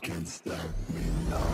can stop me now.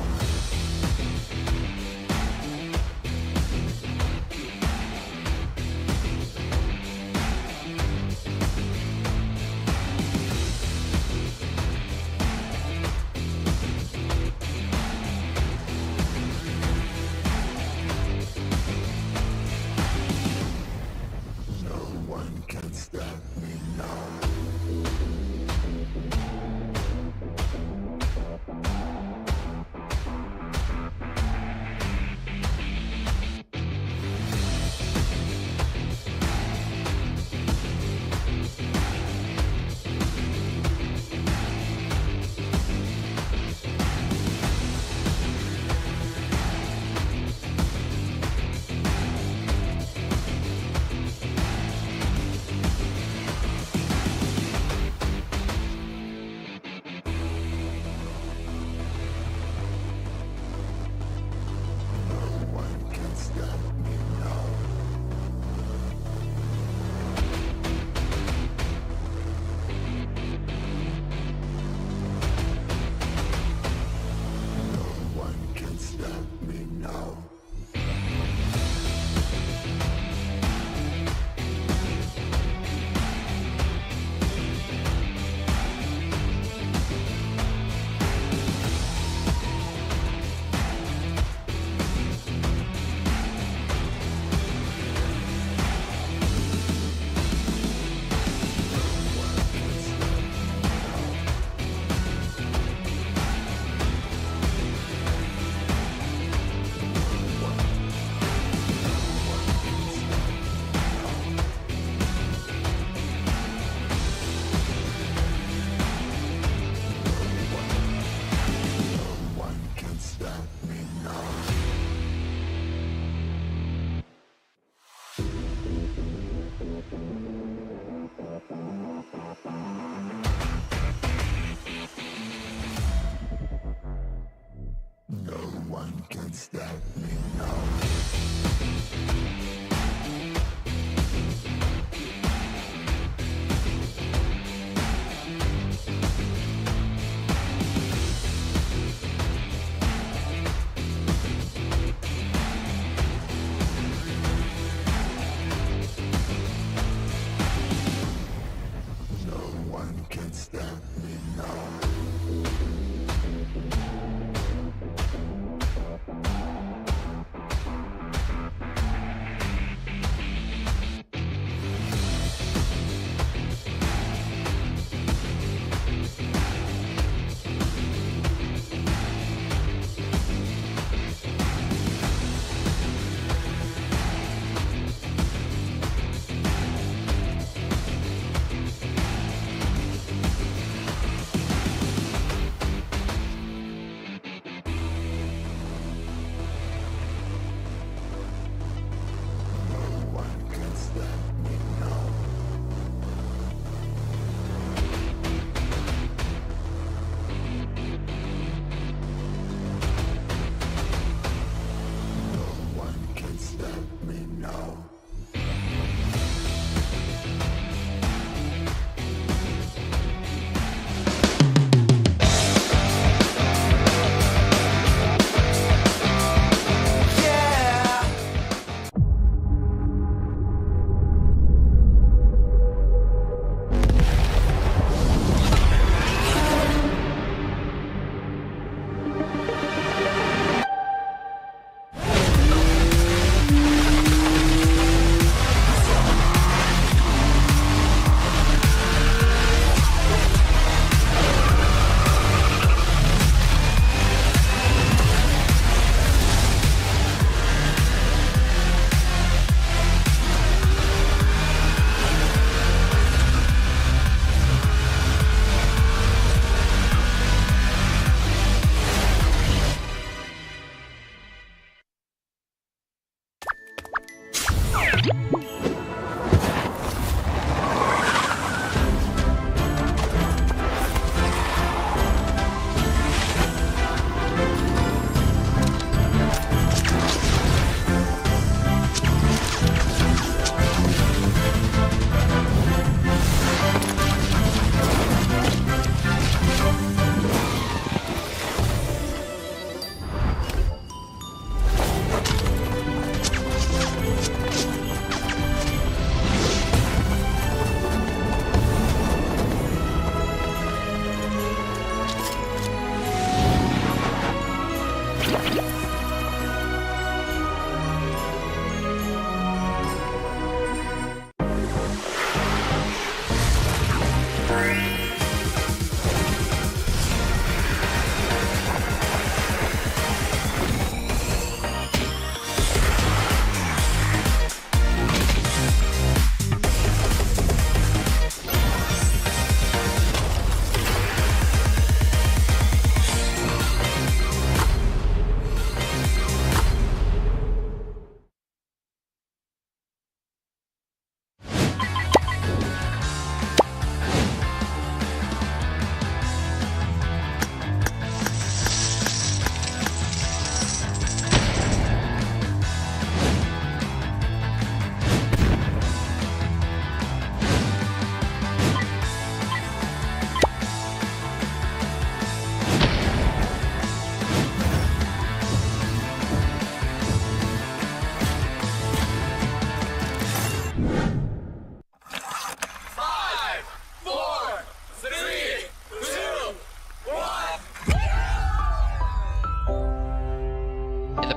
one can stop me now.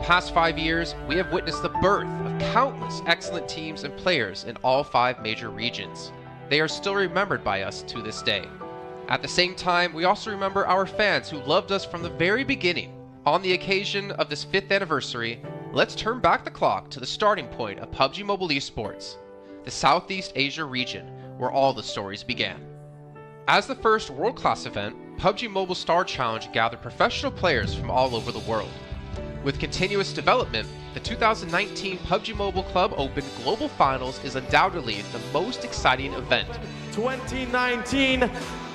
Past 5 years, we have witnessed the birth of countless excellent teams and players in all 5 major regions. They are still remembered by us to this day. At the same time, we also remember our fans who loved us from the very beginning. On the occasion of this 5th anniversary, let's turn back the clock to the starting point of PUBG Mobile Esports, the Southeast Asia region, where all the stories began. As the first world-class event, PUBG Mobile Star Challenge gathered professional players from all over the world. With continuous development, the 2019 PUBG Mobile Club Open Global Finals is undoubtedly the most exciting event. 2019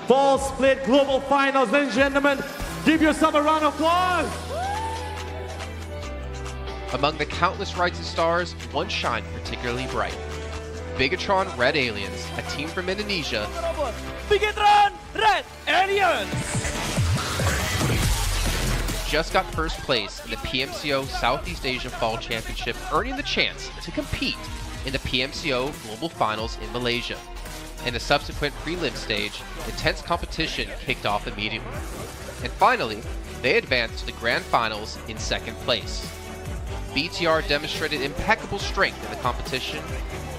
Fall Split Global Finals, ladies and gentlemen, give yourself a round of applause! Among the countless rising stars, one shined particularly bright. Bigatron Red Aliens, a team from Indonesia, Bigatron Red Aliens just got first place in the PMCO Southeast Asia Fall Championship, earning the chance to compete in the PMCO Global Finals in Malaysia. In the subsequent prelim stage, intense competition kicked off immediately. And finally, they advanced to the Grand Finals in second place. BTR demonstrated impeccable strength in the competition.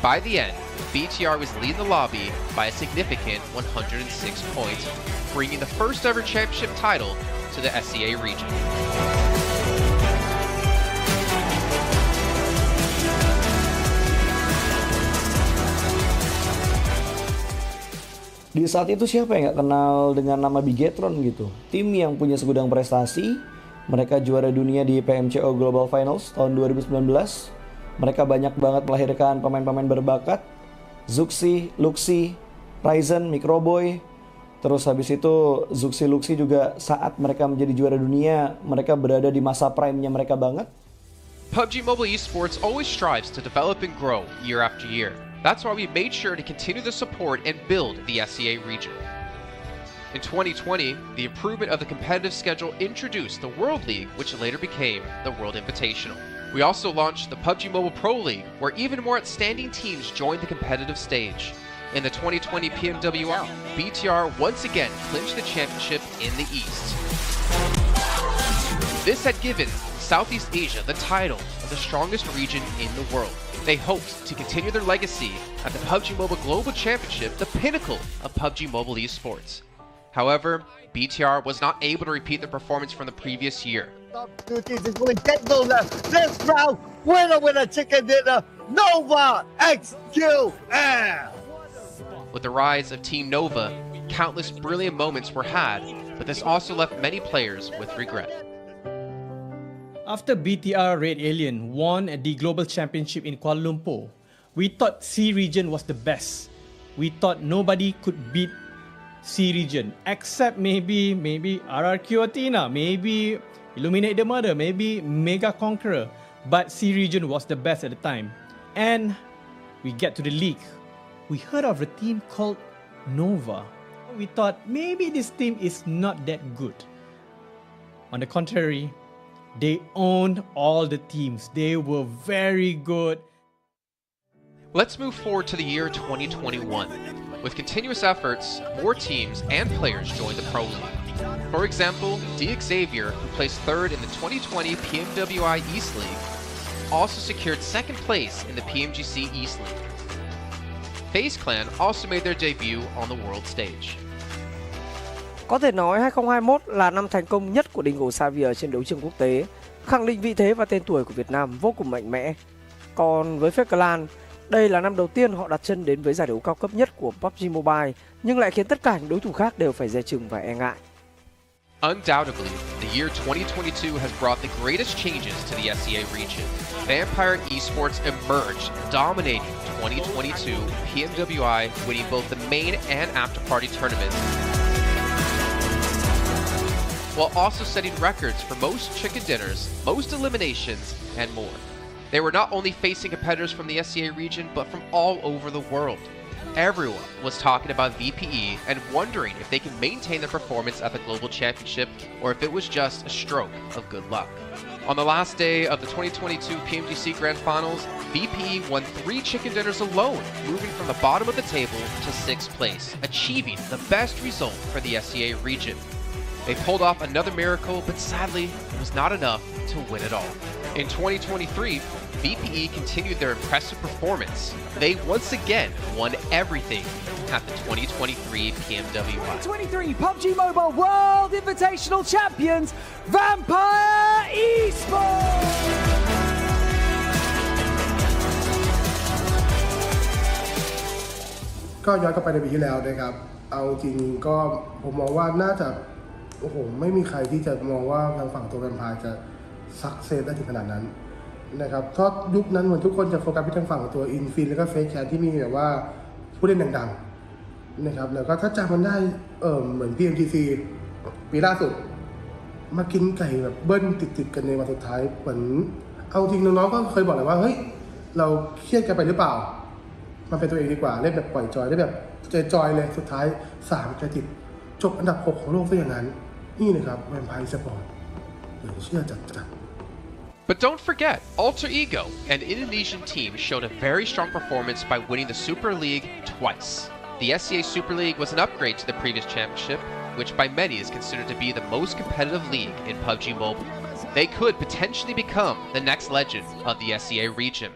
By the end, BTR was leading the lobby by a significant 106 points, bringing the first ever championship title to the SEA region. Di saat itu siapa yang gak kenal dengan nama Bigatron gitu? Tim yang punya segudang prestasi, mereka juara dunia di PMCO Global Finals tahun 2019. Mereka banyak banget melahirkan pemain-pemain berbakat, Zuxi, Luxi, Ryzen, Microboy. Terus habis itu Zuxi, Luxi juga saat mereka menjadi juara dunia, mereka berada di masa prime-nya mereka banget. PUBG Mobile Esports always strives to develop and grow year after year. That's why we made sure to continue the support and build the SEA region. In 2020, the improvement of the competitive schedule introduced the World League, which later became the World Invitational. We also launched the PUBG Mobile Pro League, where even more outstanding teams joined the competitive stage. In the 2020 PMWL, BTR once again clinched the championship in the East. This had given Southeast Asia the title of the strongest region in the world. They hoped to continue their legacy at the PUBG Mobile Global Championship, the pinnacle of PUBG Mobile Esports. However, BTR was not able to repeat the performance from the previous year. This round, winner, chicken dinner, Nova XQL. With the rise of Team Nova, countless brilliant moments were had, but this also left many players with regret. After BTR Red Alien won at the Global Championship in Kuala Lumpur, we thought C region was the best. We thought nobody could beat C region except maybe RRQ Athena, maybe Illuminate the Murder, maybe Mega Conqueror, but C region was the best at the time. And we get to the league. We heard of a team called Nova. We thought maybe this team is not that good. On the contrary, they owned all the teams. They were very good. Let's move forward to the year 2021. With continuous efforts, more teams and players joined the Pro League. For example, Xavier, who placed third in the 2020 PMWI East League, also secured second place in the PMGC East League. FaZe Clan also made their debut on the world stage. Có thể nói 2021 là năm thành công nhất của Dingo Xavier trên đấu trường quốc tế, khẳng định vị thế và tên tuổi của Việt Nam vô cùng mạnh mẽ. Còn với FaZe Clan, đây là năm đầu tiên họ đặt chân đến với giải đấu cao cấp nhất của PUBG Mobile, nhưng lại khiến tất cả những đối thủ khác đều phải dè chừng và e ngại. Undoubtedly, the year 2022 has brought the greatest changes to the SEA region. Vampire Esports emerged, dominating 2022 PMWI, winning both the main and after-party tournaments, while also setting records for most chicken dinners, most eliminations, and more. They were not only facing competitors from the SEA region, but from all over the world. Everyone was talking about VPE and wondering if they can maintain their performance at the Global Championship or if it was just a stroke of good luck. On the last day of the 2022 PMGC Grand Finals, VPE won 3 chicken dinners alone, moving from the bottom of the table to 6th place, achieving the best result for the SEA region. They pulled off another miracle, but sadly, it was not enough to win it all. In 2023, VPE continued their impressive performance. They once again won everything at the 2023 PMWI. 2023 PUBG Mobile World Invitational Champions, Vampire Esports! ก็ย้อนกลับไปในปีที่แล้วนะครับเอาจริงก็ผมมองว่าน่าจะโอ้โหไม่มีใครที่จะมองว่าทางฝั่งตัวแวมไพร์จะซักเซสได้ถึงขนาดนั้นนะครับเพราะยุคนั้นเหมือนทุกคนจะโฟกัสไปทางฝั่งตัวอินฟินแล้วก็เฟซแคทที่มีแบบว่าผู้เล่นดังๆนะครับแล้วก็ถ้าจำมันได้เหมือน PMGC ปีล่าสุดมากินไก่แบบเบิ้ลติดๆกันในวันสุดท้ายเหมือน เอาจริงน้องๆก็เคยบอกเลยว่าเฮ้ยเราเครียดกันไปหรือเปล่ามันเป็นตัวเองดีกว่าเล่นแบบปล่อยจอยได้แบบจอยเลยสุดท้าย3จะติดจบอันดับ6ของโลกซะอย่างนั้นนี่นะครับแวมไพร์สปอร์ตเดี๋ยวเชื่อจัด But don't forget, Alter Ego, an Indonesian team, showed a very strong performance by winning the Super League twice. The SCA Super League was an upgrade to the previous championship, which by many is considered to be the most competitive league in PUBG Mobile. They could potentially become the next legend of the SCA region.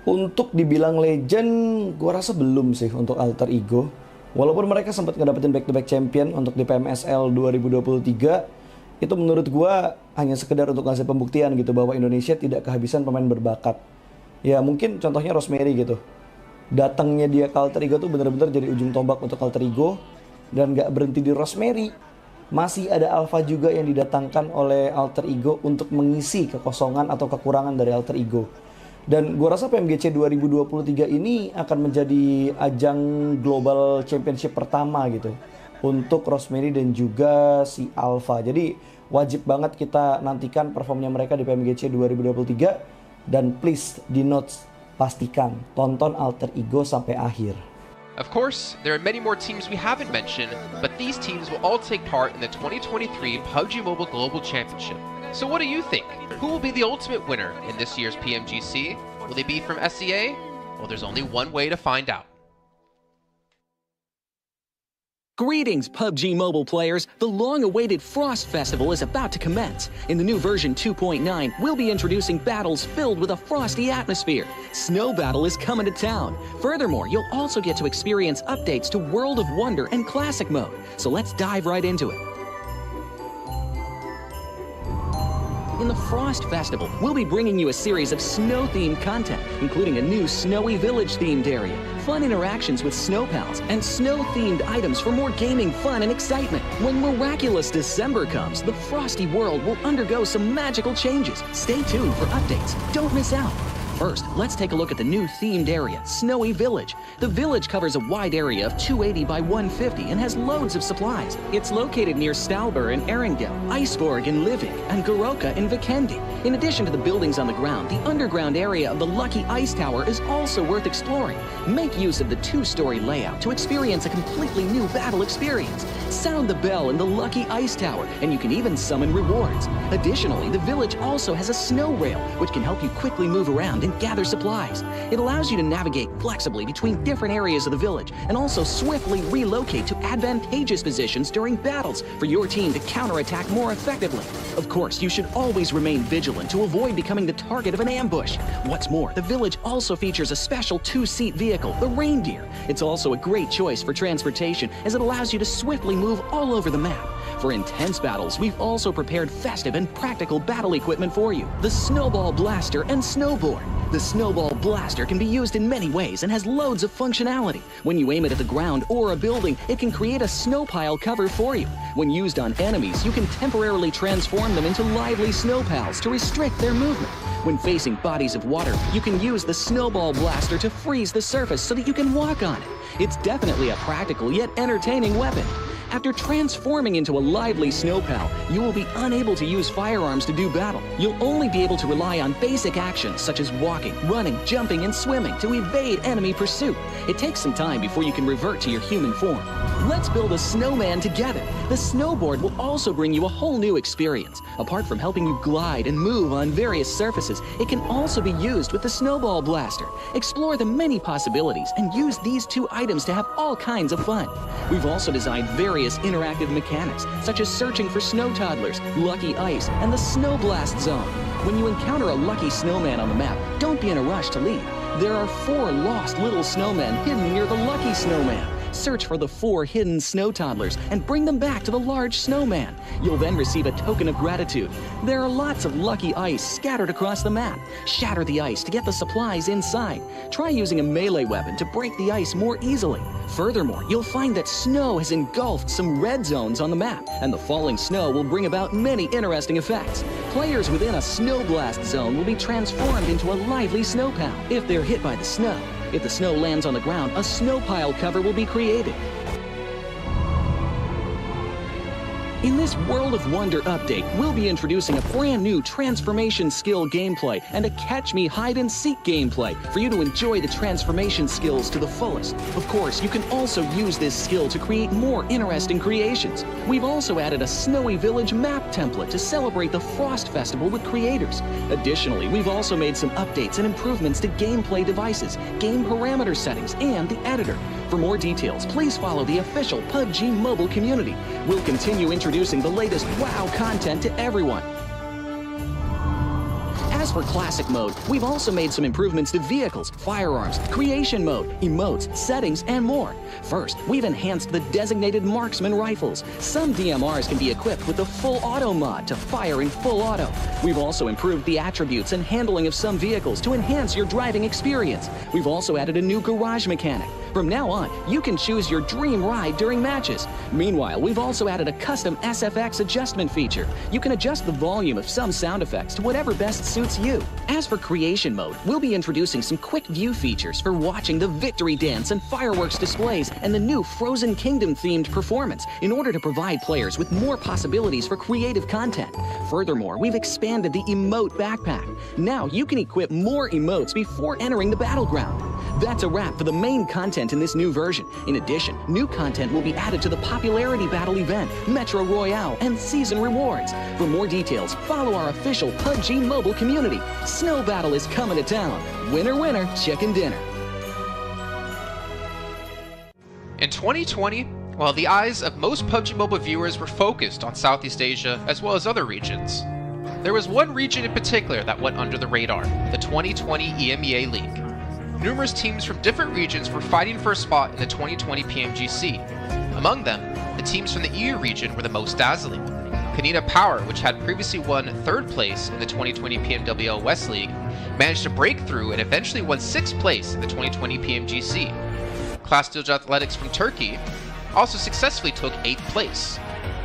Untuk dibilang legend, gua rasa belum sih untuk Alter Ego. Walaupun mereka sempat ngedapetin back-to-back champion untuk di PMSL 2023, itu menurut gua hanya sekedar untuk ngasih pembuktian gitu bahwa Indonesia tidak kehabisan pemain berbakat. Ya mungkin contohnya Rosemary gitu. Datangnya dia ke Alter Ego tuh bener-bener jadi ujung tombak untuk Alter Ego. Dan gak berhenti di Rosemary. Masih ada Alpha juga yang didatangkan oleh Alter Ego untuk mengisi kekosongan atau kekurangan dari Alter Ego. Dan gue rasa PMGC 2023 ini akan menjadi ajang global championship pertama gitu untuk Rosemary dan juga si Alpha. Jadi wajib banget kita nantikan performnya mereka di PMGC 2023. Dan please di notes pastikan tonton Alter Ego sampai akhir. Of course, there are many more teams we haven't mentioned, but these teams will all take part in the 2023 PUBG Mobile Global Championship. So what do you think? Who will be the ultimate winner in this year's PMGC? Will they be from SCA? Well, there's only one way to find out. Greetings, PUBG Mobile players! The long-awaited Frost Festival is about to commence. In the new version 2.9, we'll be introducing battles filled with a frosty atmosphere. Snow Battle is coming to town. Furthermore, you'll also get to experience updates to World of Wonder and Classic Mode. So let's dive right into it. In the Frost Festival, we'll be bringing you a series of snow-themed content, including a new Snowy Village-themed area, fun interactions with snow pals, and snow-themed items for more gaming fun and excitement. When miraculous December comes, the frosty world will undergo some magical changes. Stay tuned for updates. Don't miss out. First, let's take a look at the new themed area, Snowy Village. The village covers a wide area of 280 by 150 and has loads of supplies. It's located near Stalber in Erringdale, Iceborg in Livik, and Goroka in Vikendi. In addition to the buildings on the ground, the underground area of the Lucky Ice Tower is also worth exploring. Make use of the 2-story layout to experience a completely new battle experience. Sound the bell in the Lucky Ice Tower, and you can even summon rewards. Additionally, the village also has a snow rail, which can help you quickly move around and gather supplies. It allows you to navigate flexibly between different areas of the village and also swiftly relocate to advantageous positions during battles for your team to counterattack more effectively. Of course, you should always remain vigilant to avoid becoming the target of an ambush. What's more, the village also features a special 2-seat vehicle, the Reindeer. It's also a great choice for transportation as it allows you to swiftly move all over the map. For intense battles, we've also prepared festive and practical battle equipment for you, the Snowball Blaster and Snowboard. The Snowball Blaster can be used in many ways and has loads of functionality. When you aim it at the ground or a building, it can create a snow pile cover for you. When used on enemies, you can temporarily transform them into lively snow pals to restrict their movement. When facing bodies of water, you can use the Snowball Blaster to freeze the surface so that you can walk on it. It's definitely a practical yet entertaining weapon. After transforming into a lively snow pal, you will be unable to use firearms to do battle. You'll only be able to rely on basic actions such as walking, running, jumping, and swimming to evade enemy pursuit. It takes some time before you can revert to your human form. Let's build a snowman together. The snowboard will also bring you a whole new experience. Apart from helping you glide and move on various surfaces, it can also be used with the Snowball Blaster. Explore the many possibilities and use these 2 items to have all kinds of fun. We've also designed various interactive mechanics, such as searching for snow toddlers, lucky ice, and the snow blast zone. When you encounter a lucky snowman on the map, don't be in a rush to leave. There are 4 lost little snowmen hidden near the lucky snowman. Search for the 4 hidden snow toddlers and bring them back to the large snowman. You'll then receive a token of gratitude. There are lots of lucky ice scattered across the map. Shatter the ice to get the supplies inside. Try using a melee weapon to break the ice more easily. Furthermore, you'll find that snow has engulfed some red zones on the map, and the falling snow will bring about many interesting effects. Players within a snow blast zone will be transformed into a lively snow pal if they're hit by the snow. If the snow lands on the ground, a snow pile cover will be created. In this World of Wonder update, we'll be introducing a brand new transformation skill gameplay and a catch me hide and seek gameplay for you to enjoy the transformation skills to the fullest. Of course, you can also use this skill to create more interesting creations. We've also added a Snowy Village map template to celebrate the Frost Festival with creators. Additionally, we've also made some updates and improvements to gameplay devices, game parameter settings, and the editor. For more details, please follow the official PUBG mobile community. We'll continue introducing the latest WoW content to everyone. As for Classic Mode, we've also made some improvements to vehicles, firearms, creation mode, emotes, settings, and more. First, we've enhanced the designated marksman rifles. Some DMRs can be equipped with the full auto mod to fire in full auto. We've also improved the attributes and handling of some vehicles to enhance your driving experience. We've also added a new garage mechanic. From now on, you can choose your dream ride during matches. Meanwhile, we've also added a custom SFX adjustment feature. You can adjust the volume of some sound effects to whatever best suits you. As for creation mode, we'll be introducing some quick view features for watching the victory dance and fireworks displays and the new Frozen Kingdom themed performance in order to provide players with more possibilities for creative content. Furthermore, we've expanded the emote backpack. Now you can equip more emotes before entering the battleground. That's a wrap for the main content in this new version. In addition, new content will be added to the popularity battle event, Metro Royale, and season rewards. For more details, follow our official PUBG mobile community. Snow Battle is coming to town. Winner, winner, chicken dinner. In 2020, while the eyes of most PUBG Mobile viewers were focused on Southeast Asia as well as other regions, there was one region in particular that went under the radar, the 2020 EMEA League. Numerous teams from different regions were fighting for a spot in the 2020 PMGC. Among them, the teams from the EU region were the most dazzling. Kanina Power, which had previously won 3rd place in the 2020 PMWL West League, managed to break through and eventually won 6th place in the 2020 PMGC. Class Dilge Athletics from Turkey also successfully took 8th place.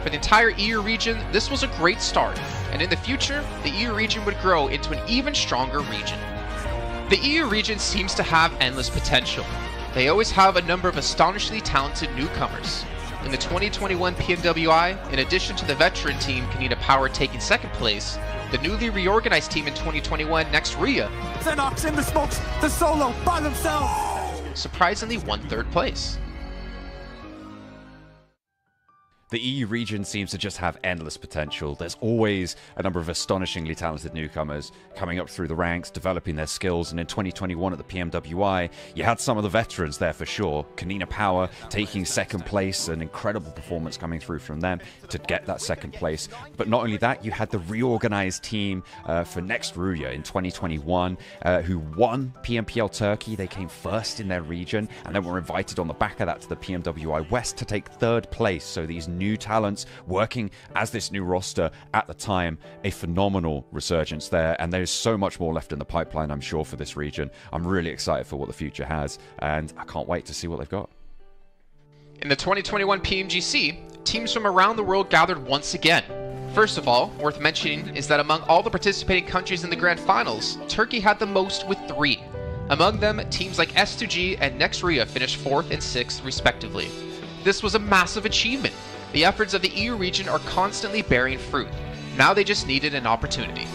For the entire EU region, this was a great start, and in the future, the EU region would grow into an even stronger region. The EU region seems to have endless potential. They always have a number of astonishingly talented newcomers. In the 2021 PMWI, in addition to the veteran team Kanina Power taking 2nd place, the newly reorganized team in 2021, Nextria, Xenox in the smokes, the solo by themselves, surprisingly won 3rd place. The EU region seems to just have endless potential. There's always a number of astonishingly talented newcomers coming up through the ranks, developing their skills, and in 2021 at the PMWI, you had some of the veterans there for sure. Kanina Power taking 2nd place, an incredible performance coming through from them to get that 2nd place. But not only that, you had the reorganized team for Nextria in 2021 who won PMPL Turkey. They came 1st in their region and then were invited on the back of that to the PMWI West to take 3rd place. So these new talents working as this new roster at the time, a phenomenal resurgence there, and there's so much more left in the pipeline, I'm sure, for this region. I'm really excited for what the future has, and I can't wait to see what they've got. In the 2021 PMGC, teams from around the world gathered once again. First of all, worth mentioning is that among all the participating countries in the Grand Finals, Turkey had the most with 3. Among them, teams like S2G and Nextria finished 4th and 6th respectively. This was a massive achievement. The efforts of the EU region are constantly bearing fruit. Now they just needed an opportunity.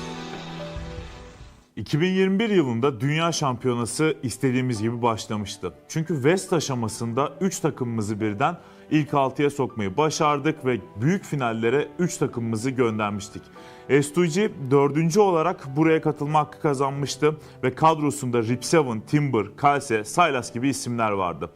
2021 yılında Dünya Şampiyonası istediğimiz gibi başlamıştı. Çünkü West aşamasında 3 takımımızı birden ilk 6'ya sokmayı başardık ve büyük finallere 3 takımımızı göndermiştik. S2G 4. olarak buraya katılma hakkı kazanmıştı ve kadrosunda Rip7, Timber, Kalse, Sylas gibi isimler vardı.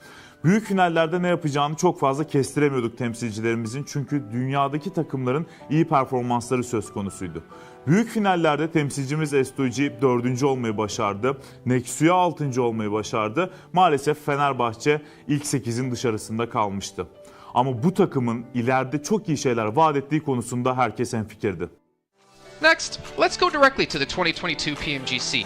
Büyük finallerde ne yapacağını çok fazla kestiremiyorduk temsilcilerimizin, çünkü dünyadaki takımların iyi performansları söz konusuydu. Büyük finallerde temsilcimiz S2G 4. olmayı başardı. Nexia 6. olmayı başardı. Maalesef Fenerbahçe ilk 8'in dışarısında kalmıştı. Ama bu takımın ileride çok iyi şeyler vaat ettiği konusunda herkes hemfikirdi. Next, let's go directly to the 2022 PMGC.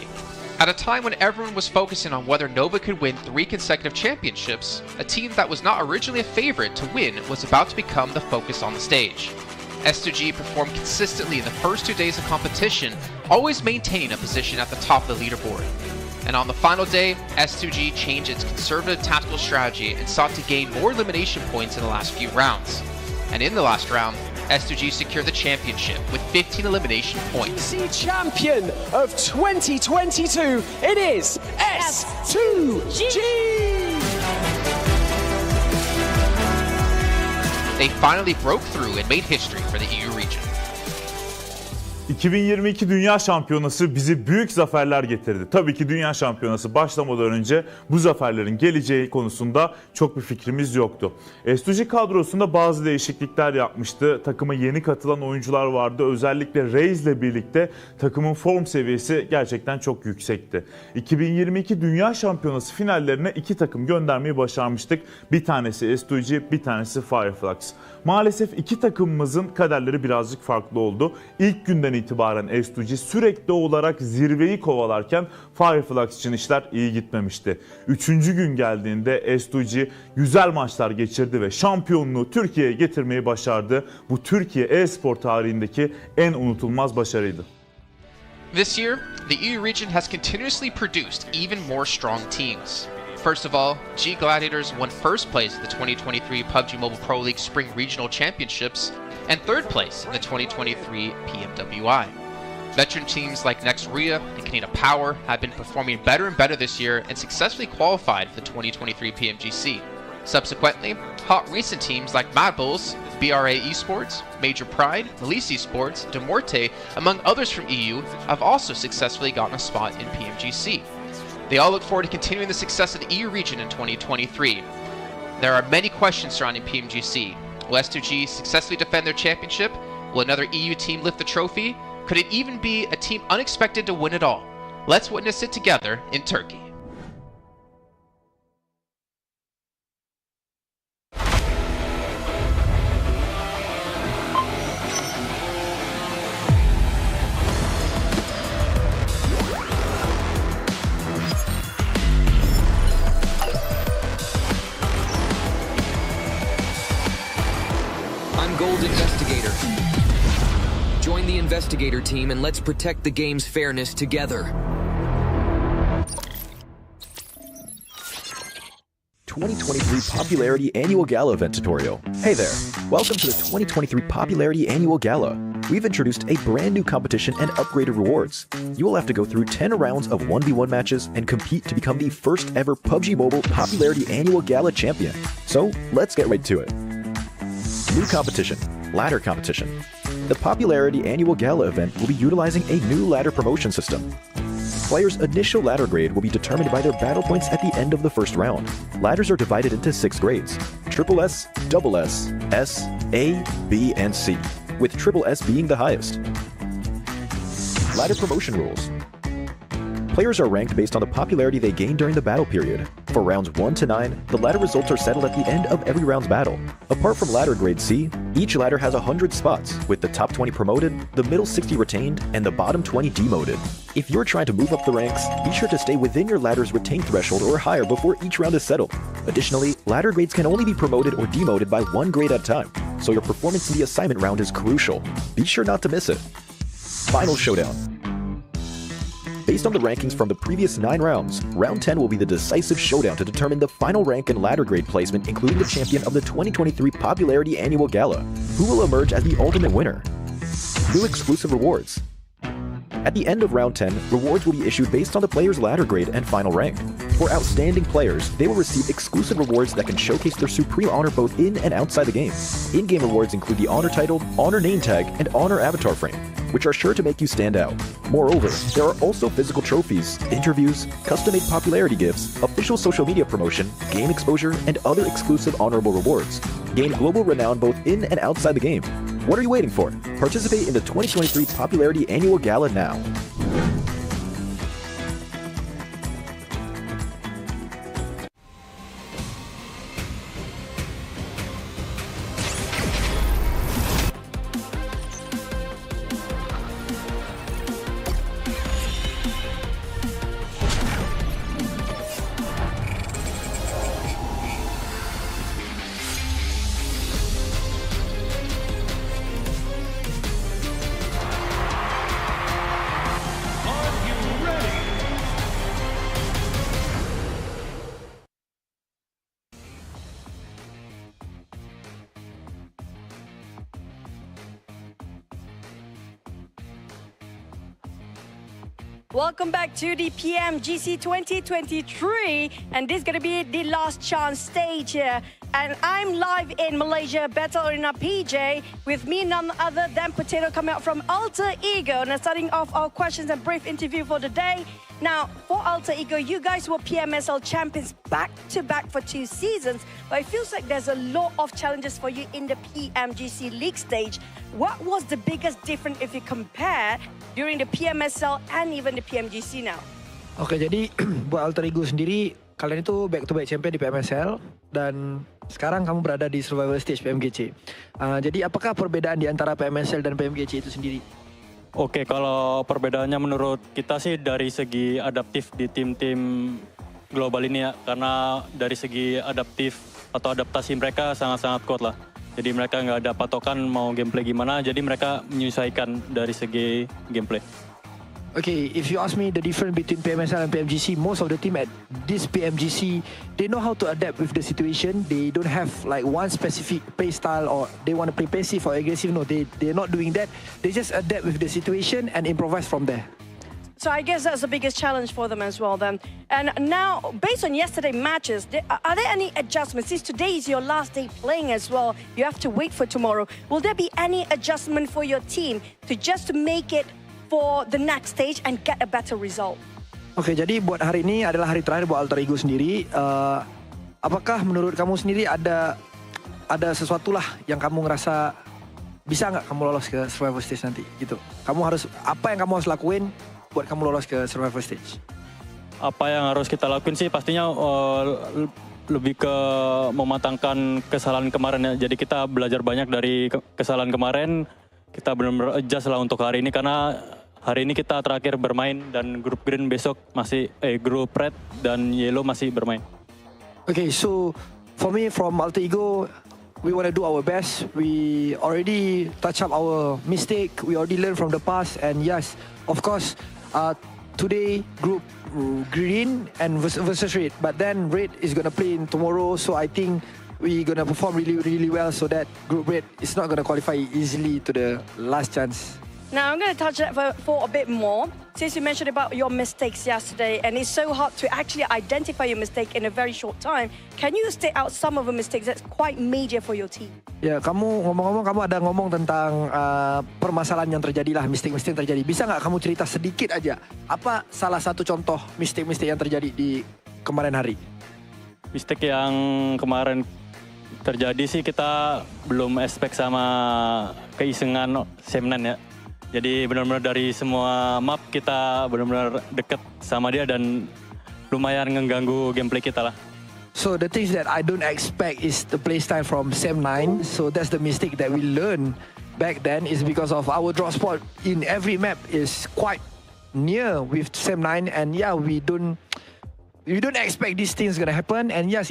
At a time when everyone was focusing on whether Nova could win 3 consecutive championships, a team that was not originally a favorite to win was about to become the focus on the stage. S2G performed consistently in the first 2 days of competition, always maintaining a position at the top of the leaderboard. And on the final day, S2G changed its conservative tactical strategy and sought to gain more elimination points in the last few rounds. And in the last round, S2G secured the championship with 15 elimination points. Champion of 2022, it is S2G! They finally broke through and made history for the EU region. 2022 Dünya Şampiyonası bizi büyük zaferler getirdi. Tabii ki Dünya Şampiyonası başlamadan önce bu zaferlerin geleceği konusunda çok bir fikrimiz yoktu. S2G kadrosunda bazı değişiklikler yapmıştı. Takıma yeni katılan oyuncular vardı. Özellikle Reis ile birlikte takımın form seviyesi gerçekten çok yüksekti. 2022 Dünya Şampiyonası finallerine 2 takım göndermeyi başarmıştık. Bir tanesi S2G, bir tanesi Fireflux. Maalesef 2 takımımızın kaderleri birazcık farklı oldu. İlk günden itibaren S2G sürekli olarak zirveyi kovalarken Fireflux için işler iyi gitmemişti. 3. gün geldiğinde S2G güzel maçlar geçirdi ve şampiyonluğu Türkiye'ye getirmeyi başardı. Bu Türkiye e-spor tarihindeki en unutulmaz başarıydı. This year, the EU region has continuously produced even more strong teams. First of all, G Gladiators won first place at the 2023 PUBG Mobile Pro League Spring Regional Championships and third place in the 2023 PMWI. Veteran teams like Next Ria and Canada Power have been performing better and better this year and successfully qualified for the 2023 PMGC. Subsequently, hot recent teams like Mad Bulls, BRA Esports, Major Pride, Elise Esports, Demorte, among others from EU, have also successfully gotten a spot in PMGC. They all look forward to continuing the success of the EU region in 2023. There are many questions surrounding PMGC. Will S2G successfully defend their championship? Will another EU team lift the trophy? Could it even be a team unexpected to win it all? Let's witness it together in Turkey. Gold Investigator. Join the Investigator team and let's protect the game's fairness together. 2023 Popularity Annual Gala event tutorial. Hey there, welcome to the 2023 Popularity Annual Gala. We've introduced a brand new competition and upgraded rewards. You will have to go through 10 rounds of 1v1 matches and compete to become the first ever PUBG Mobile Popularity Annual Gala champion. So let's get right to it. New competition, ladder competition. The Popularity Annual Gala event will be utilizing a new ladder promotion system. Players' initial ladder grade will be determined by their battle points at the end of the first round. Ladders are divided into 6 grades: Triple S, Double S, S, A, B, and C, with Triple S being the highest. Ladder promotion rules. Players are ranked based on the popularity they gain during the battle period. For rounds 1 to 9, the ladder results are settled at the end of every round's battle. Apart from ladder grade C, each ladder has 100 spots, with the top 20 promoted, the middle 60 retained, and the bottom 20 demoted. If you're trying to move up the ranks, be sure to stay within your ladder's retained threshold or higher before each round is settled. Additionally, ladder grades can only be promoted or demoted by 1 grade at a time, so your performance in the assignment round is crucial. Be sure not to miss it. Final showdown. Based on the rankings from the previous 9 rounds, round 10 will be the decisive showdown to determine the final rank and ladder grade placement, including the champion of the 2023 Popularity Annual Gala, who will emerge as the ultimate winner. New exclusive rewards. At the end of round 10, rewards will be issued based on the player's ladder grade and final rank. For outstanding players, they will receive exclusive rewards that can showcase their supreme honor both in and outside the game. In-game rewards include the Honor Title, Honor Name Tag, and Honor Avatar Frame, which are sure to make you stand out. Moreover, there are also physical trophies, interviews, custom-made popularity gifts, official social media promotion, game exposure, and other exclusive honorable rewards. Gain global renown both in and outside the game. What are you waiting for? Participate in the 2023 Popularity Annual Gala now. Welcome back to the PMGC 2023, and this is going to be the last chance stage here. And I'm live in Malaysia, Battle Arena PJ, with me none other than Potato coming out from Alter Ego. Now starting off our questions and brief interview for the day. Now, for Alter Ego, you guys were PMSL champions back-to-back for 2 seasons, but it feels like there's a lot of challenges for you in the PMGC League stage. What was the biggest difference if you compare during the PMSL and even the PMGC now? Oke, jadi buat Alter Ego sendiri, kalian itu back-to-back champion di PMSL dan sekarang kamu berada di survival stage PMGC. Jadi apakah perbedaan di antara PMSL dan PMGC itu sendiri? Oke, kalau perbedaannya menurut kita sih dari segi adaptif di tim-tim global ini ya. Karena dari segi adaptif atau adaptasi mereka sangat-sangat kuat lah. Jadi mereka nggak ada patokan mau gameplay gimana, jadi mereka menyesuaikan dari segi gameplay. Okay, if you ask me the difference between PMSL and PMGC, most of the team at this PMGC, they know how to adapt with the situation. They don't have like one specific play style or they want to play passive or aggressive. No, they're not doing that. They just adapt with the situation and improvise from there. So I guess that's the biggest challenge for them as well then. And now, based on yesterday's matches, are there any adjustments? Since today is your last day playing as well, you have to wait for tomorrow. Will there be any adjustment for your team to just make it for the next stage and get a better result? Oke, jadi buat hari ini adalah hari terakhir buat Alter Ego sendiri. Apakah menurut kamu sendiri ada sesuatu lah yang kamu ngerasa bisa nggak kamu lolos ke survival stage nanti gitu? Apa yang kamu harus lakuin buat kamu lolos ke survival stage? Apa yang harus kita lakuin sih pastinya lebih ke mematangkan kesalahan kemarin ya. Jadi kita belajar banyak dari kesalahan kemarin. Kita benar-benar adjust lah untuk hari ini karena hari ini kita terakhir bermain dan grup green besok masih grup red dan yellow masih bermain. Okay, so for me from Alter Ego, we want to do our best. We already touch up our mistake. We already learned from the past, and yes, of course, today group green and versus red, but then red is gonna play in tomorrow. So I think we're gonna perform really well so that group red is not gonna qualify easily to the last chance. Now I'm gonna touch that for a bit more. Since you mentioned about your mistakes yesterday, and it's so hard to actually identify your mistake in a very short time, can you state out some of the mistakes that's quite major for your team? Ya, kamu ngomong-ngomong, kamu ada ngomong tentang permasalahan yang terjadi lah, mistake-mistake yang terjadi. Bisa nggak kamu cerita sedikit aja, apa salah satu contoh mistake-mistake yang terjadi di kemarin hari? Mistake yang kemarin terjadi sih kita belum expect sama keisengan Semnan ya. Jadi benar-benar dari semua map kita benar-benar deket sama dia dan lumayan mengganggu gameplay kita lah. So the things that I don't expect is the playstyle from Sem9. So that's the mistake that we learned back then is because of our drop spot in every map is quite near with Sem9, and yeah, we don't expect these things gonna happen, and yes,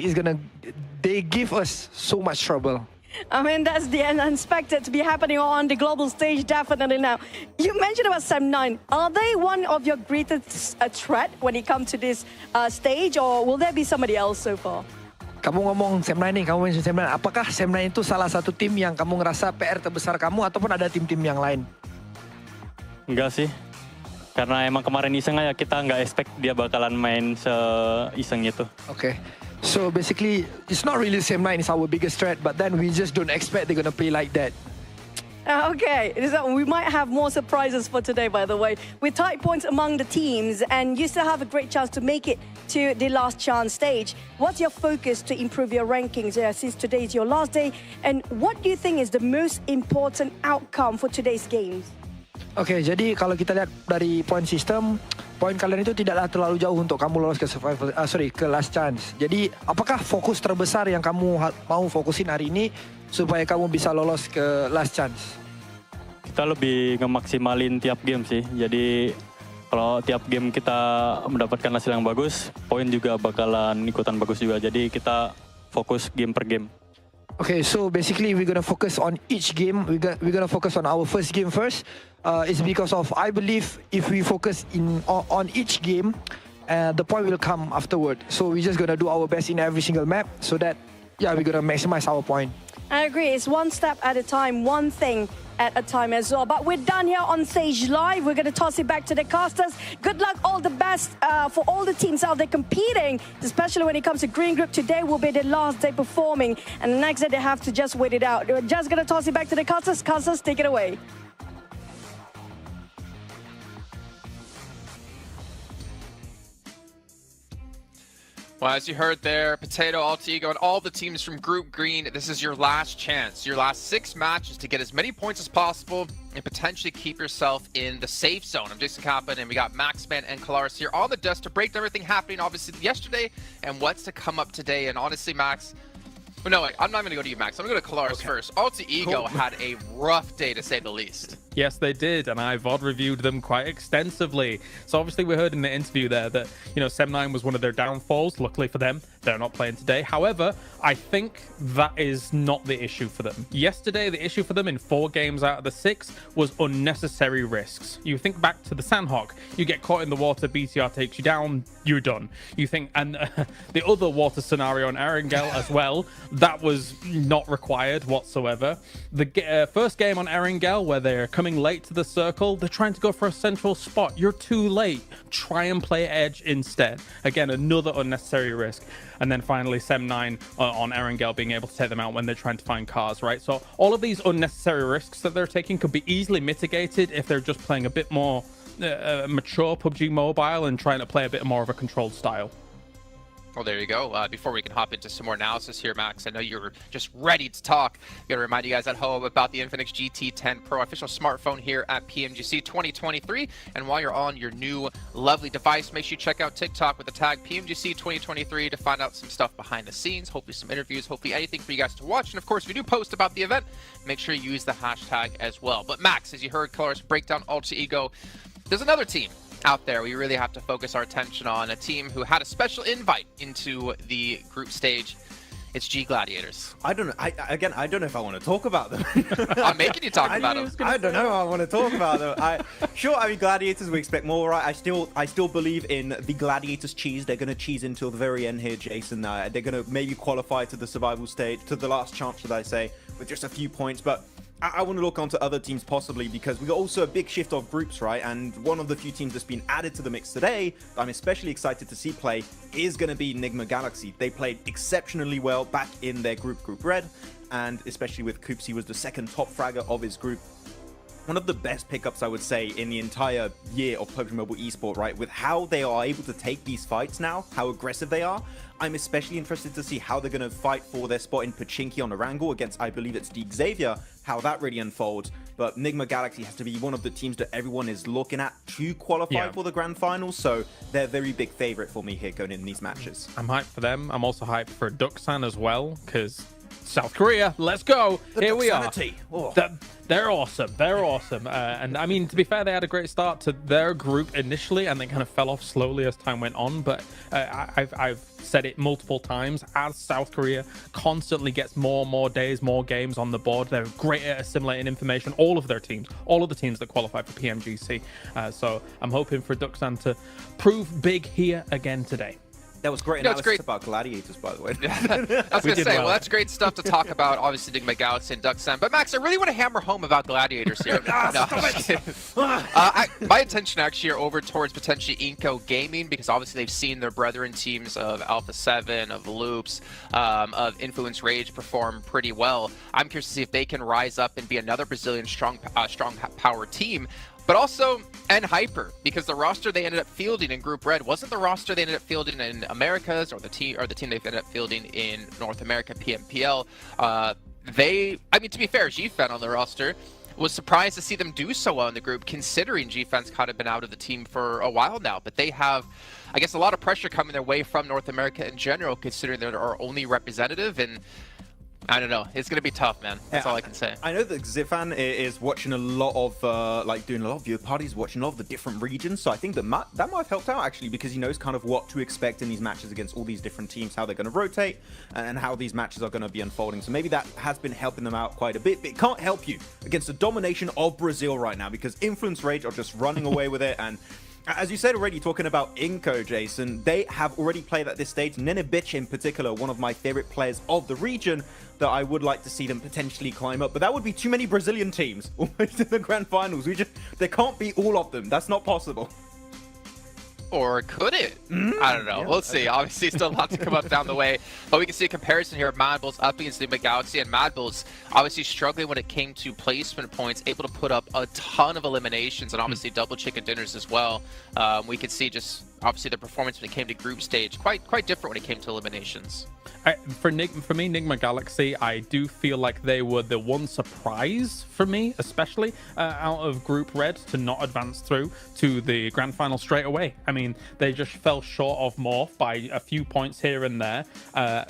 they give us so much trouble. I mean, that's the unexpected to be happening on the global stage, definitely now. You mentioned about Sem9. Are they one of your greatest threat when it comes to this stage, or will there be somebody else so far? Kamu ngomong Sem9 nih, kamu mention Sem9. Apakah Sem9 itu salah satu tim yang kamu ngerasa PR terbesar kamu, ataupun ada tim-tim yang lain? Enggak sih. Karena emang kemarin iseng aja, kita nggak expect dia bakalan main se-iseng itu. Okay. So basically, it's not really Sem9 is our biggest threat, but then we just don't expect they're gonna play like that. Okay, so we might have more surprises for today, by the way. With tight points among the teams, and you still have a great chance to make it to the last chance stage. What's your focus to improve your rankings since today is your last day? And what do you think is the most important outcome for today's games? Oke, jadi kalau kita lihat dari point system, poin kalian itu tidaklah terlalu jauh untuk kamu lolos ke ke last chance. Jadi, apakah fokus terbesar yang kamu mau fokusin hari ini supaya kamu bisa lolos ke last chance? Kita lebih ngemaksimalin tiap game sih. Jadi, kalau tiap game kita mendapatkan hasil yang bagus, poin juga bakalan ikutan bagus juga. Jadi, kita fokus game per game. Okay, so basically we're gonna focus on each game. We're gonna focus on our first game first. It's because of I believe if we focus on each game, the point will come afterward. So we're just gonna do our best in every single map so that we're gonna maximize our point. I agree. It's one step at a time, one thing at a time as well. But we're done here on stage live. We're going to toss it back to the casters. Good luck, all the best for all the teams out there competing, especially when it comes to Green Group. Today will be the last day performing, and the next day they have to just wait it out. We're just going to toss it back to the casters. Casters, take it away. Well, as you heard there, Potato, Alter Ego, and all the teams from Group Green, this is your last chance, your last 6 matches to get as many points as possible and potentially keep yourself in the safe zone. I'm Jason Kaplan, and we got Maxman and Kalaris here on the desk to break down everything happening, obviously, yesterday and what's to come up today. And honestly, Max, well, no, wait, I'm not going to go to you, Max. I'm going to go to Kalaris first. Alter Ego had a rough day, to say the least. Yes, they did, and I VOD reviewed them quite extensively. So obviously we heard in the interview there that, you know, Sem9 was one of their downfalls. Luckily for them, they're not playing today. However, I think that is not the issue for them. Yesterday, the issue for them in 4 games out of the 6 was unnecessary risks. You think back to the Sandhawk, you get caught in the water, BTR takes you down, you're done. You think, and the other water scenario on Erangel as well, that was not required whatsoever. The first game on Erangel, where they're coming late to the circle, they're trying to go for a central spot. You're too late. Try and play edge instead. Again, another unnecessary risk. And then finally, Sem9 on Erangel being able to take them out when they're trying to find cars, right? So all of these unnecessary risks that they're taking could be easily mitigated if they're just playing a bit more mature PUBG Mobile and trying to play a bit more of a controlled style. Well, there you go. Before we can hop into some more analysis here, Max, I know you're just ready to talk. I'm going to remind you guys at home about the Infinix GT10 Pro official smartphone here at PMGC 2023. And while you're on your new lovely device, make sure you check out TikTok with the tag PMGC 2023 to find out some stuff behind the scenes, hopefully some interviews, hopefully anything for you guys to watch. And of course, if we do post about the event, make sure you use the hashtag as well. But Max, as you heard Kalaris break down Alter Ego, there's another team out there we really have to focus our attention on, a team who had a special invite into the group stage. It's G Gladiators. I don't know. I don't know if I want to talk about them. I'm making you talk about them. I don't know. I want to talk about them. I mean, Gladiators, we expect more, right? I still believe in the Gladiators cheese. They're going to cheese until the very end here, Jason. They're going to maybe qualify to the survival stage, to the last chance, should I say, with just a few points. But I want to look onto other teams possibly, because we got also a big shift of groups, right? And one of the few teams that's been added to the mix today, I'm especially excited to see play, is going to be Nigma Galaxy. They played exceptionally well back in their Group Red, and especially with Coops, he was the second top fragger of his group. One of the best pickups, I would say, in the entire year of PUBG Mobile Esport, right? With how they are able to take these fights now, how aggressive they are. I'm especially interested to see how they're going to fight for their spot in Pachinki on the Wrangle against, I believe it's Deep Xavier, how that really unfolds. But Nigma Galaxy has to be one of the teams that everyone is looking at to qualify for the Grand Finals, so they're a very big favorite for me here going in these matches. I'm hyped for them. I'm also hyped for Duxan as well, because South Korea, let's go. Here we are. Oh. They're awesome. They're awesome. And I mean, to be fair, they had a great start to their group initially, and they kind of fell off slowly as time went on. But I've said it multiple times, as South Korea constantly gets more and more days, more games on the board, they're great at assimilating information. All of their teams, all of the teams that qualify for PMGC. So I'm hoping for Duxan to prove big here again today. That was great analysis about Gladiators, by the way. I was going to say, well, that's great stuff to talk about, obviously, Nigma Galaxy and Duxan. But, Max, I really want to hammer home about Gladiators here. My attention actually are over towards potentially Inco Gaming, because obviously they've seen their brethren teams of Alpha 7, of Loops, of Influence Rage perform pretty well. I'm curious to see if they can rise up and be another Brazilian strong power team. But also, and Hyper, because the roster they ended up fielding in Group Red wasn't the roster they ended up fielding in Americas, or the team they ended up fielding in North America PMPL. I mean, to be fair, GFen on the roster was surprised to see them do so well in the group, considering GFen's kind of been out of the team for a while now. But they have, I guess, a lot of pressure coming their way from North America in general, considering they're our only representative. And I don't know. It's going to be tough, man. That's all I can say. I know that Zifan is watching a lot of, doing a lot of viewer parties, watching a lot of the different regions. So I think that might have helped out, actually, because he knows kind of what to expect in these matches against all these different teams, how they're going to rotate, and how these matches are going to be unfolding. So maybe that has been helping them out quite a bit. But it can't help you against the domination of Brazil right now, because Influence Rage are just running away with it. And As you said already, talking about Inco, Jason, they have already played at this stage. Nenebich in particular, one of my favorite players of the region, that I would like to see them potentially climb up. But that would be too many Brazilian teams almost in the grand finals. There can't be all of them. That's not possible. Or could it? I don't know. Yeah, we'll see. Obviously, still a lot to come up down the way. But we can see a comparison here of Mad Bulls up against Enigma Galaxy. And Mad Bulls obviously struggling when it came to placement points, able to put up a ton of eliminations and obviously double chicken dinners as well. We could see just obviously the performance when it came to group stage quite different when it came to eliminations. For me, Enigma Galaxy, I do feel like they were the one surprise for me, especially out of Group Red, to not advance through to the grand final straight away. I mean, they just fell short of Morph by a few points here and there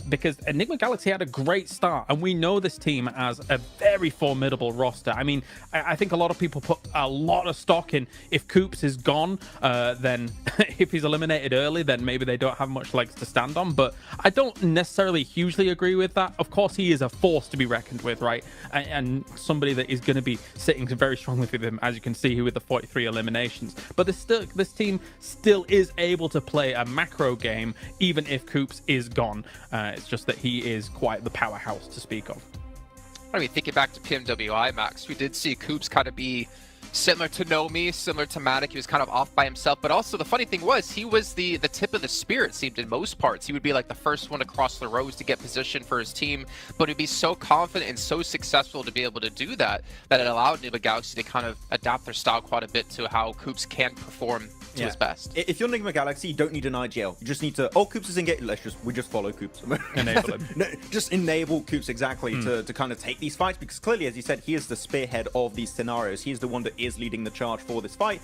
because Enigma Galaxy had a great start, and we know this team as a very formidable roster. I mean, I think a lot of people put a lot of stock in if Coops is gone, then if he's eliminated early, then maybe they don't have much legs to stand on, but I don't necessarily hugely agree with that. Of course, he is a force to be reckoned with, right? And somebody that is going to be sitting very strongly with him, as you can see here with the 43 eliminations. But this team still is able to play a macro game, even if Coops is gone. It's just that he is quite the powerhouse to speak of. I mean, thinking back to PMWI, Max, we did see Coops kind of be similar to Nomi, similar to Matic. He was kind of off by himself, but also the funny thing was he was the tip of the spear, it seemed, in most parts. He would be like the first one across the rows to get position for his team, but he'd be so confident and so successful to be able to do that it allowed Enigma Galaxy to kind of adapt their style quite a bit to how Coops can perform to his best. If you're Enigma Galaxy, you don't need an IGL. You just need to, Coops is engaged, we just follow Coops. Enable him. No, just enable Coops exactly to kind of take these fights, because clearly, as you said, he is the spearhead of these scenarios. He is the one that is leading the charge for this fight.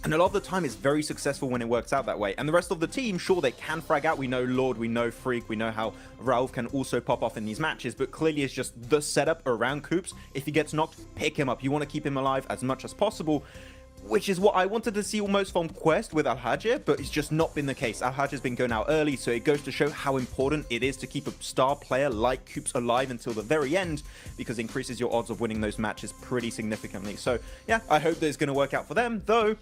And a lot of the time, it's very successful when it works out that way. And the rest of the team, sure, they can frag out. We know Lord, we know Freak, we know how Rauf can also pop off in these matches. But clearly, it's just the setup around Coops. If he gets knocked, pick him up. You want to keep him alive as much as possible, which is what I wanted to see almost from Quest with Al-Hajir, but it's just not been the case. Al-Hajir's been going out early, so it goes to show how important it is to keep a star player like Coops alive until the very end, because it increases your odds of winning those matches pretty significantly. So yeah, I hope that it's going to work out for them, though.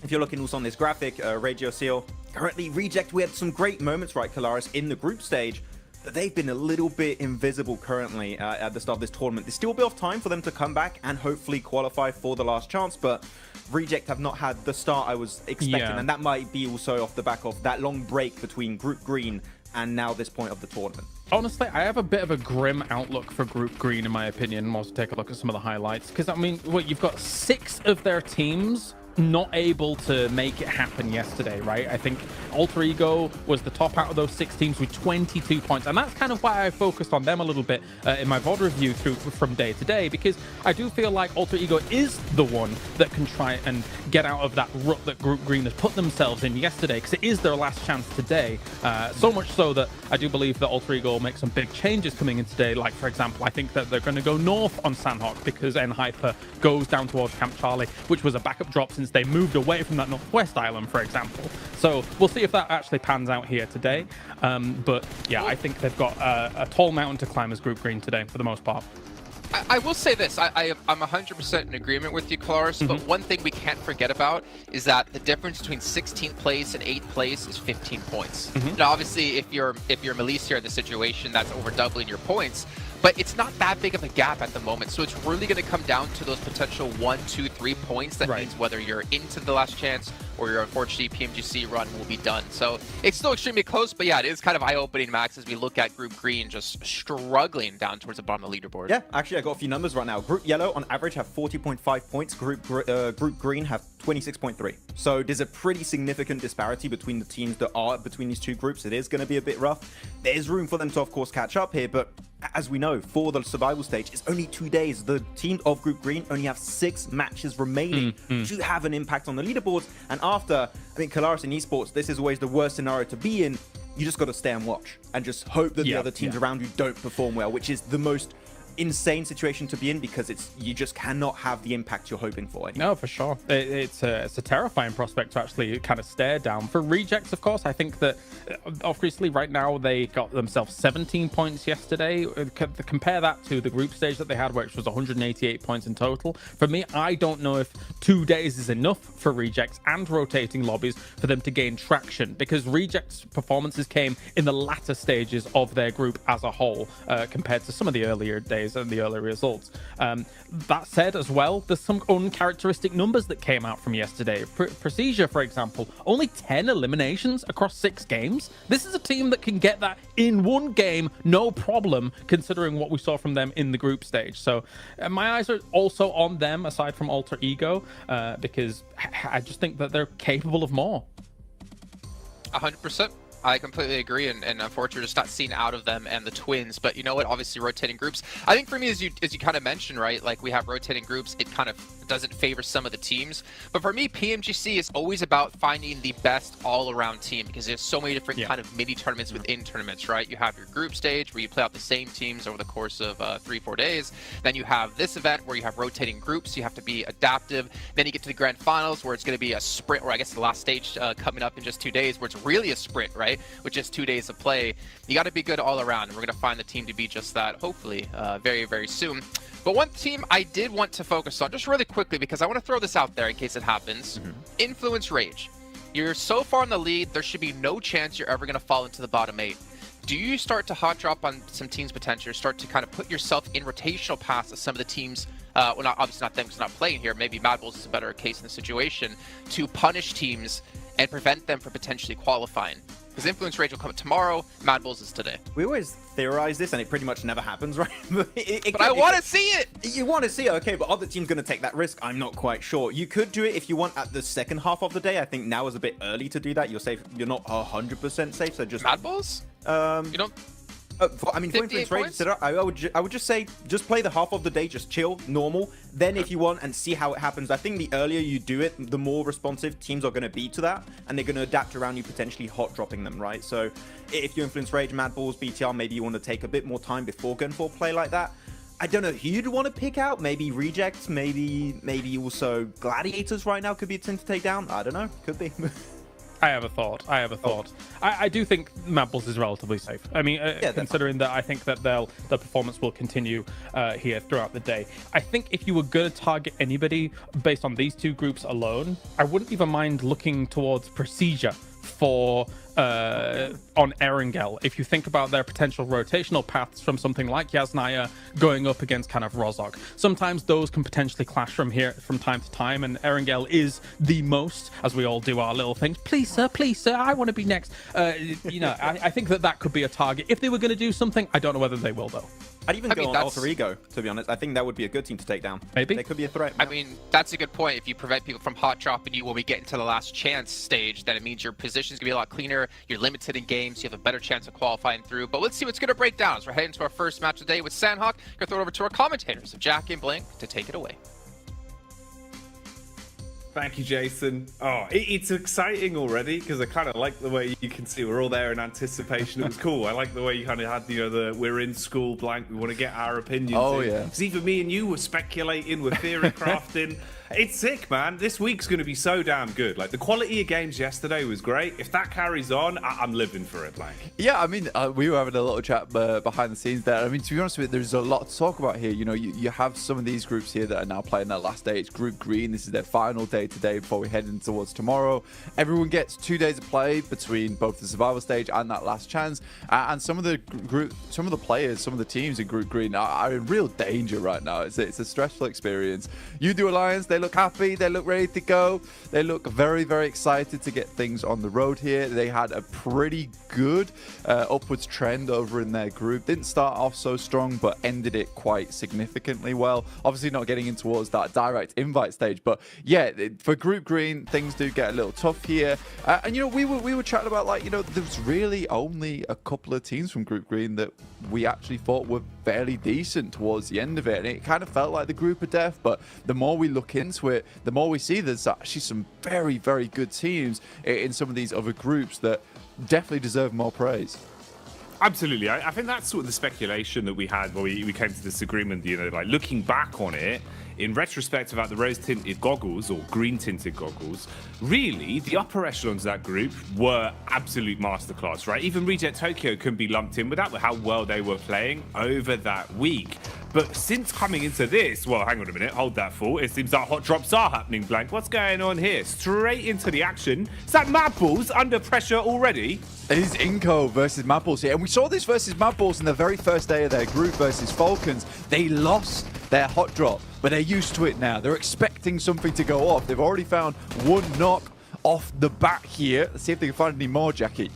If you're looking also on this graphic, Radio Seal, currently Reject, we had some great moments, right, Kalaris, in the group stage, but they've been a little bit invisible currently at the start of this tournament. There's still a bit of time for them to come back and hopefully qualify for the last chance, but Reject have not had the start I was expecting, and that might be also off the back of that long break between Group Green and now this point of the tournament. Honestly, I have a bit of a grim outlook for Group Green, in my opinion. We'll also take a look at some of the highlights, because, I mean, you've got 6 of their teams not able to make it happen yesterday, right? I think Alter Ego was the top out of those 6 teams with 22 points, and that's kind of why I focused on them a little bit in my VOD review from day to day, because I do feel like Alter Ego is the one that can try and get out of that rut that Group Green has put themselves in yesterday, because it is their last chance today. So much so that I do believe that Alter Ego will make some big changes coming in today. Like, for example, I think that they're going to go north on Sandhawk because N-Hyper goes down towards Camp Charlie, which was a backup drop since they moved away from that northwest island, for example. So we'll see if that actually pans out here today. But yeah, I think they've got a tall mountain to climb as Group Green today for the most part. I will say this, I'm 100% in agreement with you, Kalaris, but one thing we can't forget about is that the difference between 16th place and 8th place is 15 points. Now, obviously, if you're Melissa in the situation, that's over doubling your points, but it's not that big of a gap at the moment, so it's really going to come down to those potential 1, 2, 3 points. That means whether you're into the last chance or your unfortunately PMGC run will be done. So it's still extremely close, but yeah, it is kind of eye-opening, Max, as we look at Group Green just struggling down towards the bottom of the leaderboard. Yeah, actually, I got a few numbers right now. Group Yellow, on average, have 40.5 points. Group Green have 26.3. So there's a pretty significant disparity between the teams that are between these two groups. It is going to be a bit rough. There's room for them to, of course, catch up here, but as we know, for the survival stage, it's only 2 days. The team of Group Green only have 6 matches remaining to have an impact on the leaderboards. And after, I think, Kalaris in esports, this is always the worst scenario to be in. You just got to stay and watch and just hope that the other teams around you don't perform well, which is the most insane situation to be in because you just cannot have the impact you're hoping for anymore. No, for sure. It's a terrifying prospect to actually kind of stare down. For Rejects, of course, I think that obviously right now they got themselves 17 points yesterday. Compare that to the group stage that they had, which was 188 points in total. For me, I don't know if 2 days is enough for Rejects and rotating lobbies for them to gain traction, because Rejects' performances came in the latter stages of their group as a whole, compared to some of the earlier days and the earlier results. That said, as well, there's some uncharacteristic numbers that came out from yesterday. Procedure, for example, only 10 eliminations across 6 games. This is a team that can get that in one game, no problem, considering what we saw from them in the group stage. So my eyes are also on them, aside from Alter Ego, because I just think that they're capable of more. 100%. I completely agree, and unfortunately just not seen out of them and the Twins. But you know what, obviously rotating groups, I think for me, as you kind of mentioned, right, like we have rotating groups, it kind of doesn't favor some of the teams. But for me, PMGC is always about finding the best all-around team, because there's so many different kind of mini tournaments within tournaments, right? You have your group stage where you play out the same teams over the course of 3-4 days. Then you have this event where you have rotating groups, you have to be adaptive. Then you get to the grand finals where it's going to be a sprint, or I guess the last stage coming up in just 2 days, where it's really a sprint, right? With just 2 days of play. You got to be good all around, and we're going to find the team to be just that, hopefully, very, very soon. But one team I did want to focus on, just really quickly, because I want to throw this out there in case it happens. Influence Rage. You're so far in the lead, there should be no chance you're ever going to fall into the bottom 8. Do you start to hot drop on some teams' potential, start to kind of put yourself in rotational paths of some of the teams, well, obviously not them because not playing here, maybe Mad Bulls is a better case in the situation, to punish teams and prevent them from potentially qualifying? Because Influence Rage will come tomorrow, Mad Bulls is today. We always theorize this, and it pretty much never happens, right? But I want to see it! You want to see it, okay, but other teams going to take that risk? I'm not quite sure. You could do it if you want at the second half of the day. I think now is a bit early to do that. You're safe. You're not 100% safe, so just... Mad Bulls? You don't... I mean, for Influence Rage, I would just say, just play the half of the day, just chill, normal. Then if you want, and see how it happens. I think the earlier you do it, the more responsive teams are going to be to that, and they're going to adapt around you, potentially hot dropping them, right? So if you Influence Rage, Mad Bulls, BTR, maybe you want to take a bit more time before going for a play like that. I don't know who you'd want to pick out. Maybe Rejects, maybe also Gladiators right now could be a team to take down. I don't know. Could be. I have a thought. I do think Mad Bulls is relatively safe. I mean, considering that I think that the performance will continue here throughout the day. I think if you were going to target anybody based on these two groups alone, I wouldn't even mind looking towards Procedure for on Erangel. If you think about their potential rotational paths from something like Yasnaya going up against kind of Rozhok, sometimes those can potentially clash from time to time, and Erangel is the most, as we all do our little things. Please sir, I want to be next. You know, I think that could be a target. If they were going to do something, I don't know whether they will though. I'd even go on Alter Ego, to be honest. I think that would be a good team to take down. Maybe. They could be a threat. I mean, that's a good point. If you prevent people from hot dropping you when we get into the last chance stage, then it means your position's going to be a lot cleaner. You're limited in games. You have a better chance of qualifying through. But let's see what's going to break down as we're heading to our first match of the day with Sandhawk. Going to throw it over to our commentators of Jack and Blink to take it away. Thank you, Jason. Oh, it's exciting already because I kind of like the way you can see we're all there in anticipation. It was cool. I like the way you kind of had, the we're in school blank. We want to get our opinions. Oh, in. yeah. Because even me and you were speculating, we're theory crafting. It's sick, man. This week's going to be so damn good. Like, the quality of games yesterday was great. If that carries on, I'm living for it, Blank. Yeah, I mean, we were having a little chat behind the scenes there. I mean, to be honest with you, there's a lot to talk about here. You know, you have some of these groups here that are now playing their last day. It's Group Green. This is their final day today before we head in towards tomorrow. Everyone gets 2 days of play between both the survival stage and that last chance. And some of the players, some of the teams in Group Green are in real danger right now. It's a stressful experience. You do Alliance, they look happy, they look ready to go, they look very, very excited to get things on the road here. They had a pretty good upwards trend over in their group. Didn't start off so strong, but ended it quite significantly well. Obviously not getting in towards that direct invite stage, but yeah, for Group Green, things do get a little tough here. And you know, we were chatting about, like, you know, there's really only a couple of teams from Group Green that we actually thought were fairly decent towards the end of it, and it kind of felt like the group of death. But the more we look into it, the more we see there's actually some very, very good teams in some of these other groups that definitely deserve more praise. Absolutely. I think that's sort of the speculation that we had when we came to this agreement, you know, like looking back on it, in retrospect about the rose-tinted goggles or green-tinted goggles, really, the upper echelons of that group were absolute masterclass, right? Even Reject Tokyo can be lumped in with that, with how well they were playing over that week. But since coming into this, well, hang on a minute, hold that thought. It seems that hot drops are happening, Blank. What's going on here? Straight into the action. Is that Mad Balls under pressure already? It is Inco versus Mad Balls here. And we saw this versus Mad Balls in the very first day of their group versus Falcons. They lost their hot drop, but they're used to it now. They're expecting something to go off. They've already found one knock off the bat here. Let's see if they can find any more, Jackie.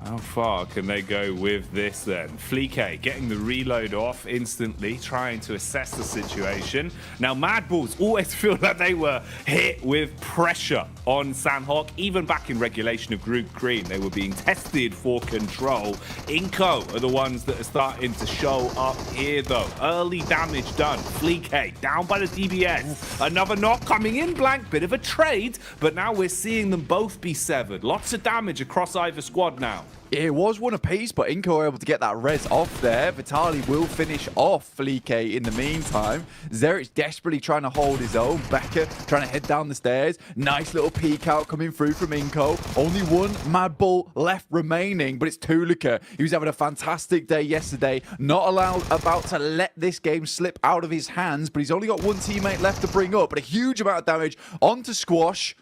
How far can they go with this then? Fleek getting the reload off instantly, trying to assess the situation. Now, Mad Balls always feel like they were hit with pressure on Sanhok. Even back in regulation of Group Green, they were being tested for control. Inco are the ones that are starting to show up here, though. Early damage done. Fleek down by the DBS. Another knock coming in, Blank. Bit of a trade, but now we're seeing them both be severed. Lots of damage across either squad now. It was one apiece, but Inco were able to get that res off there. Vitali will finish off Fleek in the meantime. Zerich desperately trying to hold his own. Becker trying to head down the stairs. Nice little peek out coming through from Inco. Only one Mad Bull left remaining, but it's Tulika. He was having a fantastic day yesterday. Not about to let this game slip out of his hands, but he's only got one teammate left to bring up. But a huge amount of damage onto Squash.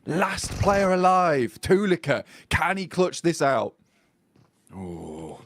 Last player alive, Tulika. Can he clutch this out? Oh,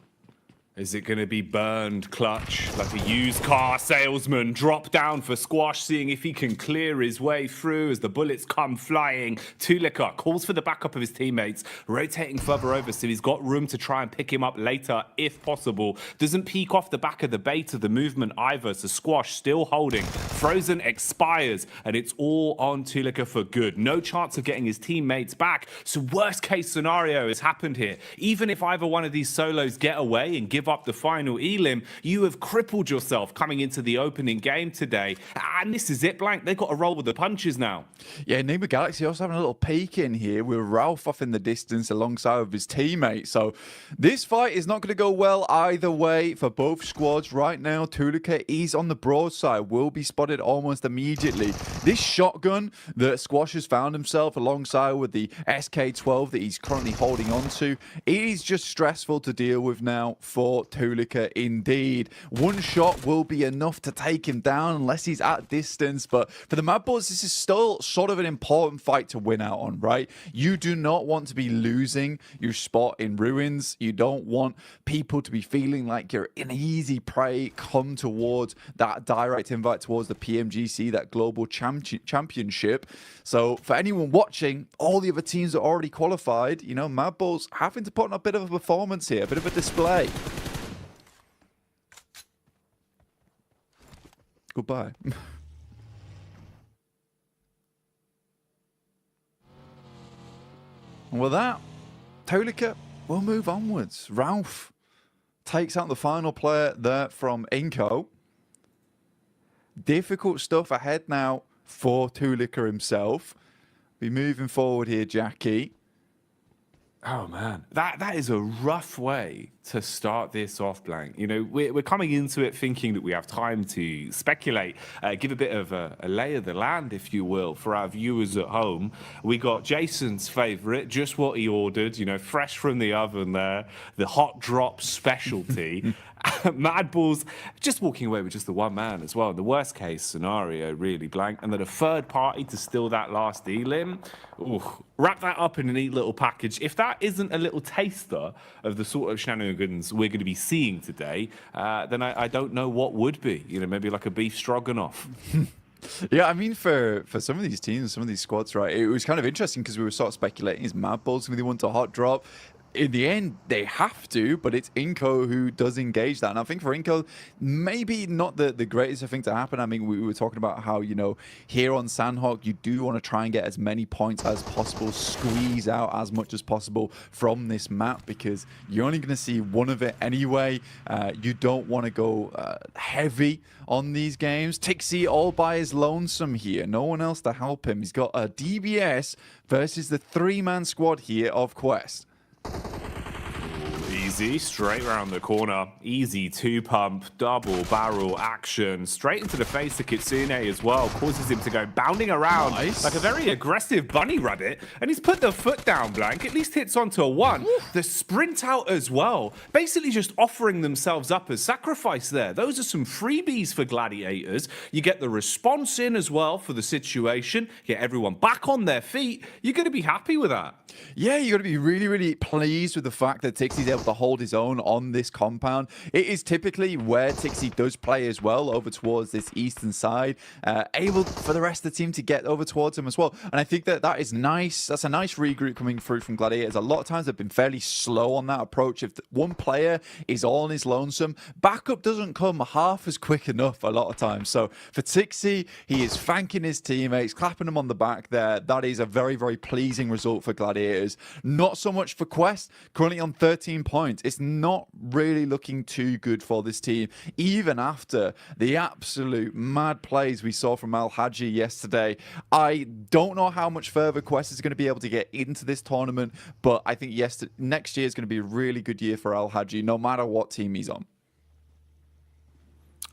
is it going to be burned clutch like a used car salesman? Drop down for Squash, seeing if he can clear his way through as the bullets come flying. Tulika calls for the backup of his teammates, rotating further over so he's got room to try and pick him up later if possible. Doesn't peek off the back of the bait of the movement either, so Squash still holding. Frozen expires, and it's all on Tulika for good. No chance of getting his teammates back, so worst case scenario has happened here. Even if either one of these solos get away and give up the final elim, you have crippled yourself coming into the opening game today. And this is it, Blank. They've got to roll with the punches now. Yeah, Nima Galaxy also having a little peek in here with Ralph off in the distance alongside of his teammate. So this fight is not going to go well either way for both squads right now. Tulika is on the broadside, will be spotted almost immediately. This shotgun that Squash has found himself alongside with the SK-12 that he's currently holding on to, it is just stressful to deal with now for Tulika indeed. One shot will be enough to take him down unless he's at distance, but for the Mad Bulls, this is still sort of an important fight to win out on, right? You do not want to be losing your spot in Ruins. You don't want people to be feeling like you're an easy prey come towards that direct invite towards the PMGC, that global championship. So for anyone watching, all the other teams are already qualified. You know, Mad Bulls having to put on a bit of a performance here, a bit of a display. Goodbye. And with that, Tulika will move onwards. Ralph takes out the final player there from Inco. Difficult stuff ahead now for Tulika himself. Be moving forward here, Jackie. Oh man, that is a rough way to start this off, Blank. You know, we're coming into it thinking that we have time to speculate, give a bit of a lay of the land, if you will, for our viewers at home. We got Jason's favourite, just what he ordered, you know, fresh from the oven there, the hot drop specialty. Mad Balls just walking away with just the one man as well. The worst case scenario, really, Blank. And then a third party to steal that last elim. Ooh, wrap that up in a neat little package. If that isn't a little taster of the sort of shenanigans we're going to be seeing today, then I don't know what would be. You know, maybe like a beef stroganoff. Yeah, I mean, for some of these teams, some of these squads, right, it was kind of interesting because we were sort of speculating, is Mad Balls going to be the one to hot drop? In the end, they have to, but it's Inco who does engage that. And I think for Inco, maybe not the greatest thing to happen. I mean, we were talking about how, you know, here on Sanhok, you do want to try and get as many points as possible, squeeze out as much as possible from this map, because you're only going to see one of it anyway. You don't want to go heavy on these games. Tixie all by his lonesome here. No one else to help him. He's got a DBS versus the three-man squad here of Quest. easy, straight around the corner. Easy two-pump, double barrel action. Straight into the face of Kitsune as well. Causes him to go bounding around like a very aggressive bunny rabbit. And he's put the foot down, Blank. At least hits onto a one. The sprint out as well. Basically just offering themselves up as sacrifice there. Those are some freebies for Gladiators. You get the response in as well for the situation. Get everyone back on their feet. You're going to be happy with that. Yeah, you got to be really, really pleased with the fact that Tixie's able to hold his own on this compound. It is typically where Tixie does play as well, over towards this eastern side, able for the rest of the team to get over towards him as well. And I think that is nice. That's a nice regroup coming through from Gladiators. A lot of times they've been fairly slow on that approach. If one player is all on his lonesome, backup doesn't come half as quick enough a lot of times. So for Tixie, he is thanking his teammates, clapping them on the back there. That is a very, very pleasing result for Gladiators. Not so much for Quest, currently on 13 points. It's not really looking too good for this team, even after the absolute mad plays we saw from Al Haji yesterday. I don't know how much further Quest is going to be able to get into this tournament, but I think next year is going to be a really good year for Al Haji, no matter what team he's on.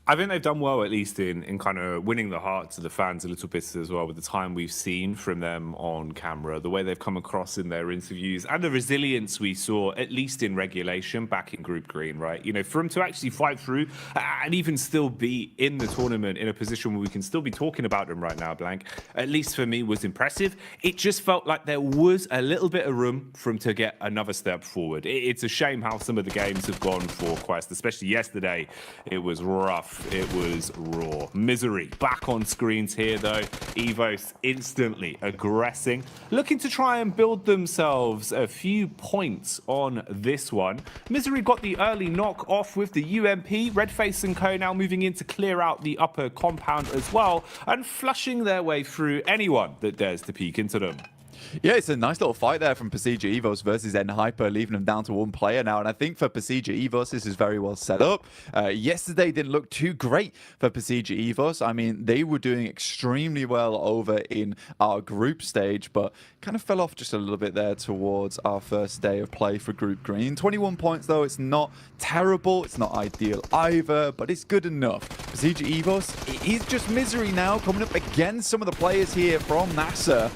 I think they've done well, at least in kind of winning the hearts of the fans a little bit as well, with the time we've seen from them on camera, the way they've come across in their interviews, and the resilience we saw, at least in regulation, back in Group Green, right? You know, for them to actually fight through and even still be in the tournament in a position where we can still be talking about them right now, Blank, at least for me, was impressive. It just felt like there was a little bit of room for them to get another step forward. It's a shame how some of the games have gone for Quest, especially yesterday. It was rough. It was raw. Misery back on screens here, though. Evos instantly aggressing, looking to try and build themselves a few points on this one. Misery got the early knock off with the UMP. Redface and Co now moving in to clear out the upper compound as well, and flushing their way through anyone that dares to peek into them. Yeah, it's a nice little fight there from Pasija Evos versus N-Hyper, leaving them down to one player now. And I think for Pasija Evos, this is very well set up. Yesterday didn't look too great for Pasija Evos. I mean, they were doing extremely well over in our group stage, but kind of fell off just a little bit there towards our first day of play for Group Green. 21 points, though. It's not terrible. It's not ideal either, but it's good enough. Pasija Evos, it is just Misery now, coming up against some of the players here from NASA.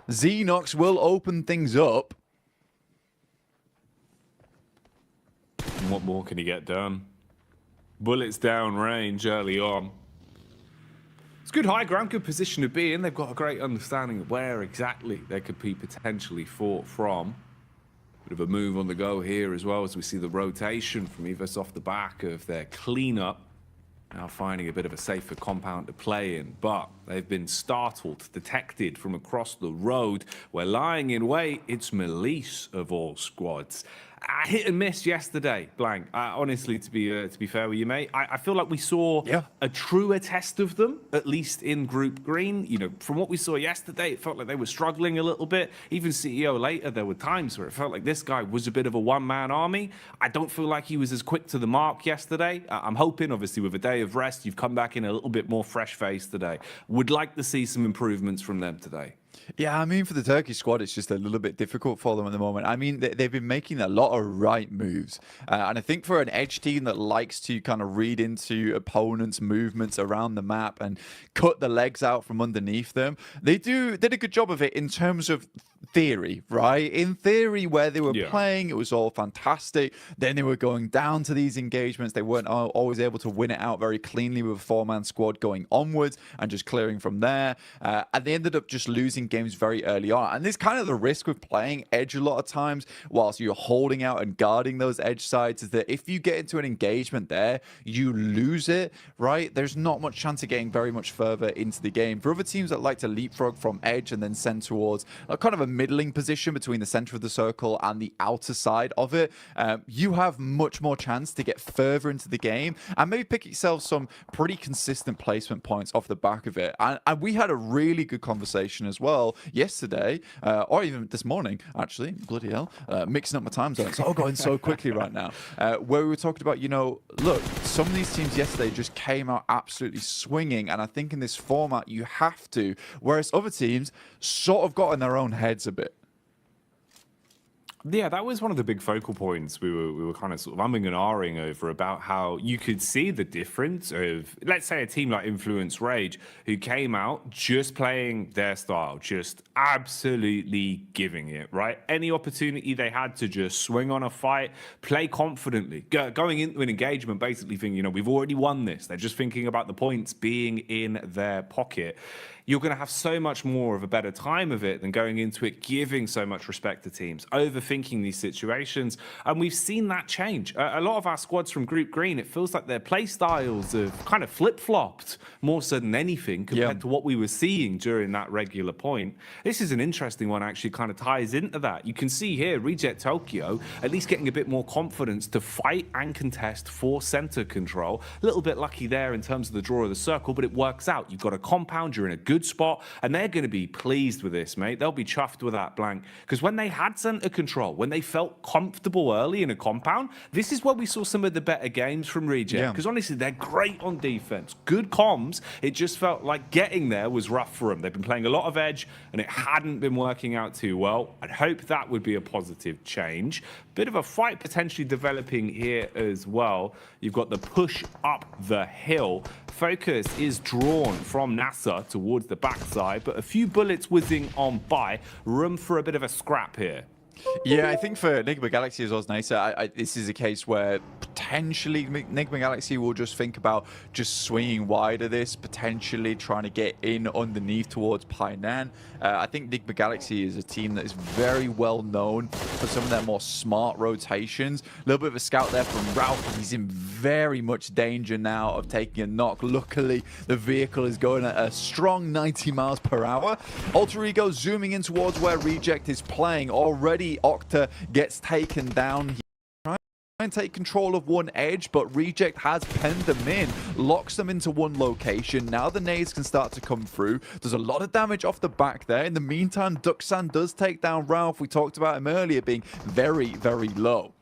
Xenox will open things up. What more can he get done? Bullets down range early on. It's good high ground, good position to be in. They've got a great understanding of where exactly they could be potentially fought from. Bit of a move on the go here as well, as we see the rotation from Evos off the back of their cleanup. Now finding a bit of a safer compound to play in, but they've been startled, detected from across the road. We're lying in wait. It's Melise of all squads. Hit and miss yesterday, Blank. Honestly, to be fair with you, mate, I feel like we saw a truer test of them, at least in Group Green. You know, from what we saw yesterday, it felt like they were struggling a little bit. Even CEO later, there were times where it felt like this guy was a bit of a one-man army. I don't feel like he was as quick to the mark yesterday. I'm hoping, obviously, with a day of rest, you've come back in a little bit more fresh-faced today. Would like to see some improvements from them today. Yeah, I mean, for the Turkish squad, it's just a little bit difficult for them at the moment. I mean, they've been making a lot of right moves. And I think for an edge team that likes to kind of read into opponents' movements around the map and cut the legs out from underneath them, they did a good job of it in terms of theory, right? In theory, where they were playing, it was all fantastic. Then they were going down to these engagements. They weren't always able to win it out very cleanly with a four-man squad going onwards and just clearing from there. And they ended up just losing games very early on. And this kind of the risk with playing edge a lot of times whilst you're holding out and guarding those edge sides is that if you get into an engagement there, you lose it, right? There's not much chance of getting very much further into the game. For other teams that like to leapfrog from edge and then send towards a kind of a middling position between the center of the circle and the outer side of it, you have much more chance to get further into the game and maybe pick yourself some pretty consistent placement points off the back of it. And we had a really good conversation as well yesterday, or even this morning, actually, bloody hell, mixing up my time zones. It's all going so quickly right now, where we were talking about, you know, look, some of these teams yesterday just came out absolutely swinging, and I think in this format you have to, whereas other teams sort of got in their own heads a bit. Yeah, that was one of the big focal points we were kind of sort of umming and ahhing over, about how you could see the difference of, let's say, a team like Influence Rage, who came out just playing their style, just absolutely giving it, right? Any opportunity they had to just swing on a fight, play confidently, going into an engagement basically thinking, you know, we've already won this. They're just thinking about the points being in their pocket. You're going to have so much more of a better time of it than going into it giving so much respect to teams, overthinking these situations. And we've seen that change. A lot of our squads from Group Green, it feels like their play styles have kind of flip-flopped more so than anything compared to what we were seeing during that regular point. This is an interesting one, actually kind of ties into that. You can see here, Reject Tokyo at least getting a bit more confidence to fight and contest for center control. A little bit lucky there in terms of the draw of the circle, but it works out. You've got a compound, you're in a good spot, and they're going to be pleased with this, mate. They'll be chuffed with that, Blank, because when they had center control, when they felt comfortable early in a compound, this is where we saw some of the better games from Reject, because honestly, they're great on defense, good comms. It just felt like getting there was rough for them. They've been playing a lot of edge, and it hadn't been working out too well. I'd hope that would be a positive change. Bit of a fight potentially developing here as well. You've got the push up the hill. Focus is drawn from NASA towards the backside, but a few bullets whizzing on by. Room for a bit of a scrap here. Yeah, I think for Enigma Galaxy as well as Nisa, this is a case where potentially Enigma Galaxy will just think about just swinging wide of this, potentially trying to get in underneath towards Painan. I think Enigma Galaxy is a team that is very well known for some of their more smart rotations. A little bit of a scout there from Ralph. He's in very much danger now of taking a knock. Luckily, the vehicle is going at a strong 90 miles per hour. Alter Ego zooming in towards where Reject is playing. Already Octa gets taken down. He tries and take control of one edge, but Reject has penned them in, locks them into one location. Now the nades can start to come through. There's a lot of damage off the back there. In the meantime, Duxan does take down Ralph. We talked about him earlier being very, very low.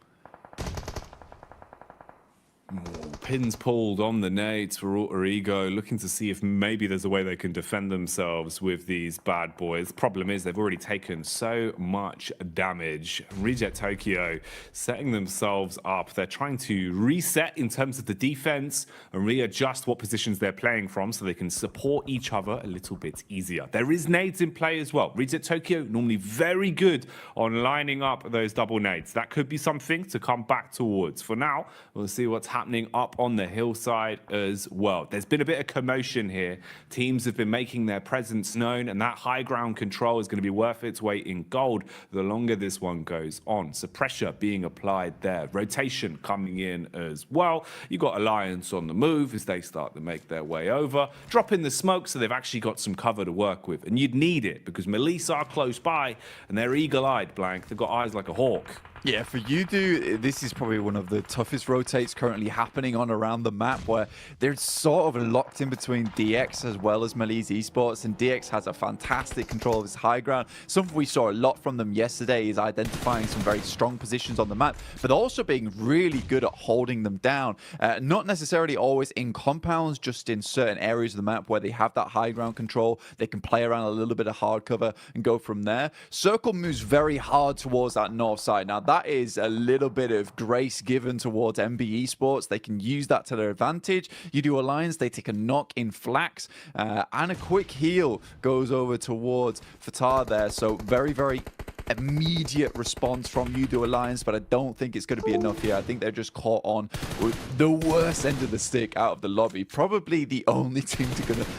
Pins pulled on the nades for Alter Ego, looking to see if maybe there's a way they can defend themselves with these bad boys. Problem is they've already taken so much damage. Reject Tokyo setting themselves up. They're trying to reset in terms of the defense and readjust what positions they're playing from so they can support each other a little bit easier. There is nades in play as well. Reject Tokyo normally very good on lining up those double nades. That could be something to come back towards. For now, we'll see what's happening up on the hillside as well. There's been a bit of commotion here. Teams have been making their presence known, and that high ground control is going to be worth its weight in gold the longer this one goes on. So pressure being applied there. Rotation coming in as well. You've got Alliance on the move as they start to make their way over. Drop in the smoke so they've actually got some cover to work with. And you'd need it because Melissa are close by and they're eagle-eyed, Blank. They've got eyes like a hawk. Yeah, for Yudu, this is probably one of the toughest rotates currently happening on around the map, where they're sort of locked in between DX as well as Malise Esports, and DX has a fantastic control of his high ground. Something we saw a lot from them yesterday is identifying some very strong positions on the map, but also being really good at holding them down. Not necessarily always in compounds, just in certain areas of the map where they have that high ground control. They can play around a little bit of hard cover and go from there. Circle moves very hard towards that north side. Now, that is a little bit of grace given towards MB Esports. They can use that to their advantage. You do Alliance, they take a knock in Flax, and a quick heal goes over towards Fatar there. So very, very immediate response from Yudu Alliance, but I don't think it's going to be enough here. I think they're just caught on with the worst end of the stick out of the lobby. Probably the only team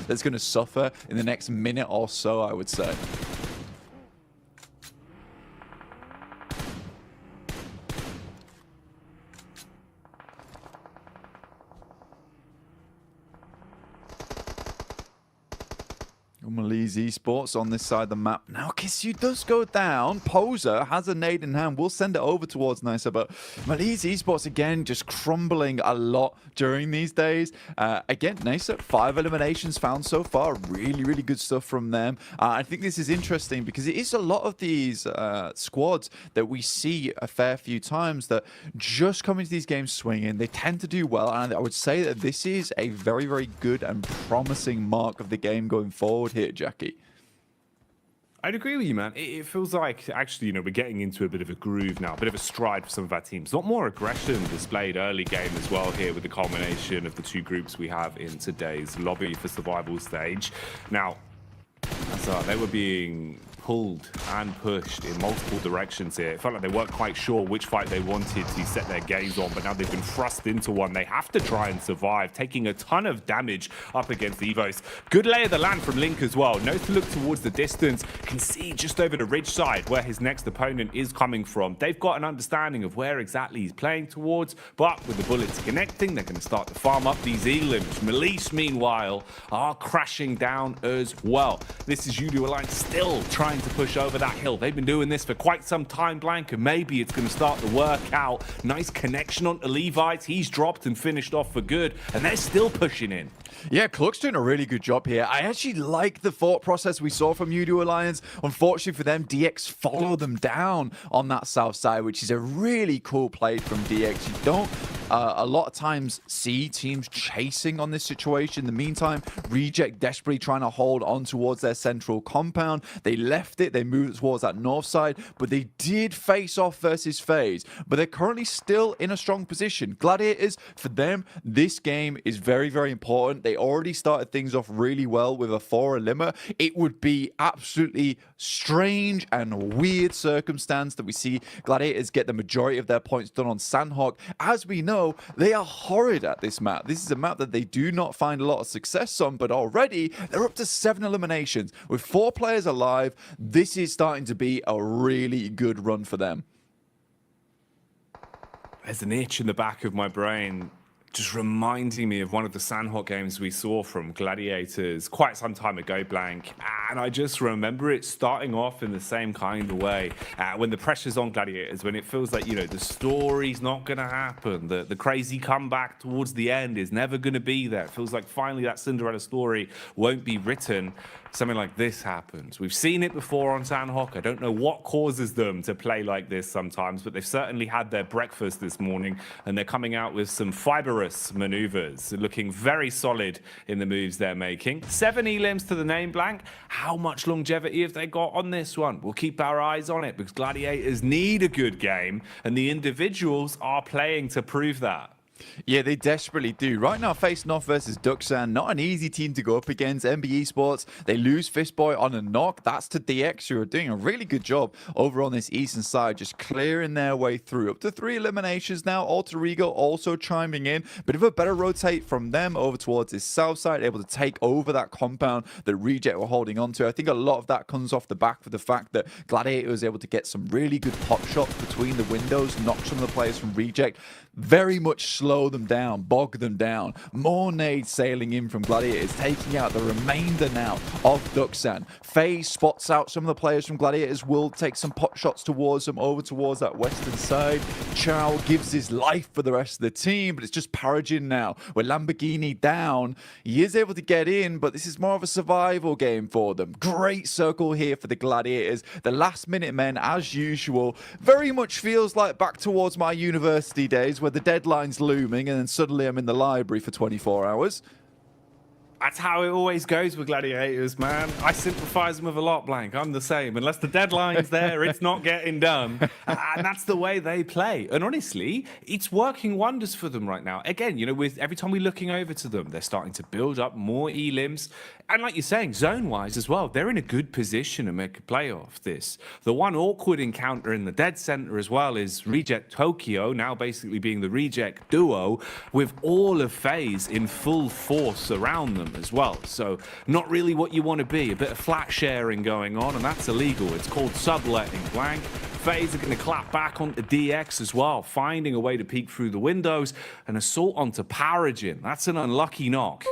that's going to suffer in the next minute or so, I would say. Malise Esports on this side of the map. Now Kisyu does go down. Poser has a nade in hand. We'll send it over towards Nisa, but Malise Esports again just crumbling a lot during these days. Again, Nisa, 5 eliminations found so far. Really, really good stuff from them. I think this is interesting because it is a lot of these squads that we see a fair few times that just come into these games swinging. They tend to do well, and I would say that this is a very, very good and promising mark of the game going forward here, Jackie. I'd agree with you, man. It feels like, actually, we're getting into a bit of a groove now, a bit of a stride for some of our teams. A lot more aggression displayed early game as well here with the culmination of the two groups we have in today's lobby for survival stage. Now, they were being pulled and pushed in multiple directions here. It felt like they weren't quite sure which fight they wanted to set their gaze on, but now they've been thrust into one. They have to try and survive, taking a ton of damage up against Evos. Good lay of the land from Link as well. Knows to look towards the distance. Can see just over the ridge side where his next opponent is coming from. They've got an understanding of where exactly he's playing towards, but with the bullets connecting, they're going to start to farm up these E-limbs. Melise, meanwhile, are crashing down as well. This is Judo Alliance still trying to push over that hill. They've been doing this for quite some time, Blank, and maybe it's going to start to work out. Nice connection onto Levites. He's dropped and finished off for good, and they're still pushing in. Yeah, Cluck's doing a really good job here. I actually like the thought process we saw from Judo Alliance. Unfortunately for them, DX follow them down on that south side, which is a really cool play from DX. You don't a lot of times see teams chasing on this situation. In the meantime, Reject desperately trying to hold on towards their central compound. They left it, they moved towards that north side, but they did face off versus FaZe. But they're currently still in a strong position. Gladiators, for them, this game is very, very important. They already started things off really well with a 4 Limmer. It would be absolutely strange and weird circumstance that we see Gladiators get the majority of their points done on Sandhawk. As we know, they are horrid at this map. This is a map that they do not find a lot of success on, but already they're up to 7 eliminations. With 4 players alive, this is starting to be a really good run for them. There's an itch in the back of my brain just reminding me of one of the Sandhawk games we saw from Gladiators quite some time ago, Blank. And I just remember it starting off in the same kind of way. When the pressure's on Gladiators, when it feels like, the story's not going to happen, the crazy comeback towards the end is never going to be there. It feels like finally that Cinderella story won't be written. Something like this happens. We've seen it before on Sandhawk. I don't know what causes them to play like this sometimes, but they've certainly had their breakfast this morning, and they're coming out with some fibrous maneuvers, looking very solid in the moves they're making. 7 E-limbs to the name, Blank. How much longevity have they got on this one? We'll keep our eyes on it because Gladiators need a good game, and the individuals are playing to prove that. Yeah, they desperately do. Right now, facing off versus Duxan, not an easy team to go up against. MBE Sports, they lose Fistboy on a knock. That's to DX, who are doing a really good job over on this eastern side, just clearing their way through. Up to 3 eliminations now. Alter Ego also chiming in. Bit of a better rotate from them over towards this south side, able to take over that compound that Reject were holding on to. I think a lot of that comes off the back of the fact that Gladiator was able to get some really good pop shots between the windows, knock some of the players from Reject. Very much slow them down, bog them down. More nades sailing in from Gladiators, taking out the remainder now of Duxan. FaZe spots out some of the players from Gladiators, will take some pot shots towards them, over towards that western side. Chow gives his life for the rest of the team, but it's just Paragin now. With Lamborghini down, he is able to get in, but this is more of a survival game for them. Great circle here for the Gladiators. The last minute men, as usual, very much feels like back towards my university days where the deadline's looming and then suddenly I'm in the library for 24 hours. That's how it always goes with Gladiators, man. I sympathize them with a lot, Blank. I'm the same. Unless the deadline's there, it's not getting done. And that's the way they play. And honestly, it's working wonders for them right now. Again, with every time we're looking over to them, they're starting to build up more E-limbs. And like you're saying, zone-wise as well, they're in a good position to make a play off this. The one awkward encounter in the dead center as well is Reject Tokyo, now basically being the Reject duo, with all of FaZe in full force around them as well. So not really what you want to be. A bit of flat sharing going on, and that's illegal. It's called subletting, Blank. FaZe are going to clap back onto DX as well, finding a way to peek through the windows. An assault onto Paragin. That's an unlucky knock.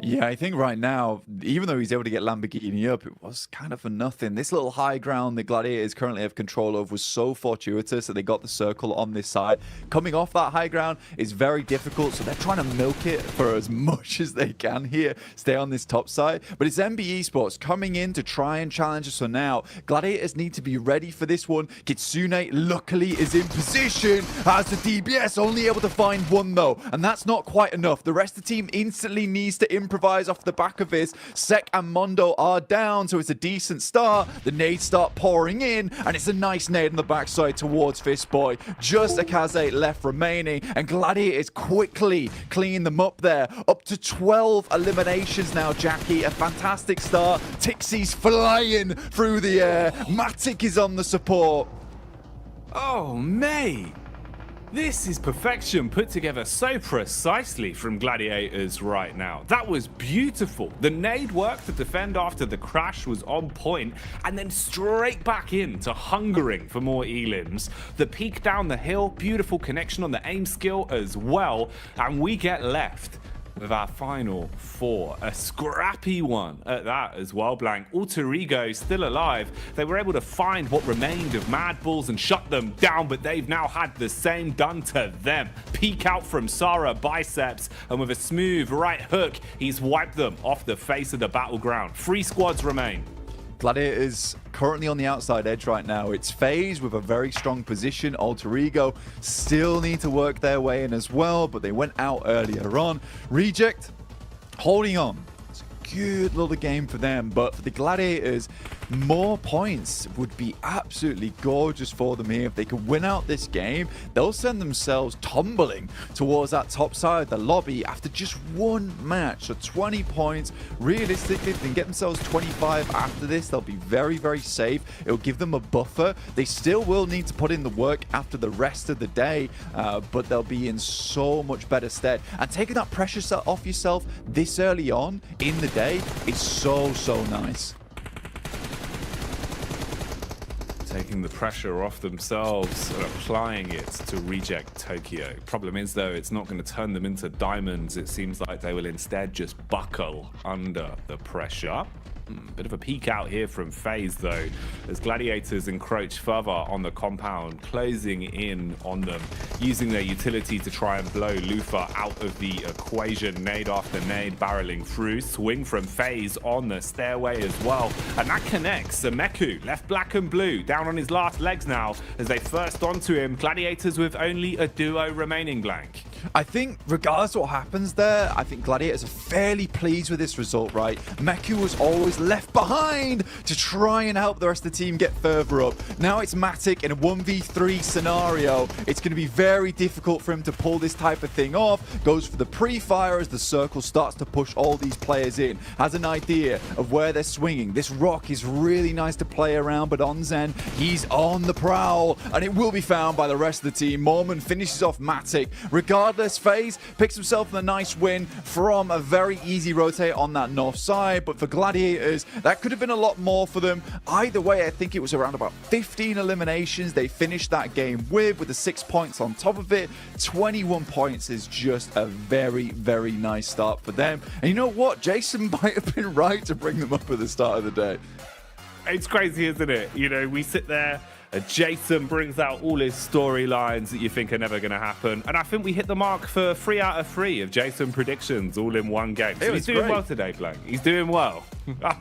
Yeah, I think right now, even though he's able to get Lamborghini up, it was kind of for nothing. This little high ground the Gladiators currently have control of was so fortuitous that they got the circle on this side. Coming off that high ground is very difficult, so they're trying to milk it for as much as they can here, stay on this top side. But it's MBE Sports coming in to try and challenge us for now. Gladiators need to be ready for this one. Kitsune luckily is in position as the DBS, only able to find one though, and that's not quite enough. The rest of the team instantly needs needs to improvise off the back of this. Sek and Mondo are down, so it's a decent start. The nades start pouring in, and it's a nice nade on the backside towards Fistboy. Just a Kaze left remaining, and Gladiators quickly clean them up there. Up to 12 eliminations now, Jackie. A fantastic start. Tixie's flying through the air. Matic is on the support. Oh, mate. This is perfection put together so precisely from Gladiators right now. That was beautiful. The nade work to defend after the crash was on point, and then straight back into hungering for more elims. The peek down the hill, beautiful connection on the aim skill as well, and we get left with our final 4. A scrappy one at that as well, Blank. Alter Ego still alive. They were able to find what remained of Mad Bulls and shut them down, but they've now had the same done to them. Peek out from Sarah Biceps, and with a smooth right hook, he's wiped them off the face of the battleground. 3 squads remain. Gladiators currently on the outside edge right now. It's FaZe with a very strong position. Alter Ego still need to work their way in as well, but they went out earlier on. Reject holding on. It's a good little game for them, but for the Gladiators, more points would be absolutely gorgeous for them here. If they could win out this game, they'll send themselves tumbling towards that top side of the lobby after just one match. So 20 points. Realistically, if they can get themselves 25 after this, they'll be very, very safe. It'll give them a buffer. They still will need to put in the work after the rest of the day, but they'll be in so much better stead. And taking that pressure off yourself this early on in the day is so nice. Taking the pressure off themselves and applying it to Reject Tokyo. Problem is, though, it's not going to turn them into diamonds. It seems like they will instead just buckle under the pressure. Bit of a peek out here from FaZe, though, as Gladiators encroach further on the compound, closing in on them, using their utility to try and blow Lufa out of the equation. Nade after nade barreling through. Swing from FaZe on the stairway as well, and that connects. Sameku left black and blue, down on his last legs now as they first onto him. Gladiators with only a duo remaining, Blank. I think regardless of what happens there, I think Gladiators are fairly pleased with this result, right? Meku was always left behind to try and help the rest of the team get further up. Now it's Matic in a 1v3 scenario. It's going to be very difficult for him to pull this type of thing off. Goes for the pre-fire as the circle starts to push all these players in. Has an idea of where they're swinging. This rock is really nice to play around, but Onzen, he's on the prowl, and it will be found by the rest of the team. Mormon finishes off Matic. Regardless, FaZe picks himself a nice win from a very easy rotate on that north side, but for Gladiators, that could have been a lot more for them. Either way, I think it was around about 15 eliminations they finished that game with the 6 points on top of it. 21 points is just a very, very nice start for them. And you know what? Jason might have been right to bring them up at the start of the day. It's crazy, isn't it? You know, we sit there, Jason brings out all his storylines that you think are never going to happen. And I think we hit the mark for 3 out of 3 of Jason predictions all in one game. So he's doing well today, Blank. He's doing well.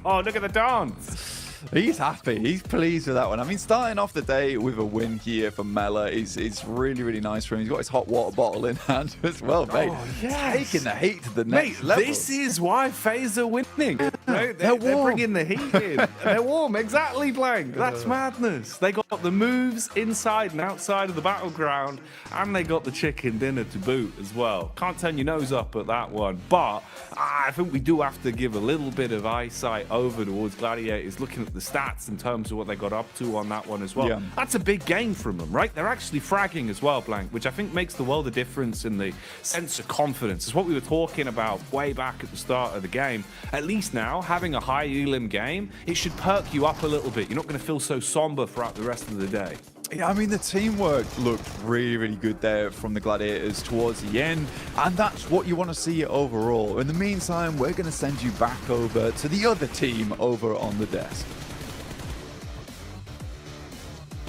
Oh, look at the dance. He's happy. He's pleased with that one. I mean, starting off the day with a win here for Mela is really, really nice for him. He's got his hot water bottle in hand as well, mate. Oh, yes. Taking the heat to the next level. This is why FaZe are winning. No, they're bringing the heat in. They're warm. Exactly, Blank. That's madness. They got the moves inside and outside of the battleground, and they got the chicken dinner to boot as well. Can't turn your nose up at that one, but I think we do have to give a little bit of eyesight over towards Gladiators, looking at the stats in terms of what they got up to on that one as well. Yeah. That's a big game from them, right? They're actually fragging as well, Blank, which I think makes the world of difference in the sense of confidence. It's what we were talking about way back at the start of the game. At least now, having a high elim game, it should perk you up a little bit. You're not going to feel so somber throughout the rest of the day. Yeah, I mean, the teamwork looked really, really good there from the Gladiators towards the end, and that's what you want to see overall. In the meantime, we're going to send you back over to the other team over on the desk.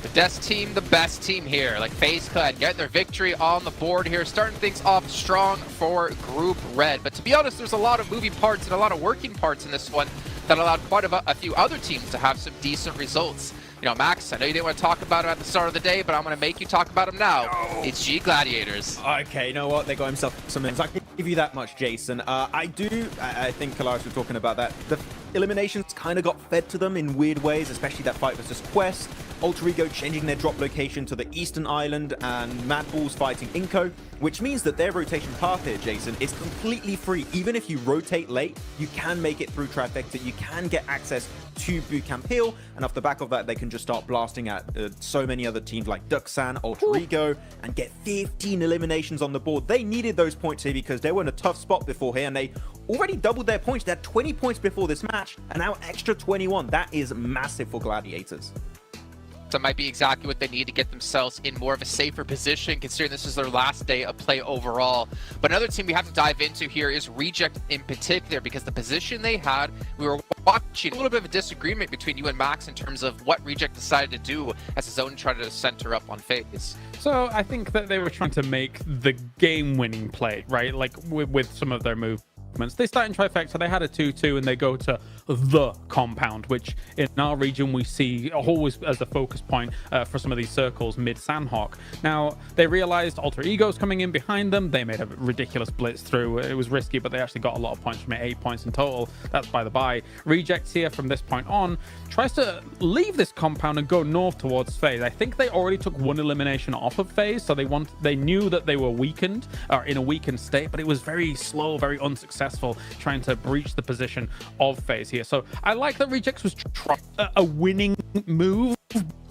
The desk team, the best team here. Like FaZe could get their victory on the board here, starting things off strong for Group Red. But to be honest, there's a lot of moving parts and a lot of working parts in this one that allowed quite a few other teams to have some decent results. You know, Max, I know you didn't want to talk about him at the start of the day, but I'm going to make you talk about him now. It's G Gladiators. Okay, you know what? They got himself some exactly Give you that much, Jason. I think Kalaris was talking about that. The eliminations kind of got fed to them in weird ways, especially that fight versus Quest. Alter Ego changing their drop location to the Eastern Island, and Mad Balls fighting Inko, which means that their rotation path here, Jason, is completely free. Even if you rotate late, you can make it through Trifecta, you can get access to Bootcamp Hill, and off the back of that, they can just start blasting at so many other teams like Duxan, Alter Ego, and get 15 eliminations on the board. They needed those points here because they were in a tough spot before here, and they already doubled their points. They had 20 points before this match, and now extra 21. That is massive for Gladiators. That might be exactly what they need to get themselves in more of a safer position, considering this is their last day of play overall. But another team we have to dive into here is Reject in particular, because the position they had, we were watching a little bit of a disagreement between you and Max in terms of what Reject decided to do as his own tried to center up on FaZe. So I think that they were trying to make the game-winning play, right? Like with some of their moves. They start in Trifecta, they had a 2-2, and they go to the compound, which in our region we see always as a focus point for some of these circles mid-Sandhawk. Now, they realized Alter Ego's coming in behind them. They made a ridiculous blitz through. It was risky, but they actually got a lot of points from it, 8 points in total. That's by the by. Rejects here from this point on tries to leave this compound and go north towards FaZe. I think they already took one elimination off of FaZe, so they knew that they were weakened, or in a weakened state, but it was very slow, very unsuccessful trying to breach the position of FaZe here. So I like that Rejects was trying a winning move,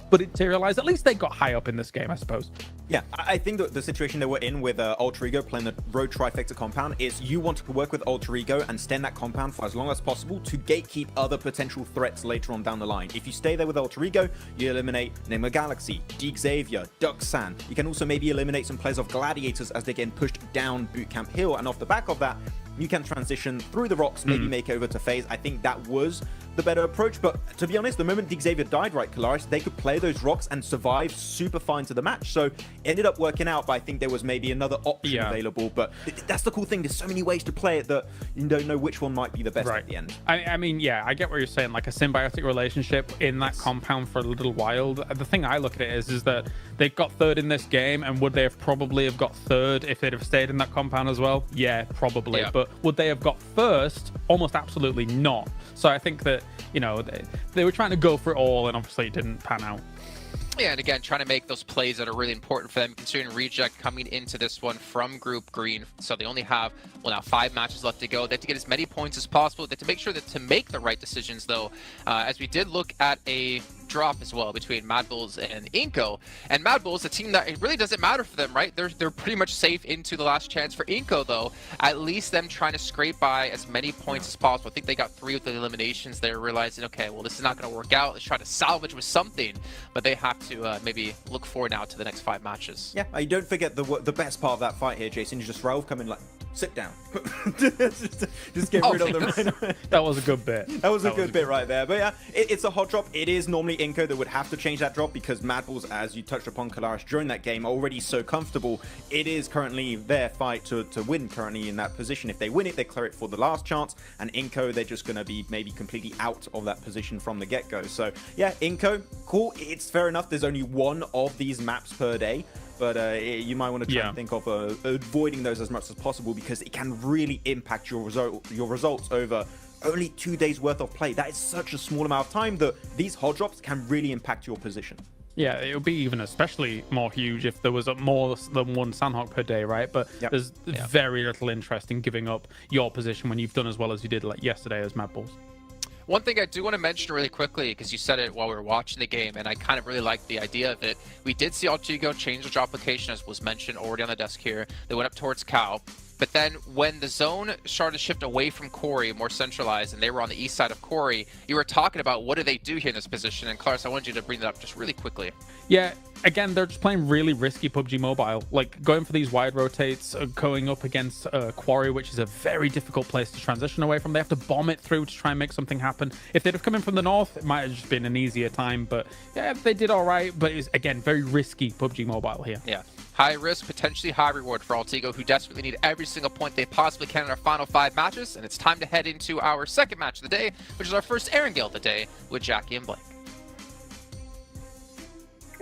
but it materialized. At least they got high up in this game, I suppose. Yeah, I think that the situation they were in with Alter Ego playing the Road Trifecta compound is you want to work with Alter Ego and stay in that compound for as long as possible to gatekeep other potential threats later on down the line. If you stay there with Alter Ego, you eliminate Nemo Galaxy, Deke Xavier, Duxan. You can also maybe eliminate some players of Gladiators as they're getting pushed down Bootcamp Hill, and off the back of that, you can transition through the rocks, maybe make over to FaZe. I think that was the better approach, but to be honest, the moment Deke Xavier died, right, Kalaris, they could play those rocks and survive super fine to the match. So it ended up working out, but I think there was maybe another option available. But that's the cool thing. There's so many ways to play it that you don't know which one might be the best at the end. I mean, yeah, I get what you're saying, like a symbiotic relationship in that compound for a little while. The thing I look at it is that they got third in this game, and would they have probably have got third if they'd have stayed in that compound as well? Yeah, probably. Yeah. But would they have got first? Almost absolutely not. So I think that, you know, they were trying to go for it all, and obviously it didn't pan out. Yeah, and again, trying to make those plays that are really important for them, considering Reject coming into this one from Group Green. So they only have, well, now 5 matches left to go. They have to get as many points as possible. They have to make sure that to make the right decisions, though, as we did look at a drop as well between Mad Bulls and Inko. And Mad Bulls, a team that it really doesn't matter for them, right? They're pretty much safe into the last chance. For Inko, though, at least them trying to scrape by as many points as possible. I think they got 3 with the eliminations. They're realizing, okay, well, this is not going to work out. Let's try to salvage with something, but they have to maybe look forward now to the next 5 matches. Yeah, you don't forget the best part of that fight here, Jason. You just Raouf coming like, sit down. just get rid of them right away. That was a good bit. That was a good bit right there. But yeah, it's a hot drop. It is normally Inko that would have to change that drop because Mad Bulls, as you touched upon, Kalaris, during that game, are already so comfortable. It is currently their fight to win currently in that position. If they win it, they clear it for the last chance. And Inko, they're just going to be maybe completely out of that position from the get-go. So yeah, Inko, cool. It's fair enough. There's only 1 of these maps per day. But you might want to try and think of avoiding those as much as possible because it can really impact your results over only 2 days worth of play. That is such a small amount of time that these hot drops can really impact your position. Yeah, it would be even especially more huge if there was more than 1 Sandhawk per day, right? But there's very little interest in giving up your position when you've done as well as you did like yesterday as Mad Bulls. One thing I do want to mention really quickly, because you said it while we were watching the game, and I kind of really liked the idea of it. We did see Alter Ego change the drop location, as was mentioned already on the desk here. They went up towards Cow. But then when the zone started to shift away from Corey, more centralized, and they were on the east side of Corey, you were talking about what do they do here in this position. And Klaus, I wanted you to bring that up just really quickly. Yeah, again, they're just playing really risky PUBG Mobile. Like going for these wide rotates, going up against Quarry, which is a very difficult place to transition away from. They have to bomb it through to try and make something happen. If they'd have come in from the north, it might have just been an easier time. But yeah, they did all right. But it's, again, very risky PUBG Mobile here. Yeah. High risk, potentially high reward for Alter Ego, who desperately need every single point they possibly can in our final 5 matches. And it's time to head into our second match of the day, which is our first Erangel of the day with Jackie and Blake.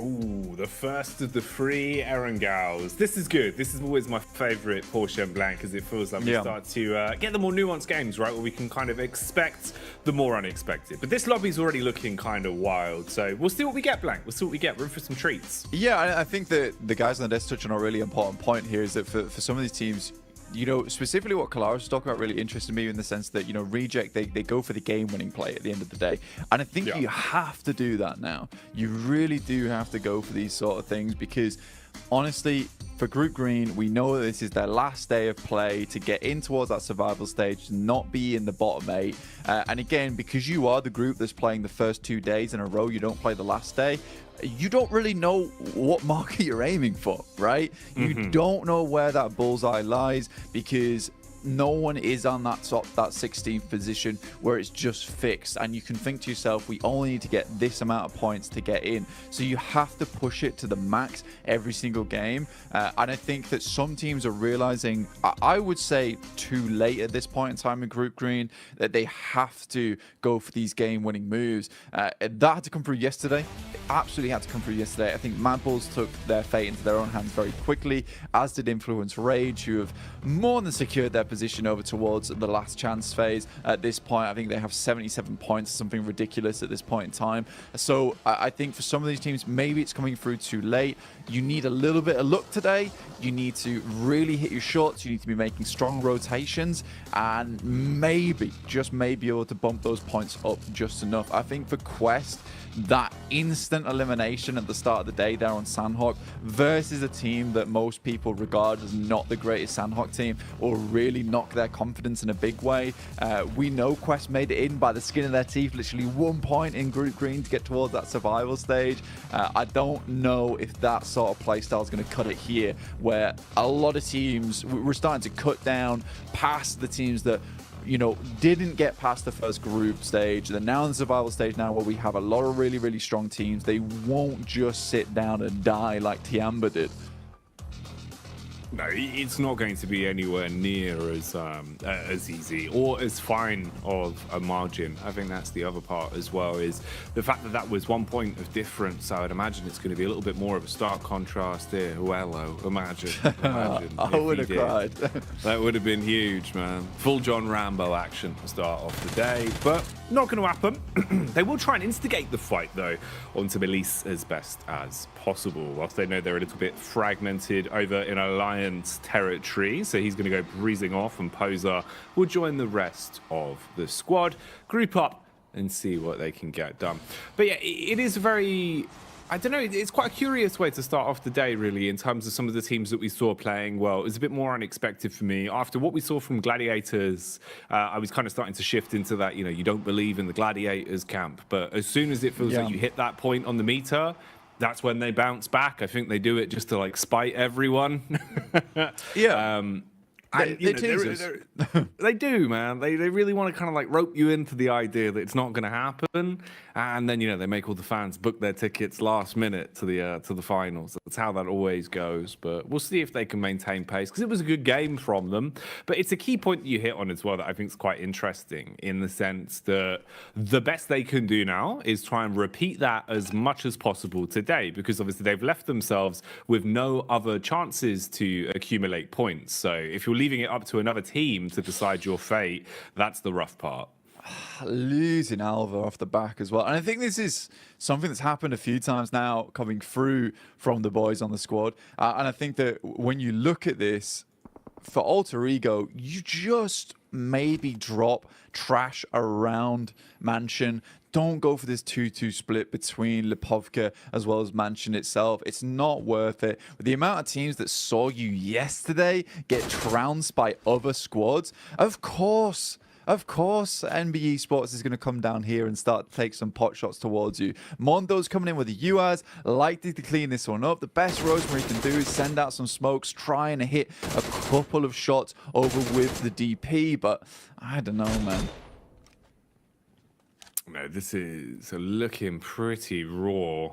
Ooh, the first of the 3 Erangals. This is good. This is always my favourite Porsche and Blanc, because it feels like we start to get the more nuanced games, right, where we can kind of expect the more unexpected. But this lobby's already looking kind of wild, so we'll see what we get, Blanc. We'll see what we get. We're in for some treats. Yeah, I think that the guys on the desk touch on a really important point here, is that for some of these teams, you know, specifically what Kalaris was talking about really interested me in the sense that, you know, Reject, they go for the game-winning play at the end of the day. And I think you have to do that now. You really do have to go for these sort of things, because honestly, for Group Green, we know that this is their last day of play to get in towards that survival stage, to not be in the bottom 8. And again, because you are the group that's playing the first 2 days in a row, you don't play the last day, you don't really know what marker you're aiming for, right? You don't know where that bullseye lies, because no one is on that 16th position where it's just fixed, and you can think to yourself, we only need to get this amount of points to get in. So you have to push it to the max every single game, and I think that some teams are realizing, I would say too late at this point in time in Group Green, that they have to go for these game-winning moves. That had to come through yesterday. It absolutely had to come through yesterday. I think Mad Bulls took their fate into their own hands very quickly, as did Influence Rage, who have more than secured their position over towards the last chance phase. At this point, I think they have 77 points, something ridiculous at this point in time. So I think for some of these teams, maybe it's coming through too late. You need a little bit of luck today. You need to really hit your shots. You need to be making strong rotations, and maybe, just maybe, able to bump those points up just enough. I think for Quest, that instant elimination at the start of the day there on Sandhawk versus a team that most people regard as not the greatest Sandhawk team, will really knock their confidence in a big way. We know Quest made it in by the skin of their teeth, literally 1 point in Group Green to get towards that survival stage. I don't know if that sort of playstyle is going to cut it here, where a lot of teams, we're starting to cut down past the teams that, you know, didn't get past the first group stage. They're now in the survival stage now, where we have a lot of really, really strong teams. They won't just sit down and die like Tiamba did. No, it's not going to be anywhere near as easy or as fine of a margin. I think that's the other part as well, is the fact that that was 1 point of difference. I would imagine it's going to be a little bit more of a stark contrast here. Well, imagine I would have cried. That would have been huge, man. Full John Rambo action to start off the day, but not going to happen. They will try and instigate the fight, though, onto Melise as best as possible, whilst they know they're a little bit fragmented over in Alliance territory. So he's going to go breezing off, and Poser will join the rest of the squad, group up, and see what they can get done. But yeah, it is very, I don't know, it's quite a curious way to start off the day, really, in terms of some of the teams that we saw playing well. It was a bit more unexpected for me. After what we saw from Gladiators, I was kind of starting to shift into that, you know, you don't believe in the Gladiators camp. But as soon as it feels like you hit that point on the meter, that's when they bounce back. I think they do it just to, like, spite everyone. They do, man. They really want to kind of like rope you into the idea that it's not going to happen, and then, you know, they make all the fans book their tickets last minute to the finals. That's how that always goes. But we'll see if they can maintain pace, because it was a good game from them. But it's a key point that you hit on as well that I think is quite interesting, in the sense that the best they can do now is try and repeat that as much as possible today, because obviously they've left themselves with no other chances to accumulate points. So if you're leaving it up to another team to decide your fate, that's the rough part. Losing Alva off the back as well. And I think this is something that's happened a few times now coming through from the boys on the squad. And I think that when you look at this, for Alter Ego, you just maybe drop trash around Mansion. Don't go for this 2-2 split between Lipovka as well as Mansion itself. It's not worth it. With the amount of teams that saw you yesterday get trounced by other squads, of course, NBE Sports is going to come down here and start to take some pot shots towards you. Mondo's coming in with the UAS, likely to clean this one up. The best Rosemary can do is send out some smokes, try and hit a couple of shots over with the DP, but I don't know, man. No, this is looking pretty raw.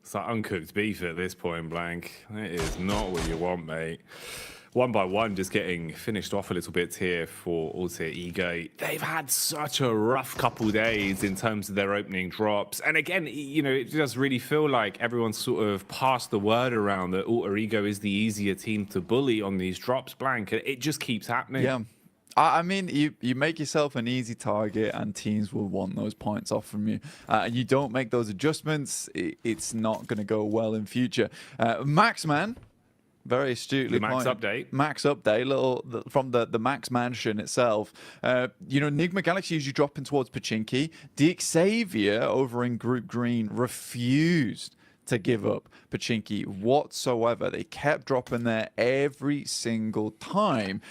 It's like uncooked beef at this point, Blank. It is not what you want, mate. one by one, just getting finished off a little bit here for Alter Ego. They've had such a rough couple days in terms of their opening drops. And again, you know, it does really feel like everyone's sort of passed the word around that Alter Ego is the easier team to bully on these drops, Blank. It just keeps happening. Yeah. I mean, you make yourself an easy target and teams will want those points off from you. And you don't make those adjustments, it's not going to go well in future. Maxman, very astutely the Max pointed. update. Max update, from the Max Mansion itself. You know, Enigma Galaxy usually dropping towards Pachinki. Xavier over in Group Green refused to give up Pachinki whatsoever. They kept dropping there every single time,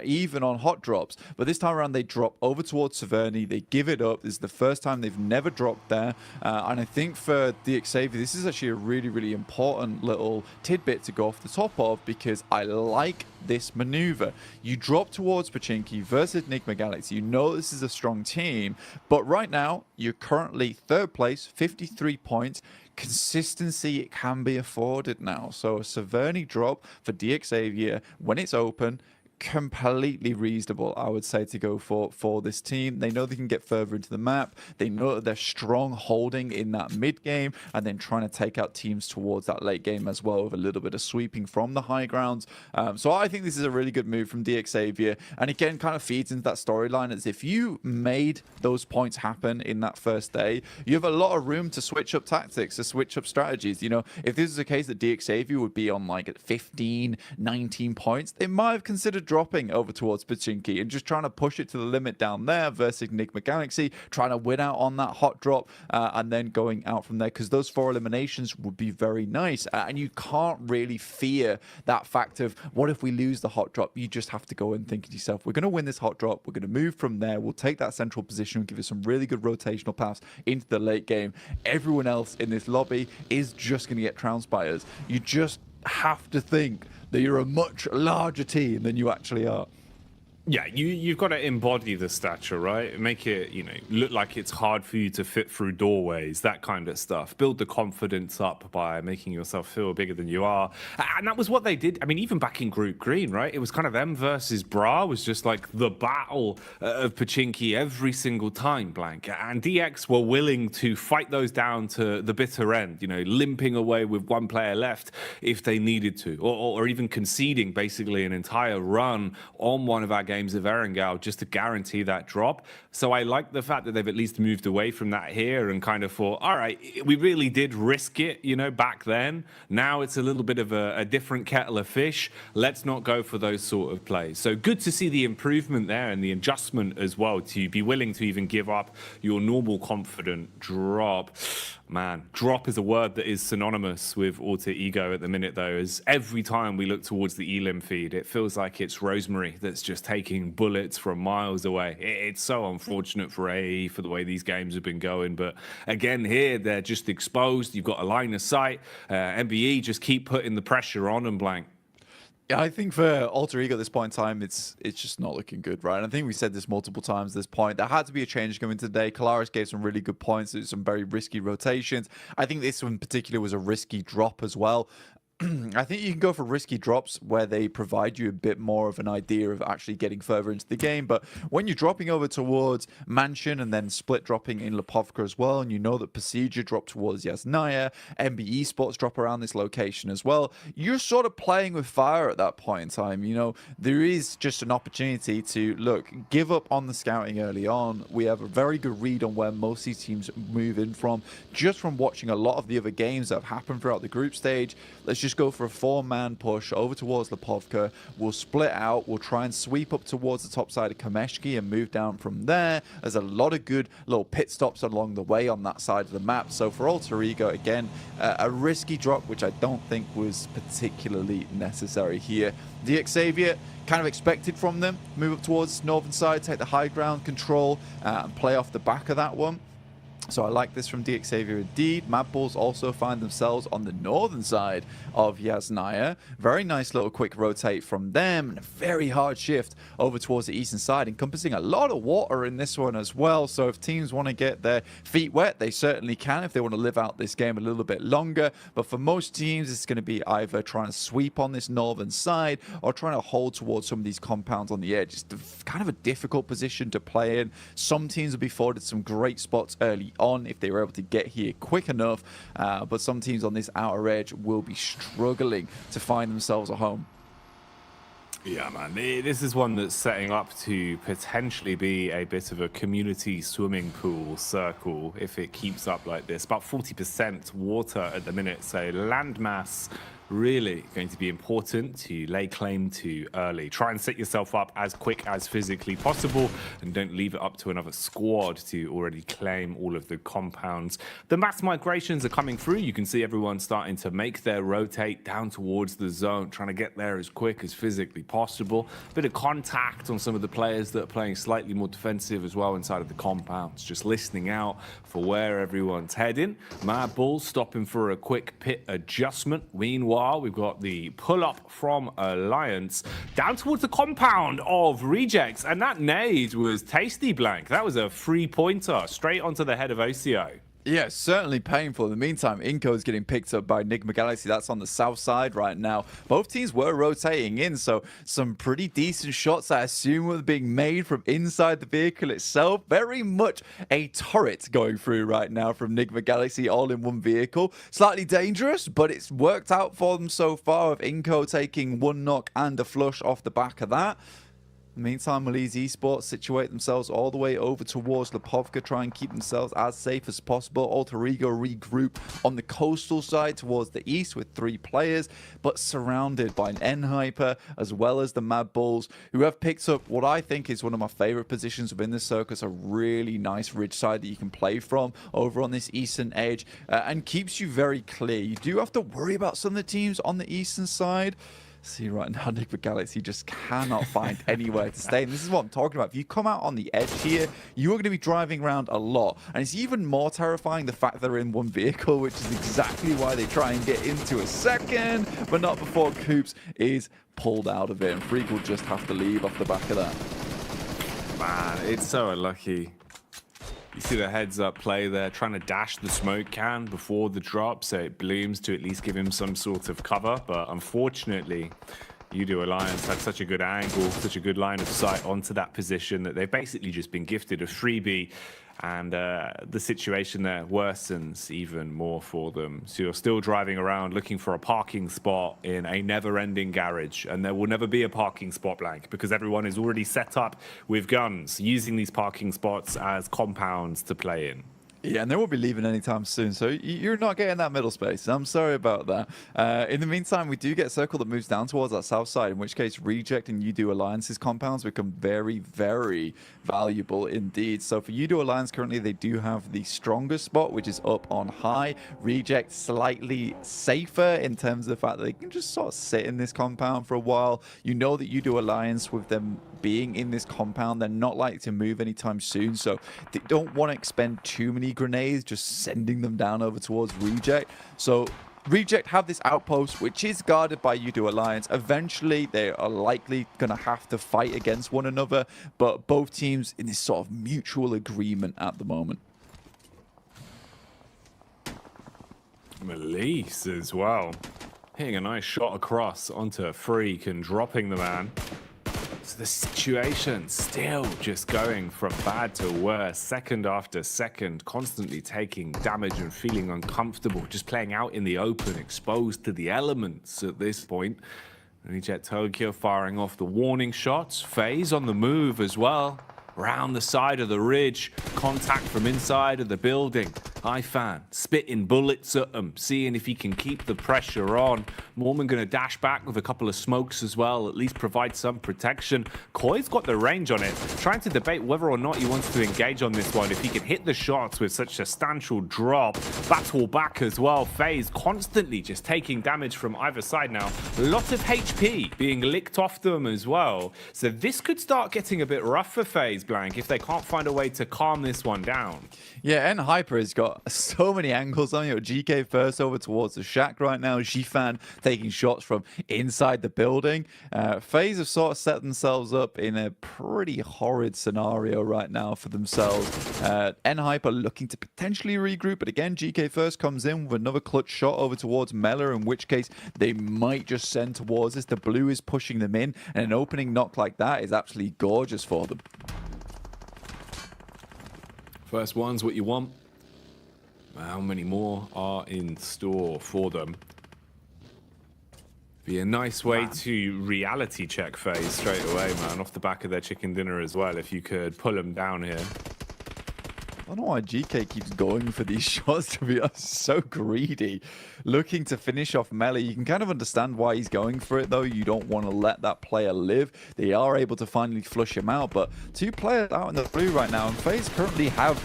even on hot drops. But this time around, they drop over towards Severny. They give it up. This is the first time they've never dropped there. And I think for Xavier, this is actually a really, really important little tidbit to go off the top of, because I like this maneuver. You drop towards Pachinki versus Enigma Galaxy. You know this is a strong team, but right now, you're currently third place, 53 points. Consistency, it can be afforded now. So a Severny drop for Xavier when it's open, completely reasonable, I would say, to go for this team. They know they can get further into the map. They know that they're strong holding in that mid game and then trying to take out teams towards that late game as well, with a little bit of sweeping from the high grounds. So I think this is a really good move from Xavier, and again kind of feeds into that storyline, as if you made those points happen in that first day, you have a lot of room to switch up tactics, to switch up strategies. You know, if this is a case that Xavier would be on like 15, 19 points, they might have considered dropping over towards Pachinki and just trying to push it to the limit down there versus Enigma Galaxy, trying to win out on that hot drop and then going out from there, because those 4 eliminations would be very nice. And you can't really fear that fact of, what if we lose the hot drop? You just have to go and think to yourself, we're going to win this hot drop, we're going to move from there, we'll take that central position and give it some really good rotational paths into the late game. Everyone else in this lobby is just going to get trounced by us. You just have to think that you're a much larger team than you actually are. Yeah, you've got to embody the stature, right? Make it, you know, look like it's hard for you to fit through doorways, that kind of stuff. Build the confidence up by making yourself feel bigger than you are. And that was what they did. I mean, even back in Group Green, right? It was kind of them versus Bra, was just like the battle of Pachinki every single time, Blank. And DX were willing to fight those down to the bitter end, you know, limping away with one player left if they needed to, or even conceding basically an entire run on one of our games of Erangel just to guarantee that drop. So I like the fact that they've at least moved away from that here and kind of thought, all right, we really did risk it, you know, back then. Now it's a little bit of a different kettle of fish. Let's not go for those sort of plays. So good to see the improvement there and the adjustment as well, to be willing to even give up your normal confident drop. Man, drop is a word that is synonymous with Alter Ego at the minute, though, as every time we look towards the Elim feed, it feels like it's Rosemary that's just taking bullets from miles away. It's so unfortunate for AE for the way these games have been going. But again, here, they're just exposed. You've got a line of sight. MBE just keep putting the pressure on and Blank. Yeah, I think for Alter Ego at this point in time, it's just not looking good, right? And I think we said this multiple times at this point. There had to be a change coming today. Kalaris gave some really good points. Some very risky rotations. I think this one in particular was a risky drop as well. I think you can go for risky drops where they provide you a bit more of an idea of actually getting further into the game. But when you're dropping over towards Mansion and then split dropping in Lipovka as well, and you know that Procedure dropped towards Yasnaya, MBE Sports drop around this location as well, you're sort of playing with fire at that point in time. You know, there is just an opportunity to, look, give up on the scouting early on. We have a very good read on where most of these teams move in from, just from watching a lot of the other games that have happened throughout the group stage. Let's just go for a 4-man push over towards Lipovka. We'll split out. We'll try and sweep up towards the top side of Kameshki and move down from there. There's a lot of good little pit stops along the way on that side of the map. So for Alter Ego, again, a risky drop, which I don't think was particularly necessary here. Xavier, kind of expected from them. Move up towards northern side, take the high ground, control, and play off the back of that one. So I like this from DXavier indeed. Mad Bulls also find themselves on the northern side of Yasnaya. Very nice little quick rotate from them, and a very hard shift over towards the eastern side, encompassing a lot of water in this one as well. So if teams want to get their feet wet, they certainly can if they want to live out this game a little bit longer. But for most teams, it's going to be either trying to sweep on this northern side or trying to hold towards some of these compounds on the edge. It's kind of a difficult position to play in. Some teams will be afforded some great spots early on if they were able to get here quick enough, but some teams on this outer edge will be struggling to find themselves a home. Yeah, man, this is one that's setting up to potentially be a bit of a community swimming pool circle if it keeps up like this. About 40% water at the minute, so landmass really going to be important to lay claim to early. Try and set yourself up as quick as physically possible and don't leave it up to another squad to already claim all of the compounds. The mass migrations are coming through. You can see everyone starting to make their rotate down towards the zone, trying to get there as quick as physically possible. Bit of contact on some of the players that are playing slightly more defensive as well inside of the compounds, just listening out for where everyone's heading. Mad Bulls stopping for a quick pit adjustment. Meanwhile, we've got the pull-up from Alliance down towards the compound of Rejects, and that nade was tasty, Blank. That was a 3-pointer straight onto the head of OCO. Yeah, certainly painful. In the meantime, Inco is getting picked up by Enigma Galaxy. That's on the south side right now. Both teams were rotating in, so some pretty decent shots, I assume, were being made from inside the vehicle itself. Very much a turret going through right now from Enigma Galaxy, all in one vehicle. Slightly dangerous, but it's worked out for them so far, with Inco taking one knock and a flush off the back of that. In the meantime, Malise Esports situate themselves all the way over towards Lipovka, try and keep themselves as safe as possible. Alter Ego regroup on the coastal side towards the east with 3 players, but surrounded by an N-Hyper as well as the Mad Bulls, who have picked up what I think is one of my favorite positions within the circus, a really nice ridge side that you can play from over on this eastern edge, and keeps you very clear. You do have to worry about some of the teams on the eastern side. See right now, Enigma Galaxy just cannot find anywhere to stay. And this is what I'm talking about. If you come out on the edge here, you are going to be driving around a lot. And it's even more terrifying the fact they're in one vehicle, which is exactly why they try and get into a second, but not before Coops is pulled out of it. And Freak will just have to leave off the back of that. Man, it's so unlucky. You see the heads-up play there, trying to dash the smoke can before the drop, so it blooms to at least give him some sort of cover. But unfortunately, Udo Alliance had such a good angle, such a good line of sight onto that position that they've basically just been gifted a freebie. And the situation there worsens even more for them. So you're still driving around looking for a parking spot in a never-ending garage. And there will never be a parking spot, Blank, because everyone is already set up with guns, using these parking spots as compounds to play in. Yeah, and they won't be leaving anytime soon, so you're not getting that middle space. I'm sorry about that. In the meantime, we do get a circle that moves down towards that south side, in which case Reject and Udo Alliance's compounds become very, very valuable indeed. So for Udo Alliance, currently they do have the strongest spot, which is up on high. Reject slightly safer in terms of the fact that they can just sort of sit in this compound for a while. You know that Udo Alliance, with them being in this compound, they're not likely to move anytime soon, so they don't want to expend too many grenades just sending them down over towards Reject. So Reject have this outpost which is guarded by Udo Alliance. Eventually they are likely going to have to fight against one another, but both teams in this sort of mutual agreement at the moment. Malise as well, hitting a nice shot across onto Freak and dropping the man. So the situation still just going from bad to worse, second after second, constantly taking damage and feeling uncomfortable, just playing out in the open, exposed to the elements at this point. Reject Tokyo firing off the warning shots. FaZe on the move as well. Round the side of the ridge, contact from inside of the building. iFan spitting bullets at him, seeing if he can keep the pressure on. Mormon going to dash back with a couple of smokes as well, at least provide some protection. Koi's got the range on it, trying to debate whether or not he wants to engage on this one. If he can hit the shots with such substantial drop, battle back as well. FaZe constantly just taking damage from either side now. A lot of HP being licked off them as well. So this could start getting a bit rough for FaZe, Blank, if they can't find a way to calm this one down. Yeah, nHyper has got so many angles on you. GK first over towards the shack right now. Zhifan taking shots from inside the building. FaZe have sort of set themselves up in a pretty horrid scenario right now for themselves. nHyper looking to potentially regroup, but again, GK first comes in with another clutch shot over towards Mela, in which case they might just send towards this. The blue is pushing them in, and an opening knock like that is absolutely gorgeous for them. First one's what you want. How many more are in store for them? Be a nice way to reality check FaZe straight away, man, off the back of their chicken dinner as well, if you could pull them down here. I don't know why GK keeps going for these shots, to be honest. So greedy. Looking to finish off Mela. You can kind of understand why he's going for it, though. You don't want to let that player live. They are able to finally flush him out, but two players out in the blue right now, and FaZe currently have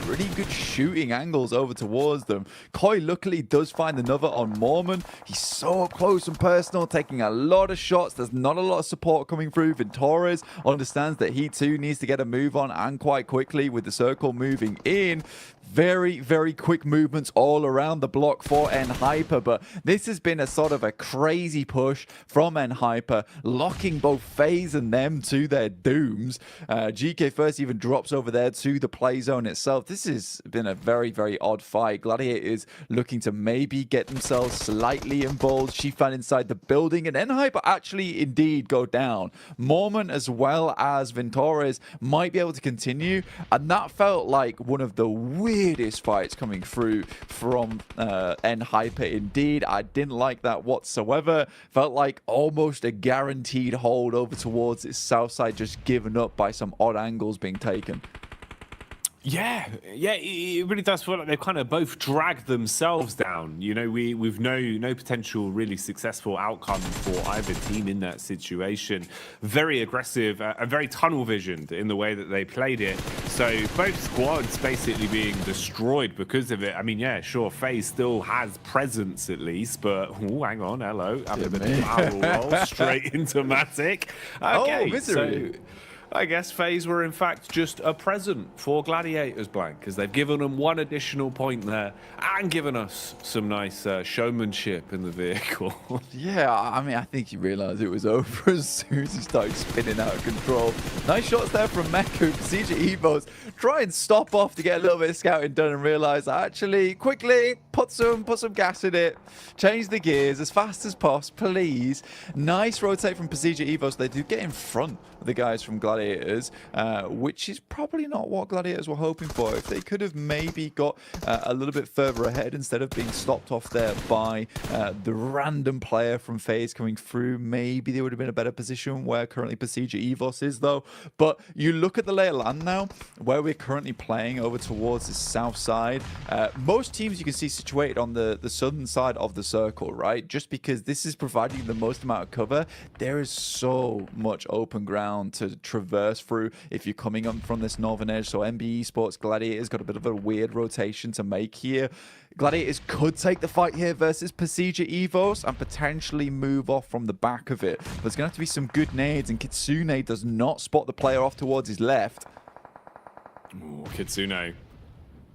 pretty good shooting angles over towards them. Koi luckily does find another on Mormon. He's so up close and personal, taking a lot of shots. There's not a lot of support coming through. Ventores understands that he too needs to get a move on, and quite quickly with the circle moving in. Very, very quick movements all around the block for nHyper, but this has been a sort of a crazy push from nHyper, locking both FaZe and them to their dooms. GK first even drops over there to the play zone itself. This has been a very, very odd fight. Gladiators looking to maybe get themselves slightly involved. Zhifan inside the building, and nHyper actually indeed go down. Mormon as well as Ventores might be able to continue, and that felt like one of the weirdest fights coming through from nHyper indeed. I didn't like that whatsoever. Felt like almost a guaranteed hold over towards its south side, just given up by some odd angles being taken. Yeah, it really does feel like they've kind of both dragged themselves down. You know, we've no potential really successful outcome for either team in that situation. Very aggressive and very tunnel visioned in the way that they played it. So both squads basically being destroyed because of it. I mean, yeah, sure, FaZe still has presence at least, but hang on, hello, having a bit of barrel roll straight into Matic. Okay, misery. So I guess FaZe were in fact just a present for Gladiators, Blank, because they've given them one additional point there and given us some nice showmanship in the vehicle. Yeah, I mean, I think he realized it was over as soon as he started spinning out of control. Nice shots there from Meku. Procedure Evos try and stop off to get a little bit of scouting done and realize actually quickly put some gas in it, change the gears as fast as possible, please. Nice rotate from Procedure Evos. They do get in front of the guys from Gladiators, which is probably not what Gladiators were hoping for. If they could have maybe got a little bit further ahead instead of being stopped off there by the random player from FaZe coming through, maybe they would have been in a better position where currently Procedure Evos is, though. But you look at the lay of land now, where we're currently playing over towards the south side. Most teams you can see situated on the southern side of the circle, right? Just because this is providing the most amount of cover, there is so much open ground to traverse through if you're coming up from this northern edge. So MB Esports Gladiators got a bit of a weird rotation to make here. Gladiators could take the fight here versus Procedure Evos and potentially move off from the back of it. But there's going to have to be some good nades, and Kitsune does not spot the player off towards his left. Ooh, Kitsune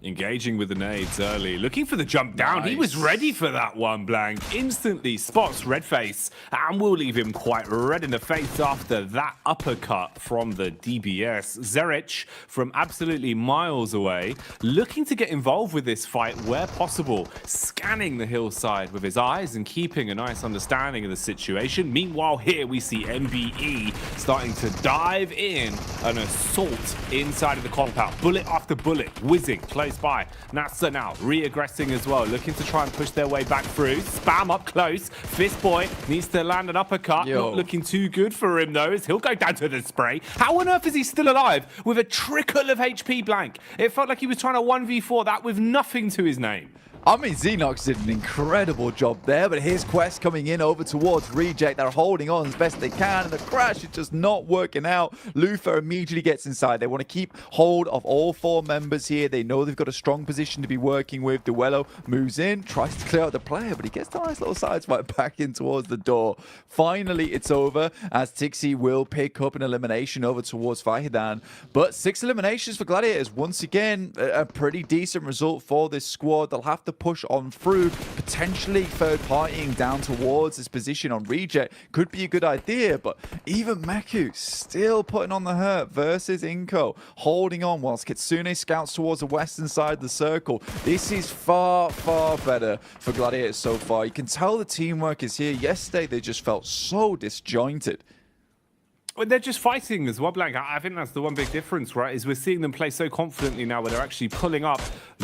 engaging with the nades early, looking for the jump down. Nice. He was ready for that one, Blank. Instantly spots Redface and will leave him quite red in the face after that uppercut from the DBS. Zerich from absolutely miles away, looking to get involved with this fight where possible, scanning the hillside with his eyes and keeping a nice understanding of the situation. Meanwhile, here we see MBE starting to dive in, an assault inside of the compound. Bullet after bullet, whizzing close by. Nasa now re-aggressing as well, looking to try and push their way back through. Spam up close. Fist Boy needs to land an uppercut. Not looking too good for him though, as he'll go down to the spray. How on earth is he still alive with a trickle of HP blank? It felt like he was trying to 1v4 that with nothing to his name. I mean, Xenox did an incredible job there, but here's Quest coming in over towards Reject. They're holding on as best they can, and the crash is just not working out. Lufa immediately gets inside. They want to keep hold of all 4 members here. They know they've got a strong position to be working with. Duello moves in, tries to clear out the player, but he gets a nice little sideswipe back in towards the door. Finally, it's over, as Tixi will pick up an elimination over towards Fahidan. But 6 eliminations for Gladiators. Once again, a pretty decent result for this squad. They'll have to push on through, potentially third-partying down towards this position on Reject. Could be a good idea, but even Meku still putting on the hurt versus Inko, holding on whilst Kitsune scouts towards the western side of the circle. This is far, far better for Gladiators so far. You can tell the teamwork is here. Yesterday, they just felt so disjointed. Well, they're just fighting as well, Blank. I think that's the one big difference, right? Is we're seeing them play so confidently now where they're actually pulling up,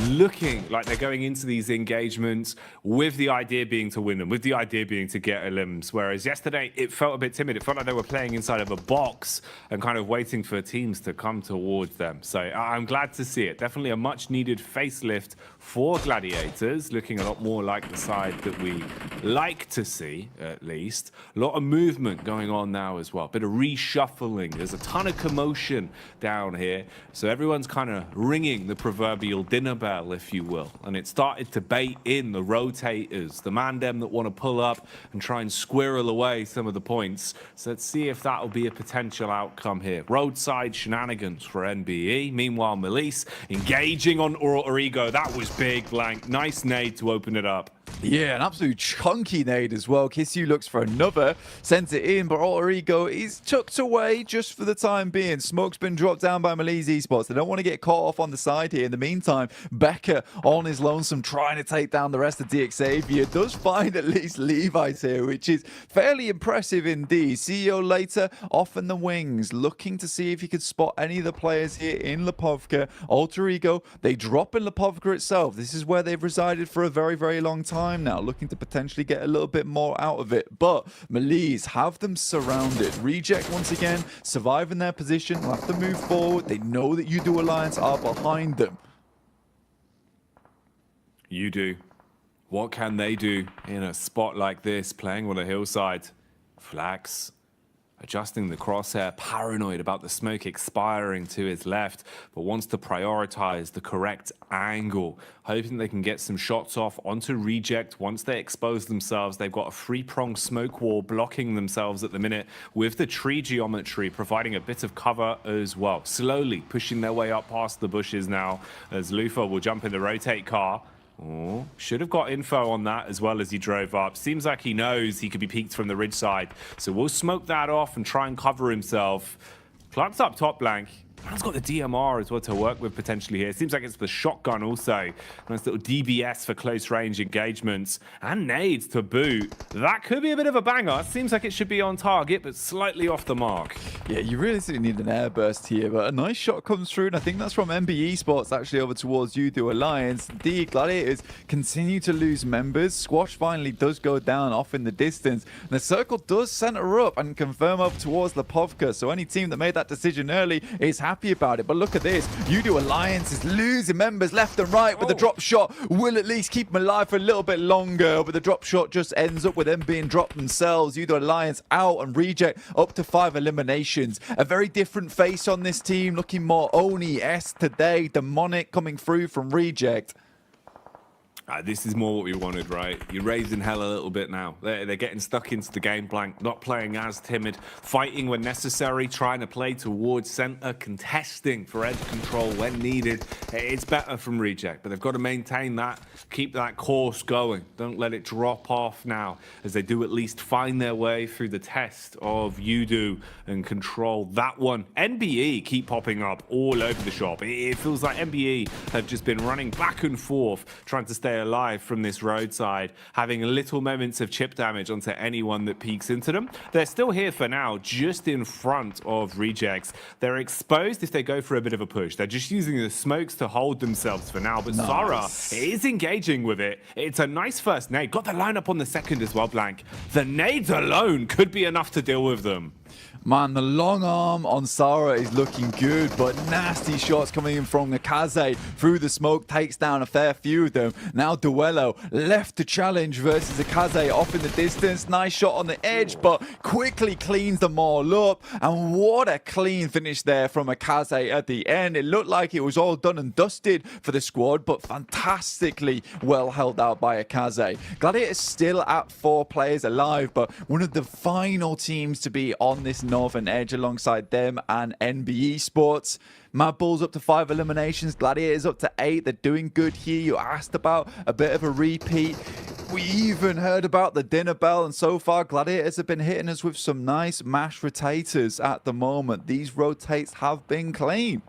looking like they're going into these engagements with the idea being to win them, with the idea being to get elims. Whereas yesterday, it felt a bit timid. It felt like they were playing inside of a box and kind of waiting for teams to come towards them. So I'm glad to see it. Definitely a much needed facelift for Gladiators, looking a lot more like the side that we like to see, at least. A lot of movement going on now as well. Bit of reshuffling. There's a ton of commotion down here. So everyone's kind of ringing the proverbial dinner bell, if you will. And it started to bait in the rotators, the mandem that want to pull up and try and squirrel away some of the points. So let's see if that'll be a potential outcome here. Roadside shenanigans for NBE. Meanwhile, Melise engaging on Alter Ego. That was big, Blank. Nice nade to open it up. Yeah, an absolute chunky nade as well. Kisyu looks for another, sends it in, but Alter Ego is tucked away just for the time being. Smoke's been dropped down by Melise Esports. They don't want to get caught off on the side here. In the meantime, Becker on his lonesome trying to take down the rest of DX Xavier. Does find at least Levi's here, which is fairly impressive indeed. CEO later off in the wings, looking to see if he could spot any of the players here in Lipovka. Alter Ego, they drop in Lipovka itself. This is where they've resided for a very, very long time now, looking to potentially get a little bit more out of it. But Melise have them surrounded. Reject once again, surviving their position, will have to move forward. They know that UDO Alliance are behind them. UDO, what can they do in a spot like this, playing on a hillside? Flax adjusting the crosshair, paranoid about the smoke expiring to his left, but wants to prioritize the correct angle, hoping they can get some shots off onto Reject. Once they expose themselves, they've got a 3-pronged smoke wall blocking themselves at the minute, with the tree geometry providing a bit of cover as well. Slowly pushing their way up past the bushes now, as Lufa will jump in the rotate car. Oh, should have got info on that as well as he drove up. Seems like he knows he could be peeked from the ridge side. So we'll smoke that off and try and cover himself. Clark's up top, Blank. Man's got the DMR as well to work with potentially here. Seems like it's the shotgun also. Nice little DBS for close range engagements. And nades to boot. That could be a bit of a banger. Seems like it should be on target, but slightly off the mark. Yeah, you really need an airburst here, but a nice shot comes through, and I think that's from MBE Sports actually over towards UDO Alliance. The Gladiators continue to lose members. Squash finally does go down off in the distance. And the circle does center up and confirm up towards Lipovka. So any team that made that decision early is happy about it. But look at this. UDO Alliance is losing members left and right, but the drop shot will at least keep them alive for a little bit longer. But the drop shot just ends up with them being dropped themselves. UDO Alliance out and Reject up to 5 eliminations. A very different face on this team, looking more Oni-esque today. Demonic coming through from Reject. This is more what we wanted, right? You're raising hell a little bit now. They're getting stuck into the game, Blank, not playing as timid, fighting when necessary, trying to play towards center, contesting for edge control when needed. It's better from Reject, but they've got to maintain that, keep that course going. Don't let it drop off now, as they do at least find their way through the test of UDO and control that one. NBE keep popping up all over the shop. It feels like NBE have just been running back and forth, trying to stay stay alive from this roadside, having little moments of chip damage onto anyone that peeks into them. They're still here for now, just in front of Rejects. They're exposed if they go for a bit of a push. They're just using the smokes to hold themselves for now, but Sara is engaging with it. It's a nice first nade. Got the lineup on the second as well, Blank. The nades alone could be enough to deal with them. Man, the long arm on Sara is looking good, but nasty shots coming in from Nakaze through the smoke, takes down a fair few of them. Now Duello left to challenge versus Nakaze off in the distance. Nice shot on the edge, but quickly cleans them all up. And what a clean finish there from Nakaze at the end. It looked like it was all done and dusted for the squad, but fantastically well held out by Nakaze. Gladiators still at 4 players alive, but one of the final teams to be on this northern edge alongside them and NBE Sports. Mad Bulls up to 5 eliminations, Gladiators up to 8. They're doing good here. You asked about a bit of a repeat. We even heard about the dinner bell, and so far Gladiators have been hitting us with some nice mashed rotators at the moment. These rotates have been clean.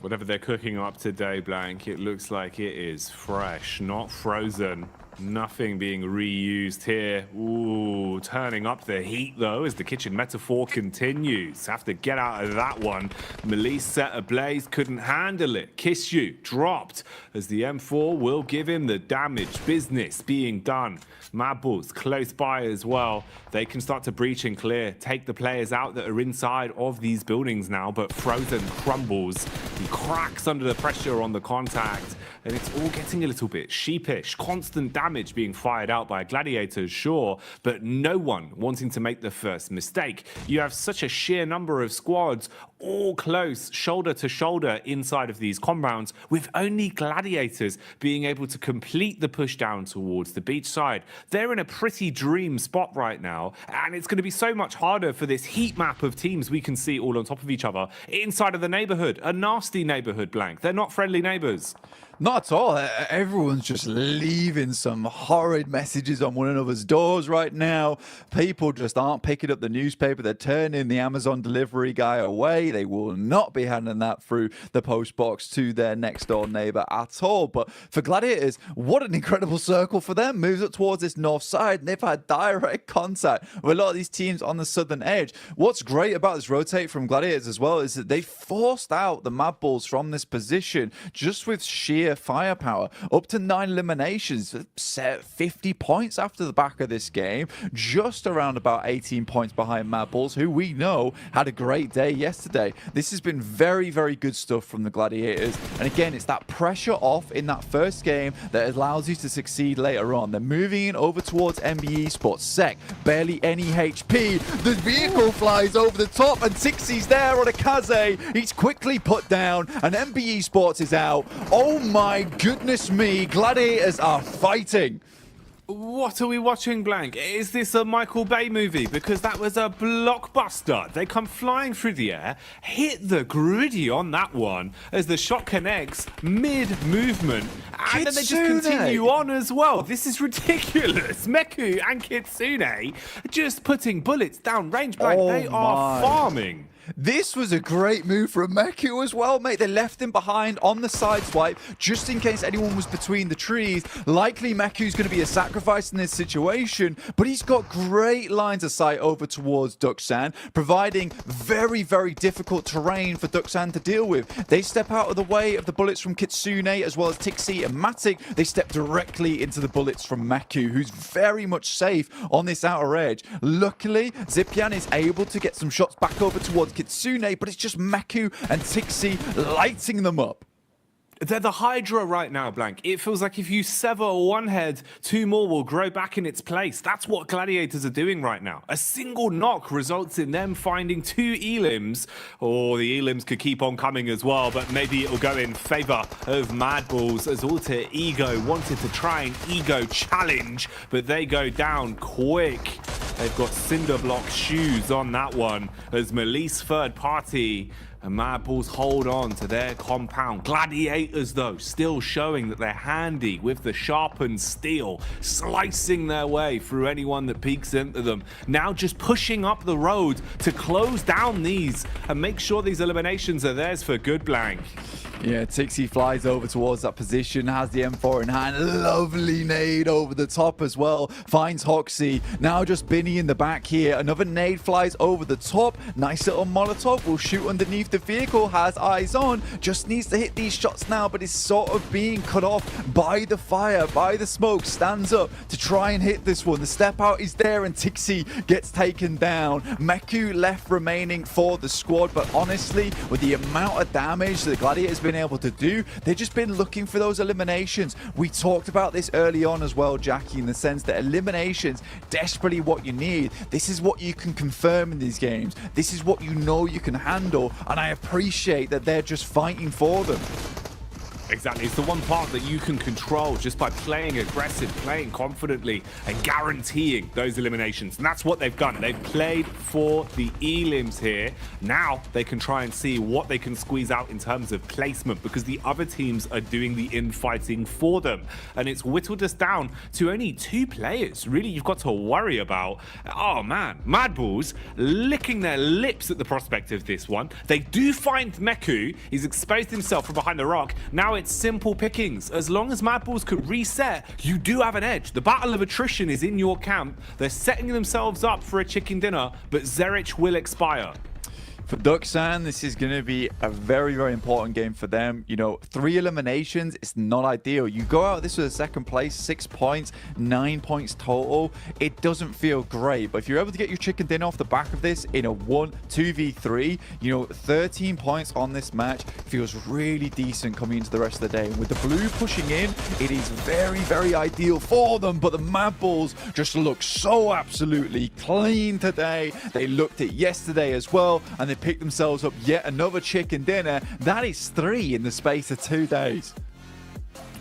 Whatever they're cooking up today, Blank, it looks like it is fresh, not frozen. Nothing being reused here. Ooh, turning up the heat, though, as the kitchen metaphor continues. Have to get out of that one. Melise set ablaze, couldn't handle it. Kiss You dropped, as the M4 will give him the damage. Business being done. Mad Bulls close by as well. They can start to breach and clear. Take the players out that are inside of these buildings now, but Frozen crumbles. He cracks under the pressure on the contact, and it's all getting a little bit sheepish. Constant damage being fired out by Gladiators, sure, but no one wanting to make the first mistake. You have such a sheer number of squads all close, shoulder to shoulder inside of these compounds, with only Gladiators being able to complete the push down towards the beach side. They're in a pretty dream spot right now, and it's going to be so much harder for this heat map of teams we can see all on top of each other inside of the neighborhood. A nasty neighborhood, Blank. They're not friendly neighbors. Not at all. Everyone's just leaving some horrid messages on one another's doors right now. People just aren't picking up the newspaper. They're turning the Amazon delivery guy away. They will not be handing that through the post box to their next door neighbor at all. But for Gladiators, what an incredible circle for them. Moves up towards this north side, and they've had direct contact with a lot of these teams on the southern edge. What's great about this rotate from Gladiators as well is that they forced out the Mad Bulls from this position just with sheer firepower. Up to 9 eliminations, set 50 points after the back of this game, just around about 18 points behind Mad Bulls, who we know had a great day yesterday. This has been very, very good stuff from the Gladiators, and again, it's that pressure off in that first game that allows you to succeed later on. They're moving in over towards NBE Sports. Sec, barely any HP. The vehicle flies over the top, and Tixie's there on a Kaze. He's quickly put down, and NBE Sports is out. Oh my goodness me, Gladiators are fighting. What are we watching, Blank? Is this a Michael Bay movie? Because that was a blockbuster. They come flying through the air, hit the griddy on that one as the shot connects mid-movement, and then they just continue on as well. This is ridiculous. Meku and Kitsune just putting bullets down range, Blank. They are farming. This was a great move from Meku as well, mate. They left him behind on the side swipe just in case anyone was between the trees. Likely Meku's going to be a sacrifice in this situation, but he's got great lines of sight over towards Duxan, providing very, very difficult terrain for Duxan to deal with. They step out of the way of the bullets from Kitsune as well as Tixie and Matic. They step directly into the bullets from Meku, who's very much safe on this outer edge. Luckily, Zipian is able to get some shots back over towards Kitsune, but it's just Meku and Tixie lighting them up. They're the Hydra right now, Blank. It feels like if you sever one head, 2 more will grow back in its place. That's what Gladiators are doing right now. A single knock results in them finding 2 elims. Or the elims could keep on coming as well, but maybe it'll go in favor of Mad Bulls as Alter Ego wanted to try an ego challenge, but they go down quick. They've got cinder block shoes on that one as Melise third party And Mad Bulls hold on to their compound. Gladiators, though, still showing that they're handy with the sharpened steel, slicing their way through anyone that peeks into them. Now just pushing up the road to close down these and make sure these eliminations are theirs for good, Blank. Yeah, Tixie flies over towards that position, has the M4 in hand. Lovely nade over the top as well. Finds Hoxie. Now just Binny in the back here. Another nade flies over the top. Nice little Molotov. Will shoot underneath the vehicle. Has eyes on. Just needs to hit these shots now, but is sort of being cut off by the fire, by the smoke. Stands up to try and hit this one. The step out is there and Tixie gets taken down. Meku left remaining for the squad, but honestly, with the amount of damage the Gladiators been able to do, they've just been looking for those eliminations. We talked about this early on as well, Jackie, in the sense that eliminations desperately what you need. This is what you can confirm in these games. This is what you know you can handle, and I appreciate that they're just fighting for them. Exactly, it's the one part that you can control just by playing aggressive, playing confidently, and guaranteeing those eliminations. And that's what they've done. They've played for the elims here. Now they can try and see what they can squeeze out in terms of placement, because the other teams are doing the infighting for them. And it's whittled us down to only 2 players, really, you've got to worry about. Oh man, Mad Bulls licking their lips at the prospect of this one. They do find Meku. He's exposed himself from behind the rock. Now it's simple pickings. As long as Mad Bulls could reset, you do have an edge. The battle of attrition is in your camp. They're setting themselves up for a chicken dinner, but Zerich will expire. For Duxan, this is going to be a very, very important game for them. You know, 3 eliminations, it's not ideal. You go out this with a second place, 6 points, 9 points total. It doesn't feel great, but if you're able to get your chicken dinner off the back of this in a 2v3, you know, 13 points on this match feels really decent coming into the rest of the day. And with the blue pushing in, it is very, very ideal for them, but the Mad Bulls just look so absolutely clean today. They looked it yesterday as well, and they pick themselves up yet another chicken dinner. That is 3 in the space of 2 days.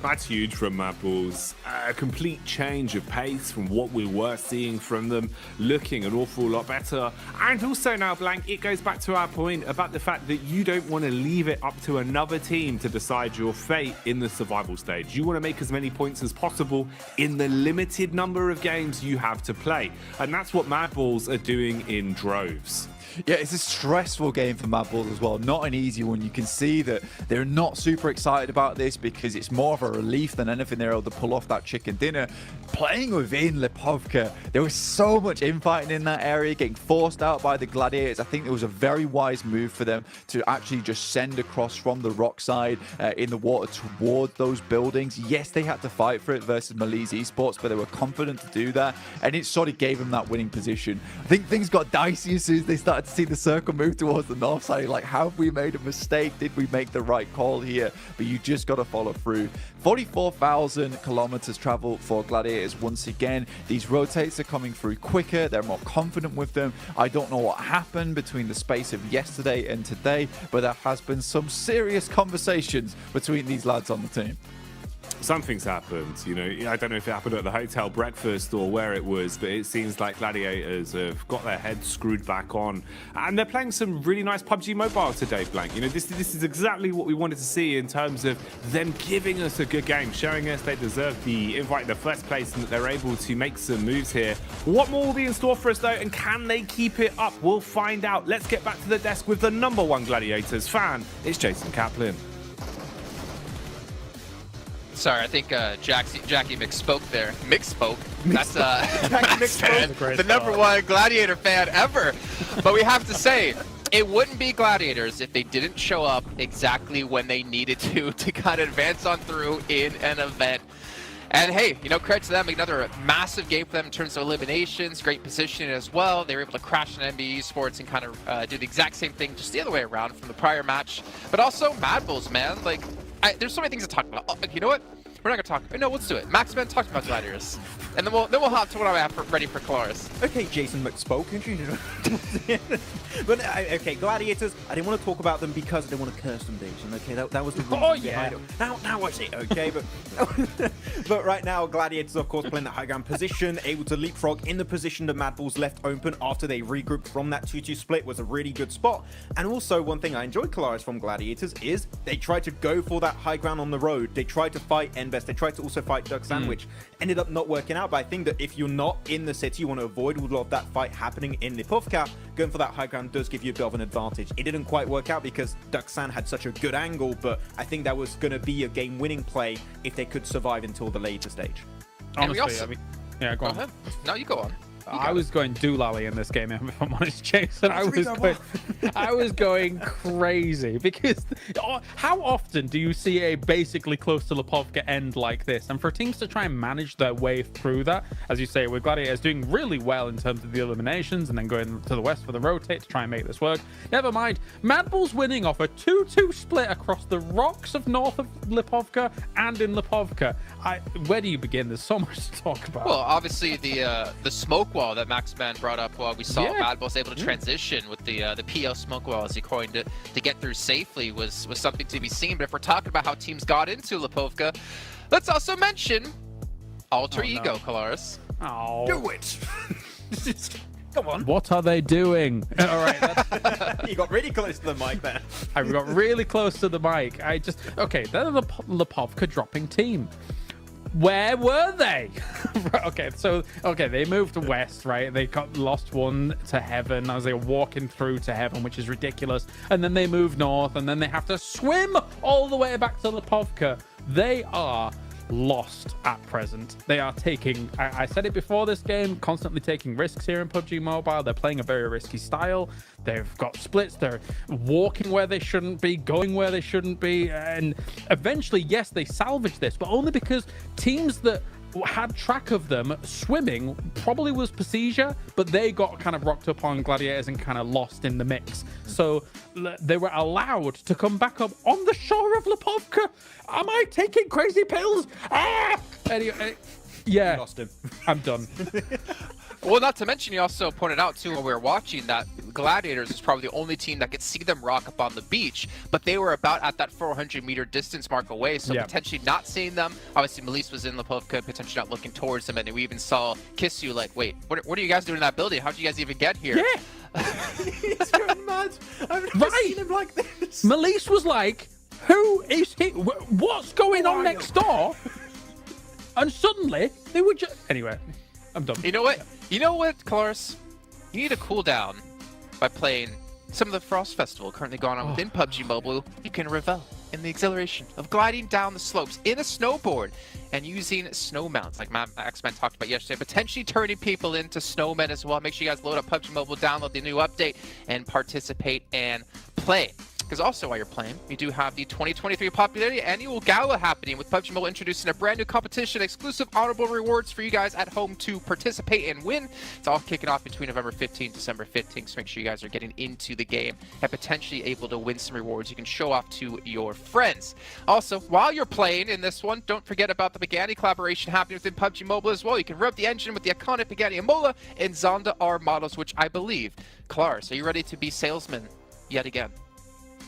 That's huge from Mad Bulls. A complete change of pace from what we were seeing from them, looking an awful lot better. And also now, Blank, it goes back to our point about the fact that you don't want to leave it up to another team to decide your fate in the survival stage. You want to make as many points as possible in the limited number of games you have to play. And that's what Mad Bulls are doing in droves. Yeah, it's a stressful game for Mad Bulls as well. Not an easy one. You can see that they're not super excited about this because it's more of a relief than anything they're able to pull off that chicken dinner. Playing within Lipovka, there was so much infighting in that area, getting forced out by the Gladiators. I think it was a very wise move for them to actually just send across from the rock side in the water toward those buildings. Yes, they had to fight for it versus Malise Esports, but they were confident to do that, and it sort of gave them that winning position. I think things got dicey as soon as they started to see the circle move towards the north side. Like, have we made a mistake? Did we make the right call here? But you just got to follow through. 44,000 kilometers travel for Gladiators once again. These rotates are coming through quicker. They're more confident with them. I don't know what happened between the space of yesterday and today, but there has been some serious conversations between these lads on the team. Something's happened, you know. I don't know if it happened at the hotel breakfast or where it was, but it seems like Gladiators have got their heads screwed back on, and they're playing some really nice PUBG Mobile today, Blank. You know, this is exactly what we wanted to see in terms of them giving us a good game, showing us they deserve the invite in the first place and that they're able to make some moves here. What more will be in store for us though, and can they keep it up? We'll find out. Let's get back to the desk with the #1 Gladiators fan. It's Jason Kaplan. Sorry, I think Jackie misspoke there. Mixspoke. That's the #1 Gladiator fan ever. But we have to say, it wouldn't be Gladiators if they didn't show up exactly when they needed to kind of advance on through in an event. And hey, you know, credit to them, another massive game for them in terms of eliminations, great positioning as well. They were able to crash an NBA Esports and kind of do the exact same thing, just the other way around from the prior match. But also Mad Bulls, man, like, there's so many things to talk about. You know what? We're not gonna talk. No, let's do it. Maxman talked about gladiators, and then we'll hop to what I have ready for Colaris. Okay, Jason McSpoke. But okay, gladiators. I didn't want to talk about them because I didn't want to curse them, Jason. Okay, that was the reason behind it. Now I see. Okay, but right now, gladiators of course playing the high ground position, able to leapfrog in the position that Mad Bulls left open after they regrouped from that 2-2 split was a really good spot. And also one thing I enjoyed Colaris from gladiators is they tried to go for that high ground on the road. They tried to fight Envest. They tried to also fight Duck Sandwich. Ended up not working out, but I think that if you're not in the city, you want to avoid a lot of that fight happening in Lipovka. Going for that high ground does give you a bit of an advantage. It didn't quite work out because Duck Sand had such a good angle, but I think that was going to be a game-winning play if they could survive until the later stage. Honestly, yeah, go on. No, you go on. I was going doolally in this game, if I'm honest, Jason. I was going crazy because how often do you see a basically close to Lipovka end like this? And for teams to try and manage their way through that, as you say, with Gladiators doing really well in terms of the eliminations and then going to the west for the rotate to try and make this work. Never mind, Mad Bulls winning off a 2-2 split across the rocks of north of Lipovka and in Lipovka. Where do you begin? There's so much to talk about. Well, obviously the smoke wall that Maxman brought up while we saw Mad Bulls able to transition with the PO smoke wall, as he coined it, to get through safely was something to be seen. But if we're talking about how teams got into Lipovka, let's also mention Alter Ego, Colaris. Oh. Do it! Come on. What are they doing? All right. You got really close to the mic there. I got really close to the mic. They're the Lipovka dropping team. Where were they? They moved west, right? They lost one to heaven as they were walking through to heaven, which is ridiculous. And then they moved north, and then they have to swim all the way back to Lipovka. They are lost at present. They are taking, I said it before this game, constantly taking risks here in PUBG Mobile. They're playing a very risky style. They've got splits. They're walking where they shouldn't be, going where they shouldn't be. And eventually, yes, they salvaged this, but only because teams that had track of them swimming probably was Pasija, but they got kind of rocked up on Gladiators and kind of lost in the mix. So they were allowed to come back up on the shore of Lipovka. Am I taking crazy pills? Anyway, yeah, lost him. I'm done. Well, not to mention, you also pointed out, too, when we were watching, that Gladiators is probably the only team that could see them rock up on the beach, but they were about at that 400-meter distance mark away, so potentially not seeing them. Obviously, Melise was in Lipovka, potentially not looking towards them, and we even saw Kissu like, wait, what are you guys doing in that building? How did you guys even get here? Yeah. He's going mad. I've never seen him like this. Melise was like, who is he? What's going on next door? And suddenly, they were just... Anyway, I'm done. You know what? You know what, Colaris? You need to cool down by playing some of the Frost Festival currently going on within PUBG Mobile. You can revel in the exhilaration of gliding down the slopes in a snowboard and using snow mounts like Maxman talked about yesterday, potentially turning people into snowmen as well. Make sure you guys load up PUBG Mobile, download the new update, and participate and play. Because also while you're playing, we do have the 2023 Popularity Annual Gala happening with PUBG Mobile introducing a brand new competition, exclusive honorable rewards for you guys at home to participate and win. It's all kicking off between November 15th and December 15th, so make sure you guys are getting into the game and potentially able to win some rewards you can show off to your friends. Also, while you're playing in this one, don't forget about the Pagani collaboration happening within PUBG Mobile as well. You can rev the engine with the iconic Pagani Amola and Zonda R models, which I believe. Colaris, are you ready to be salesman yet again?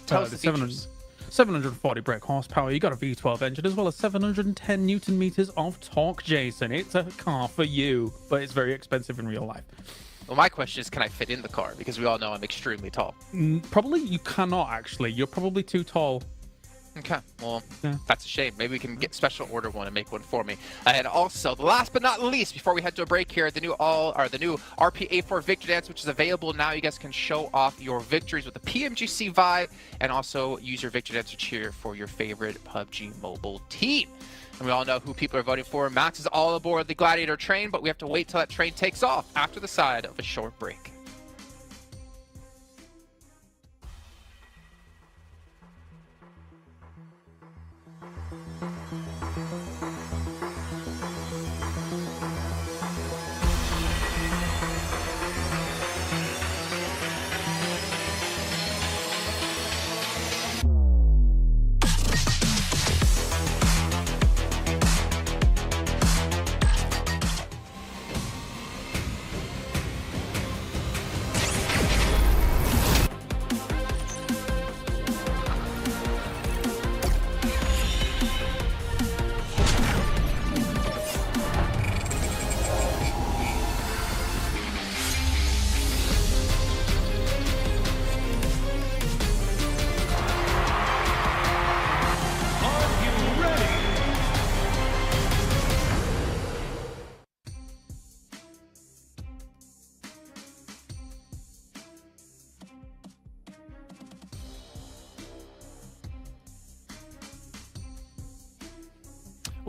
Tell us the 740 brake horsepower. You got a V12 engine as well as 710 Newton meters of torque, Jason. It's a car for you, but it's very expensive in real life. Well, my question is, can I fit in the car? Because we all know I'm extremely tall. Probably you cannot, actually. You're probably too tall. Okay, well, that's a shame. Maybe we can get special order one and make one for me. And also, last but not least, before we head to a break here, the new RP-A4 Victory Dance, which is available now. You guys can show off your victories with the PMGC vibe, and also use your Victory Dance to cheer for your favorite PUBG Mobile team. And we all know who people are voting for. Max is all aboard the Gladiator train, but we have to wait till that train takes off after the side of a short break.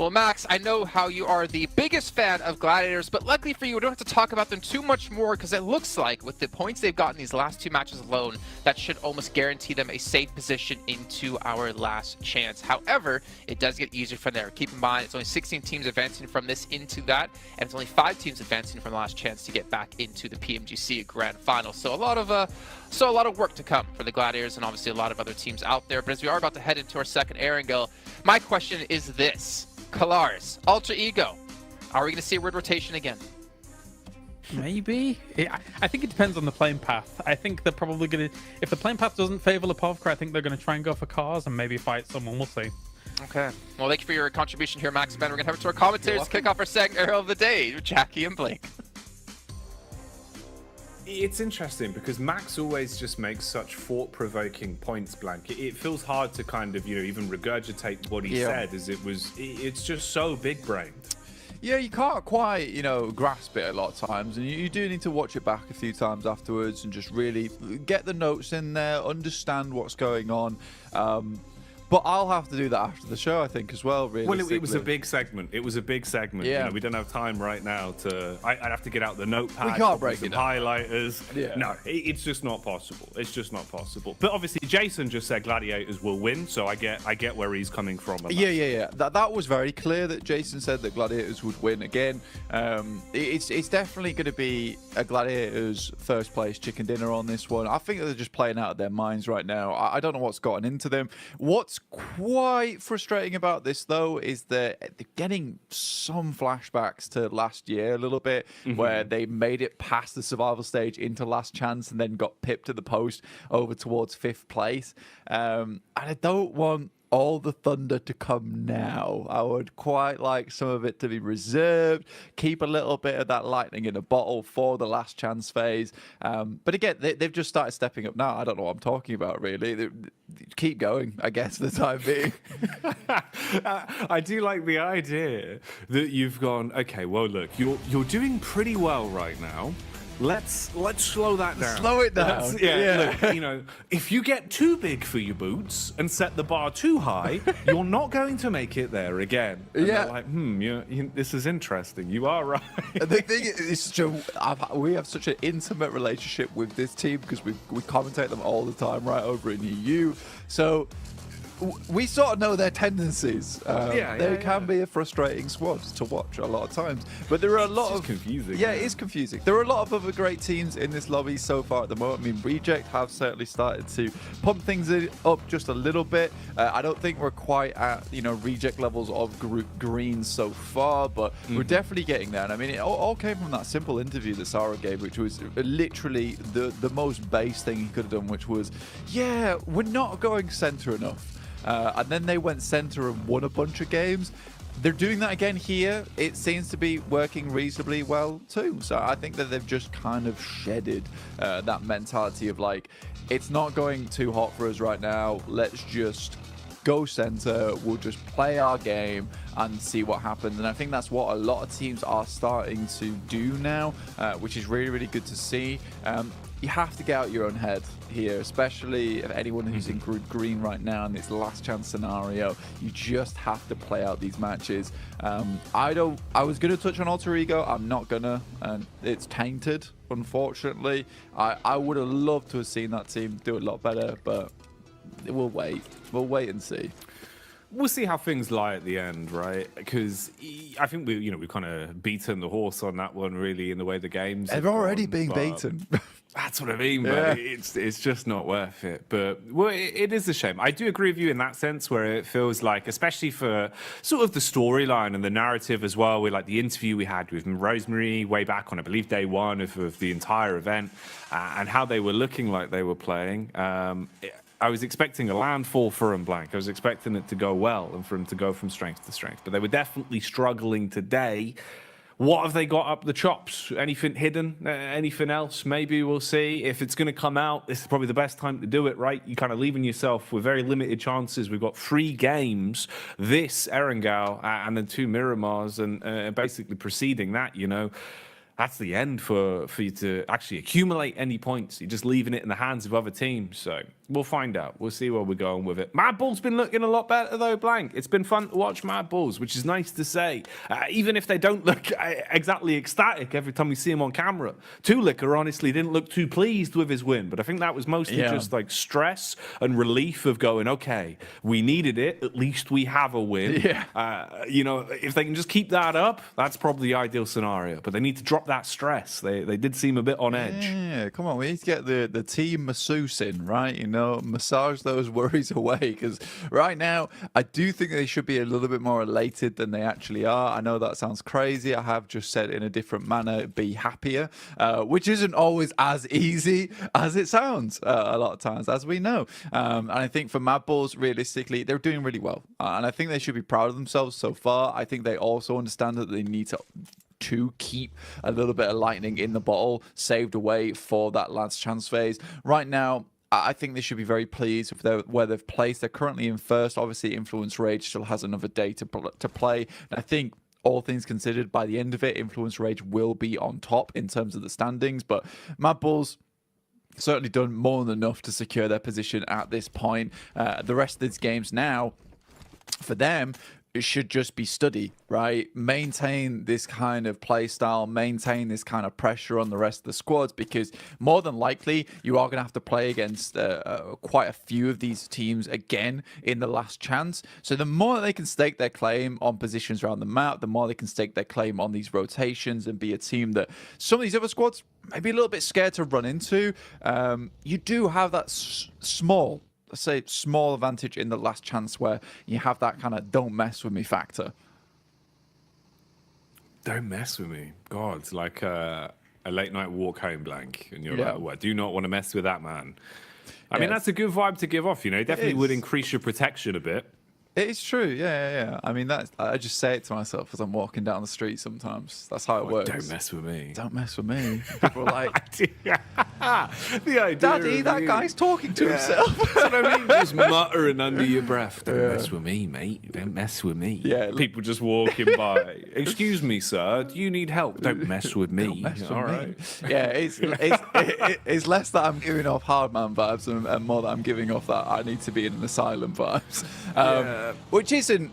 Well, Max, I know how you are the biggest fan of Gladiators, but luckily for you, we don't have to talk about them too much more because it looks like with the points they've gotten these last 2 matches alone, that should almost guarantee them a safe position into our last chance. However, it does get easier from there. Keep in mind, it's only 16 teams advancing from this into that, and it's only 5 teams advancing from the last chance to get back into the PMGC Grand Final. So a lot of work to come for the Gladiators and obviously a lot of other teams out there. But as we are about to head into our second Erangel, my question is this. Kalaris, Alter Ego, are we going to see a word rotation again? Maybe. I think it depends on the playing path. I think they're probably going to... If the playing path doesn't favor Lipovka, I think they're going to try and go for cars and maybe fight someone. We'll see. Okay. Well, thank you for your contribution here, Max. Ben, we're going to head over to our commentators to kick off our second Arrow of the Day with Jackie and Blake. It's interesting because Max always just makes such thought-provoking points, Blank. It feels hard to kind of, even regurgitate what he said, as it's just so big-brained. Yeah, you can't quite, grasp it a lot of times, and you do need to watch it back a few times afterwards and just really get the notes in there, understand what's going on. But I'll have to do that after the show, I think, as well, really. Well, it was a big segment. It was a big segment. Yeah. We don't have time right now to... I'd have to get out the notepad. We can't break some it down. highlighters. Yeah. No, it's just not possible. It's just not possible. But obviously, Jason just said Gladiators will win, so I get where he's coming from. Yeah. That was very clear that Jason said that Gladiators would win again. It's definitely going to be a Gladiators first place chicken dinner on this one. I think they're just playing out of their minds right now. I don't know what's gotten into them. What's quite frustrating about this, though, is that they're getting some flashbacks to last year a little bit, where they made it past the survival stage into last chance and then got pipped at the post over towards 5th place. And I don't want all the thunder to come now. I would quite like some of it to be reserved, keep a little bit of that lightning in a bottle for the last chance phase. But again, they've just started stepping up now. I don't know what I'm talking about, really. Keep going, I guess, for the time being. I do like the idea that you've gone, okay, well, look, you're doing pretty well right now. Let's slow that down. Slow it down. Look, if you get too big for your boots and set the bar too high, you're not going to make it there again. And they're like, this is interesting. You are right. The thing is, we have such an intimate relationship with this team because we commentate them all the time right over in EU. So we sort of know their tendencies. They can be a frustrating squad to watch a lot of times. But there are a lot of... confusing. Yeah, it is confusing. There are a lot of other great teams in this lobby so far at the moment. I mean, Reject have certainly started to pump things up just a little bit. I don't think we're quite at, Reject levels of Group Green so far, but we're definitely getting there. And I mean, it all came from that simple interview that Sarah gave, which was literally the most base thing he could have done, which was, we're not going center enough. And then they went center and won a bunch of games. They're doing that again here. It seems to be working reasonably well too. So I think that they've just kind of shedded that mentality of like, it's not going too hot for us right now. Let's just go center. We'll just play our game and see what happens. And I think that's what a lot of teams are starting to do now, which is really, really good to see. You have to get out your own head here, especially if anyone who's in Group Green right now in this last chance scenario. You just have to play out these matches. I was going to touch on Alter Ego. I'm not gonna, and it's tainted, unfortunately. I would have loved to have seen that team do a lot better, but we'll wait. We'll wait and see. We'll see how things lie at the end, right? Because I think we've kind of beaten the horse on that one, really, in the way the games. They're already being beaten. That's what I mean, but it's just not worth it. But it is a shame. I do agree with you in that sense, where it feels like, especially for sort of the storyline and the narrative as well, with like the interview we had with Rosemary way back on, I believe, day one of the entire event, and how they were looking like they were playing. I was expecting a landfall for them, Blank. I was expecting it to go well and for them to go from strength to strength. But they were definitely struggling today. What have they got up the chops? Anything hidden? Anything else? Maybe we'll see. If it's going to come out, this is probably the best time to do it, right? You're kind of leaving yourself with very limited chances. We've got 3 games, this Erangel and then 2 Miramars, and basically preceding that, that's the end for you to actually accumulate any points. You're just leaving it in the hands of other teams. So we'll find out. We'll see where we're going with it. Mad Bull's been looking a lot better, though, Blank. It's been fun to watch Mad Bulls, which is nice to say. Even if they don't look exactly ecstatic every time we see him on camera. Tulicker, honestly, didn't look too pleased with his win, but I think that was mostly just like stress and relief of going, okay, we needed it. At least we have a win. Yeah. You know, if they can just keep that up, that's probably the ideal scenario. But they need to drop that stress. They did seem a bit on edge. Yeah, come on, we need to get the team masseuse in, right? You know, massage those worries away, because right now I do think they should be a little bit more elated than they actually are. I know that sounds crazy. I have just said in a different manner, be happier, which isn't always as easy as it sounds a lot of times, as we know. And I think for Mad Bulls, realistically, they're doing really well. And I think they should be proud of themselves so far. I think they also understand that they need to keep a little bit of lightning in the bottle saved away for that last chance phase. Right now, I think they should be very pleased with where they've placed. They're currently in first. Obviously, Influence Rage still has another day to play. And I think, all things considered, by the end of it, Influence Rage will be on top in terms of the standings. But Mad Bulls certainly done more than enough to secure their position at this point. The rest of these games now, for them, it should just be study, right? Maintain this kind of play style, maintain this kind of pressure on the rest of the squads, because more than likely you are going to have to play against quite a few of these teams again in the last chance. So the more they can stake their claim on positions around the map, the more they can stake their claim on these rotations and be a team that some of these other squads may be a little bit scared to run into. You do have that small advantage in the last chance where you have that kind of don't mess with me factor. Don't mess with me. God, like a late night walk home, Blank. And you're like, well, I do not want to mess with that man. I mean, that's a good vibe to give off, you know. It definitely would increase your protection a bit. It is true, yeah. I mean, I just say it to myself as I'm walking down the street sometimes. That's how it works. Don't mess with me. Don't mess with me. People are like, the idea Daddy, that guy's talking to himself. That's what I mean. Just muttering under your breath. Don't mess with me, mate. Don't mess with me. Yeah. People just walking by. Excuse me, sir. Do you need help? Don't mess with me. Don't mess with All me. right. Yeah, it's less that I'm giving off hard man vibes and more that I'm giving off that I need to be in an asylum vibes. Which isn't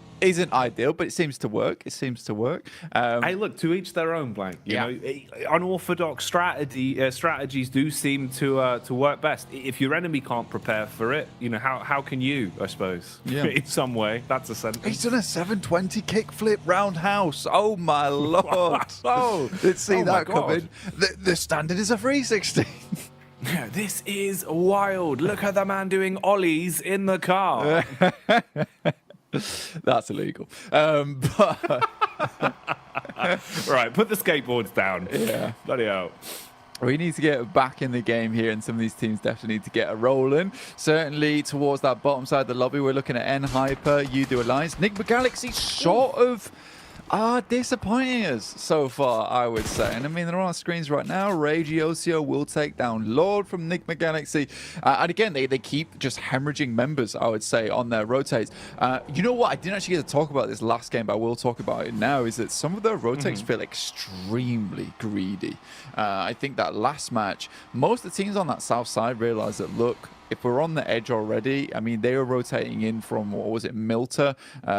ideal, but it seems to work. Hey, look, to each their own, Blank. You know, unorthodox strategies do seem to work best. If your enemy can't prepare for it, you know, how can you? I suppose. Yeah. In some way, that's a sentence. He's done a 720 kickflip roundhouse. Oh my lord! Didn't see that coming. The standard is a 360. This is wild. Look at the man doing ollies in the car. That's illegal. But right, put the skateboards down. Yeah. Bloody hell. We need to get back in the game here, and some of these teams definitely need to get a rolling. Certainly towards that bottom side of the lobby, we're looking at N-Hyper, Udo Alliance. Nigma Galaxy sort of are disappointing us so far, I would say. And I mean, they're on our screens right now. Regiocio will take down Lord from Nigma Galaxy. And again, they keep just hemorrhaging members, I would say, on their rotates. You know what? I didn't actually get to talk about this last game, but I will talk about it now, is that some of their rotates feel extremely greedy. I think that last match, most of the teams on that south side realized that, look, if we're on the edge already, I mean, they were rotating in from, what was it, Milta.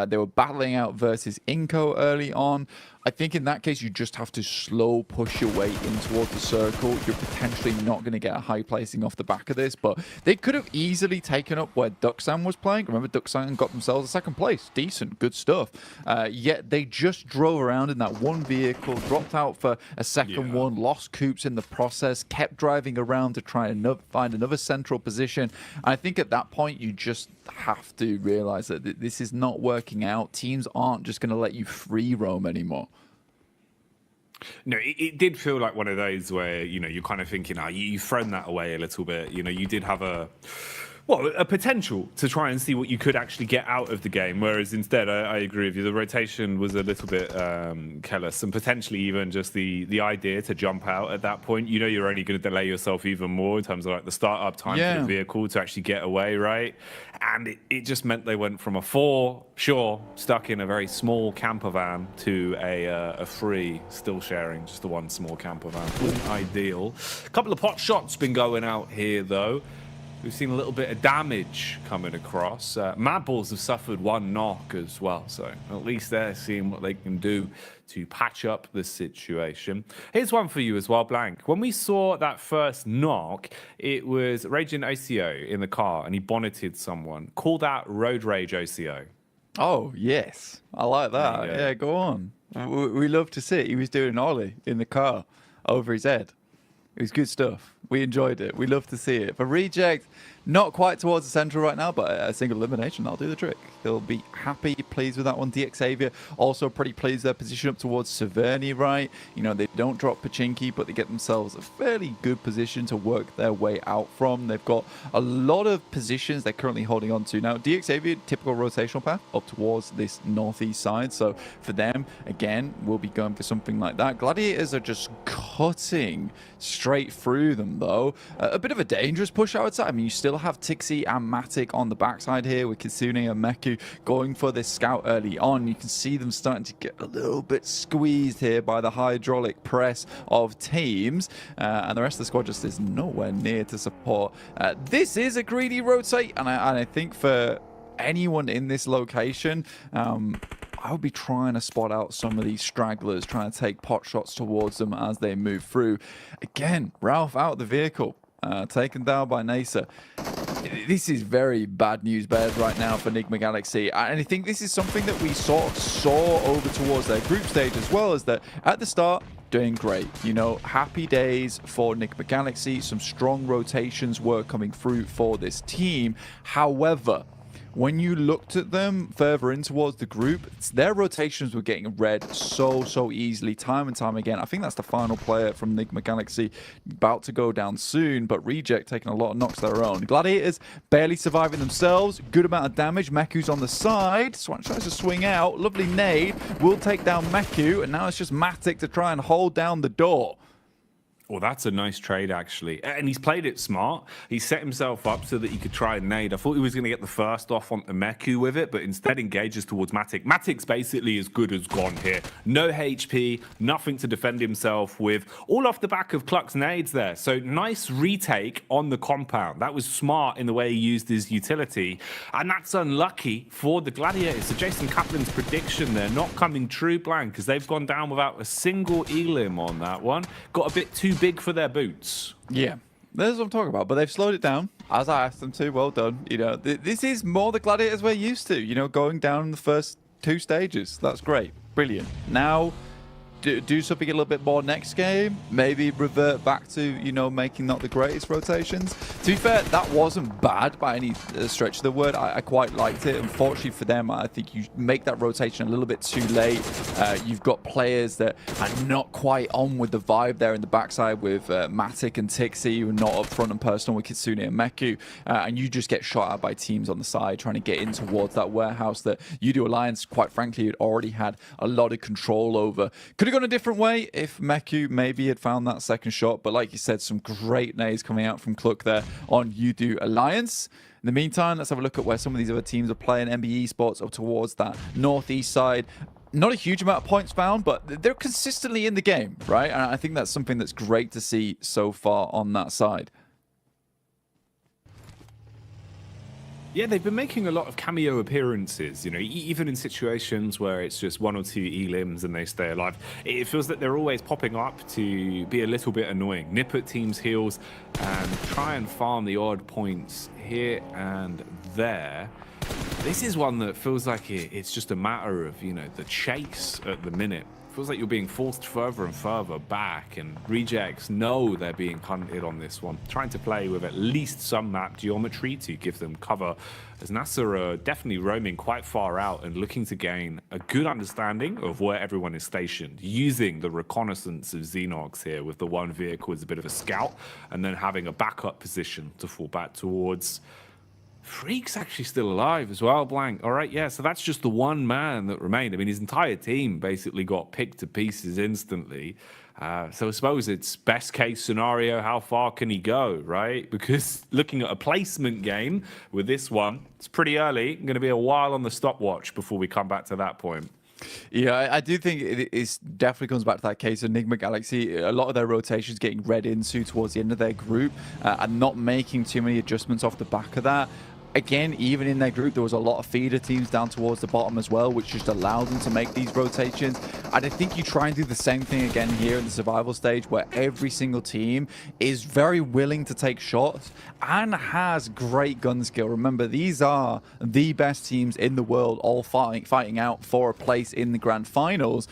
They were battling out versus Inco early on. I think in that case, you just have to slow push your way in towards the circle. You're potentially not going to get a high placing off the back of this, but they could have easily taken up where Duxan was playing. Remember, Duxan got themselves a second place. Decent, good stuff. Yet they just drove around in that one vehicle, dropped out for a second one, lost Coops in the process, kept driving around to try and find another central position. And I think at that point, you just have to realize that this is not working out. Teams aren't just going to let you free roam anymore. No, it did feel like one of those where, you know, you're kind of thinking, you've thrown that away a little bit. You know, you did have a Well, a potential to try and see what you could actually get out of the game, whereas instead, I agree with you, the rotation was a little bit careless, and potentially even just the idea to jump out at that point. You know you're only going to delay yourself even more in terms of like the start-up time for the vehicle to actually get away, right? And it just meant they went from a 4, sure, stuck in a very small camper van, to a 3, still sharing just the one small camper van. Wasn't ideal. A couple of pot shots been going out here, though. We've seen a little bit of damage coming across. Mad Balls have suffered 1 knock as well, so at least they're seeing what they can do to patch up the situation. Here's one for you as well, Blank. When we saw that first knock, it was Raging OCO in the car, and he bonneted someone. Call that Road Rage OCO. Oh, yes. I like that. Yeah, go on. We love to see it. He was doing an ollie in the car over his head. It was good stuff. We enjoyed it. We love to see it. For Reject, not quite towards the centre right now, but a single elimination, that'll do the trick. They'll be happy, pleased with that one. DX Xavier also pretty pleased. Their position up towards Severny, right? You know, they don't drop Pachinki, but they get themselves a fairly good position to work their way out from. They've got a lot of positions they're currently holding on to. Now, DX Xavier, typical rotational path up towards this northeast side. So for them, again, we'll be going for something like that. Gladiators are just cutting straight through them, though. A bit of a dangerous push, I would say. I mean, you still have Tixie and Matic on the backside here with Kitsune and Meku going for this scout early on. You can see them starting to get a little bit squeezed here by the hydraulic press of teams, and the rest of the squad just is nowhere near to support. This is a greedy rotate, and I think for anyone in this location, I would be trying to spot out some of these stragglers, trying to take pot shots towards them as they move through. Again, Ralph out of the vehicle, taken down by Nasa. This is very bad news bears right now for Enigma Galaxy, and I think this is something that we sort of saw over towards their group stage as well, as that at the start, doing great. You know, happy days for Enigma Galaxy. Some strong rotations were coming through for this team. However, when you looked at them further in towards the group, their rotations were getting read so easily, time and time again. I think that's the final player from Enigma Galaxy, about to go down soon, but Reject taking a lot of knocks of their own. Gladiators barely surviving themselves, good amount of damage. Meku's on the side, Swan tries to swing out, lovely nade, will take down Meku, and now it's just Matic to try and hold down the door. Well, that's a nice trade, actually. And he's played it smart. He set himself up so that he could try and nade. I thought he was going to get the first off on the Meku with it, but instead engages towards Matic. Matic's basically as good as gone here. No HP, nothing to defend himself with. All off the back of Cluck's nades there. So nice retake on the compound. That was smart in the way he used his utility. And that's unlucky for the Gladiators. So Jason Kaplan's prediction there not coming true, Blank, because they've gone down without a single elim on that one. Got a bit too big for their boots. Yeah, that's what I'm talking about. But they've slowed it down, as I asked them to. Well done. You know, this is more the Gladiators we're used to. You know, going down in the first 2 stages. That's great. Brilliant. Now, do something a little bit more next game. Maybe revert back to, you know, making not the greatest rotations. To be fair, that wasn't bad by any stretch of the word. I quite liked it. Unfortunately for them, I think you make that rotation a little bit too late. You've got players that are not quite on with the vibe there in the backside with Matic and Tixie, who are not up front and personal with Kitsune and Meku. And you just get shot at by teams on the side trying to get in towards that warehouse that UDO Alliance, quite frankly, had already had a lot of control over. Could have gone a different way if Meku maybe had found that second shot, but like you said, some great nades coming out from Cluck there on UDO Alliance. In the meantime, let's have a look at where some of these other teams are playing. MBE Sports up towards that northeast side. Not a huge amount of points found, but they're consistently in the game, right? And I think that's something that's great to see so far on that side. Yeah, they've been making a lot of cameo appearances, you know, even in situations where it's just 1 or 2 elims and they stay alive. It feels that they're always popping up to be a little bit annoying, nip at teams' heels and try and farm the odd points here and there. This is one that feels like it's just a matter of, you know, the chase at the minute. Feels like you're being forced further and further back, and Rejects know they're being hunted on this one. Trying to play with at least some map geometry to give them cover, as NASA are definitely roaming quite far out and looking to gain a good understanding of where everyone is stationed, using the reconnaissance of Xenox here with the one vehicle as a bit of a scout, and then having a backup position to fall back towards. Freak's actually still alive as well, Blank. All right, yeah, so that's just the one man that remained. I mean, his entire team basically got picked to pieces instantly. So I suppose it's best case scenario, how far can he go, right? Because looking at a placement game with this one, it's pretty early. Going to be a while on the stopwatch before we come back to that point. Yeah, I do think it definitely comes back to that case of Enigma Galaxy. A lot of their rotations getting read into towards the end of their group and not making too many adjustments off the back of that. Again, even in their group, there was a lot of feeder teams down towards the bottom as well, which just allowed them to make these rotations. And I think you try and do the same thing again here in the survival stage, where every single team is very willing to take shots and has great gun skill. Remember, these are the best teams in the world, all fighting out for a place in the grand finals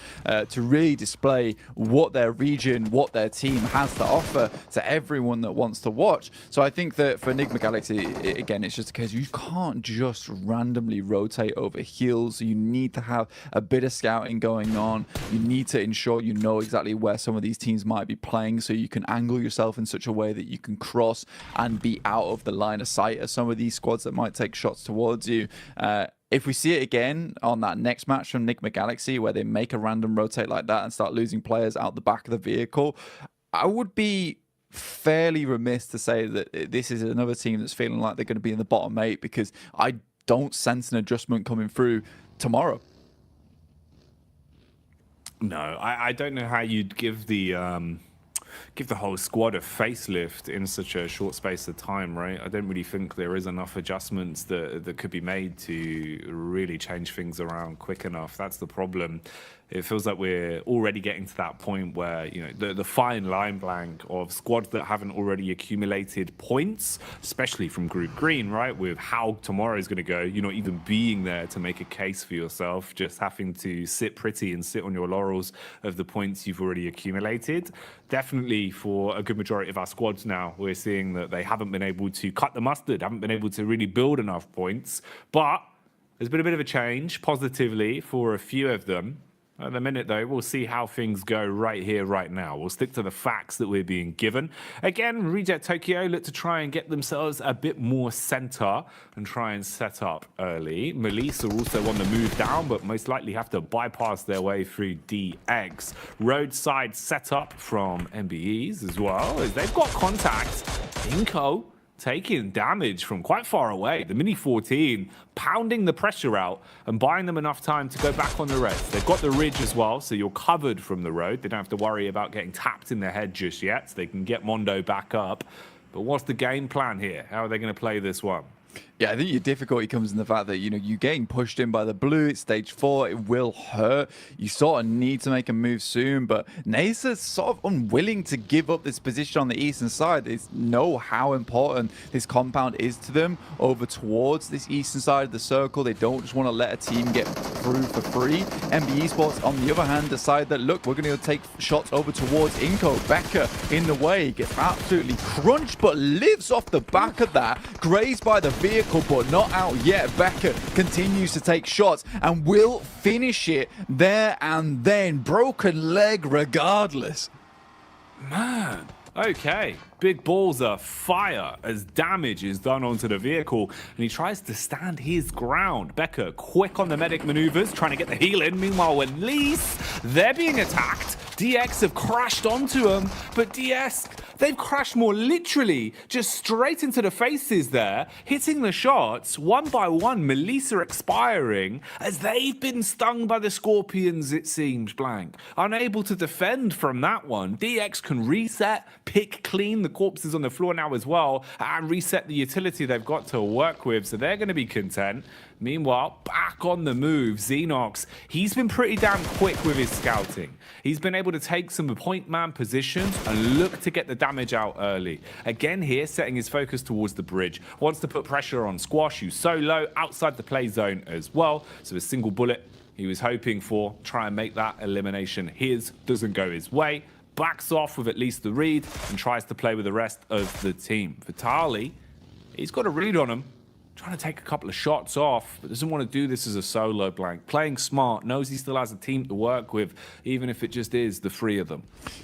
to really display what their region, what their team has to offer to everyone that wants to watch. So I think that for Enigma Galaxy, again, it's just a case you can't just randomly rotate over heals. You need to have a bit of scouting going on. You need to ensure you know exactly where some of these teams might be playing, so you can angle yourself in such a way that you can cross and be out of the line of sight of some of these squads that might take shots towards you. If we see it again on that next match from Enigma Galaxy, where they make a random rotate like that and start losing players out the back of the vehicle, I would be fairly remiss to say that this is another team that's feeling like they're going to be in the bottom 8, because I don't sense an adjustment coming through tomorrow. No, I don't know how you'd give the whole squad a facelift in such a short space of time, right? I don't really think there is enough adjustments that could be made to really change things around quick enough. That's the problem. It feels like we're already getting to that point where, you know, the fine line, Blank, of squads that haven't already accumulated points, especially from Group Green, right? With how tomorrow is going to go, you're not even being there to make a case for yourself, just having to sit pretty and sit on your laurels of the points you've already accumulated. Definitely for a good majority of our squads now, we're seeing that they haven't been able to cut the mustard, haven't been able to really build enough points. But there's been a bit of a change positively for a few of them. At the minute, though, we'll see how things go right here, right now. We'll stick to the facts that we're being given. Again, Reject Tokyo look to try and get themselves a bit more center and try and set up early. Melissa are also on the move down, but most likely have to bypass their way through DX. Roadside setup from MBEs as well, as they've got contact. Inko taking damage from quite far away. The Mini 14 pounding the pressure out and buying them enough time to go back on the reds. They've got the ridge as well, so you're covered from the road. They don't have to worry about getting tapped in the head just yet, so they can get Mondo back up. But what's the game plan here? How are they going to play this one? Yeah, I think your difficulty comes in the fact that, you know, you're getting pushed in by the blue. It's stage 4. It will hurt. You sort of need to make a move soon, but Nasa's sort of unwilling to give up this position on the eastern side. They know how important this compound is to them over towards this eastern side of the circle. They don't just want to let a team get through for free. MBE Sports, on the other hand, decide that, look, we're going to take shots over towards Inko. Becker in the way, gets absolutely crunched, but lives off the back of that. Grazed by the vehicle, but not out yet. Becker continues to take shots and will finish it there and then. Broken leg regardless. Man, okay. Big balls are fire as damage is done onto the vehicle, and he tries to stand his ground. Becker quick on the medic maneuvers, trying to get the heal in. Meanwhile, when Lease, they're being attacked. DX have crashed onto him, but DS, they've crashed more literally just straight into the faces there, hitting the shots one by one. Melissa expiring as they've been stung by the Scorpions, it seems, Blank. Unable to defend from that one. DX can reset, pick clean the corpses on the floor now as well, and reset the utility they've got to work with, so they're going to be content. Meanwhile, back on the move, Xenox, he's been pretty damn quick with his scouting. He's been able to take some point man positions and look to get the damage out early. Again here, setting his focus towards the bridge. Wants to put pressure on Squash, who's so low outside the play zone as well. So a single bullet he was hoping for, try and make that elimination his, doesn't go his way. Backs off with at least the read and tries to play with the rest of the team. Vitali, he's got a read on him. trying to take a couple of shots off, but doesn't want to do this as a solo blank. Playing smart, knows he still has a team to work with, even if it just is the three of them.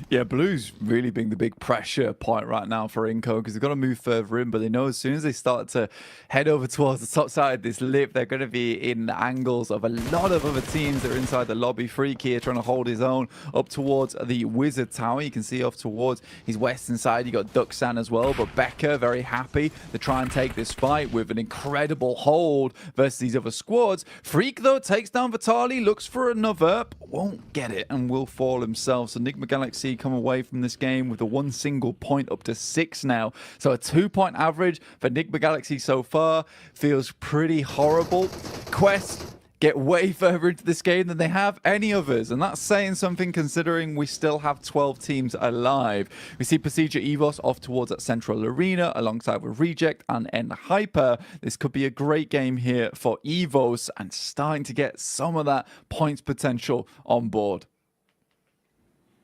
Yeah, Blue's really being the big pressure point right now for Inco because they've got to move further in, but they know as soon as they start to head over towards the top side of this lip, they're going to be in angles of a lot of other teams that are inside the lobby. Freak here trying to hold his own up towards the Wizard Tower. You can see off towards his western side, you got Duxan as well, but Becca very happy to try and take this fight with an incredible hold versus these other squads. Freak, though, takes down Vitali, looks for another, but won't get it and will fall himself. So Enigma Galaxy come away from this game with a 1 single point up to 6 now. So a 2-point average for Enigma Galaxy so far feels pretty horrible. Quest get way further into this game than they have any others, and that's saying something considering we still have 12 teams alive. We see Procedure Evos off towards that central arena alongside with Reject and End Hyper. This could be a great game here for Evos and starting to get some of that points potential on board.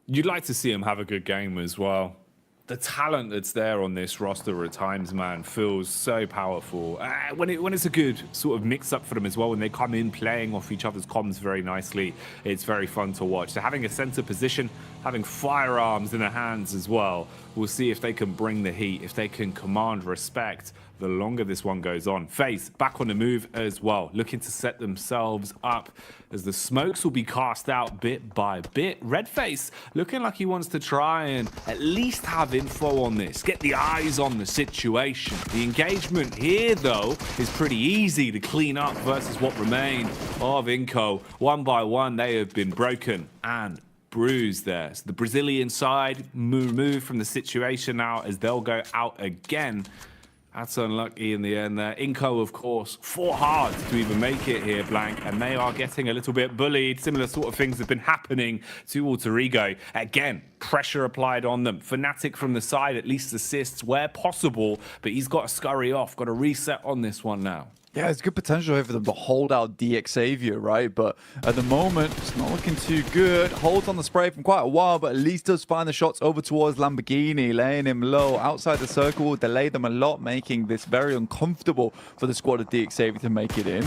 You'd like to see him have a good game as well. The talent that's there on this roster at times, man, feels so powerful. When it's a good sort of mix-up for them as well, when they come in playing off each other's comms very nicely, it's very fun to watch. So having a center position, having firearms in their hands as well, we'll see if they can bring the heat, if they can command respect the longer this one goes on. FaZe back on the move as well, looking to set themselves up as the smokes will be cast out bit by bit. Redface looking like he wants to try and at least have info on this, get the eyes on the situation. The engagement here, though, is pretty easy to clean up versus what remained of Inco. One by one, they have been broken and bruised there. So the Brazilian side move from the situation now as they'll go out again. That's unlucky in the end there. Inco, of course, fought hard to even make it here, Blank, and they are getting a little bit bullied. Similar sort of things have been happening to Alter Ego. Again, pressure applied on them. Fnatic from the side at least assists where possible, but he's got to scurry off, got to reset on this one now. Yeah, it's good potential here for them to hold out DX Xavier, right? But at the moment, it's not looking too good. Holds on the spray from quite a while, but at least does find the shots over towards Lamborghini, laying him low. Outside the circle will delay them a lot, making this very uncomfortable for the squad of DX Xavier to make it in.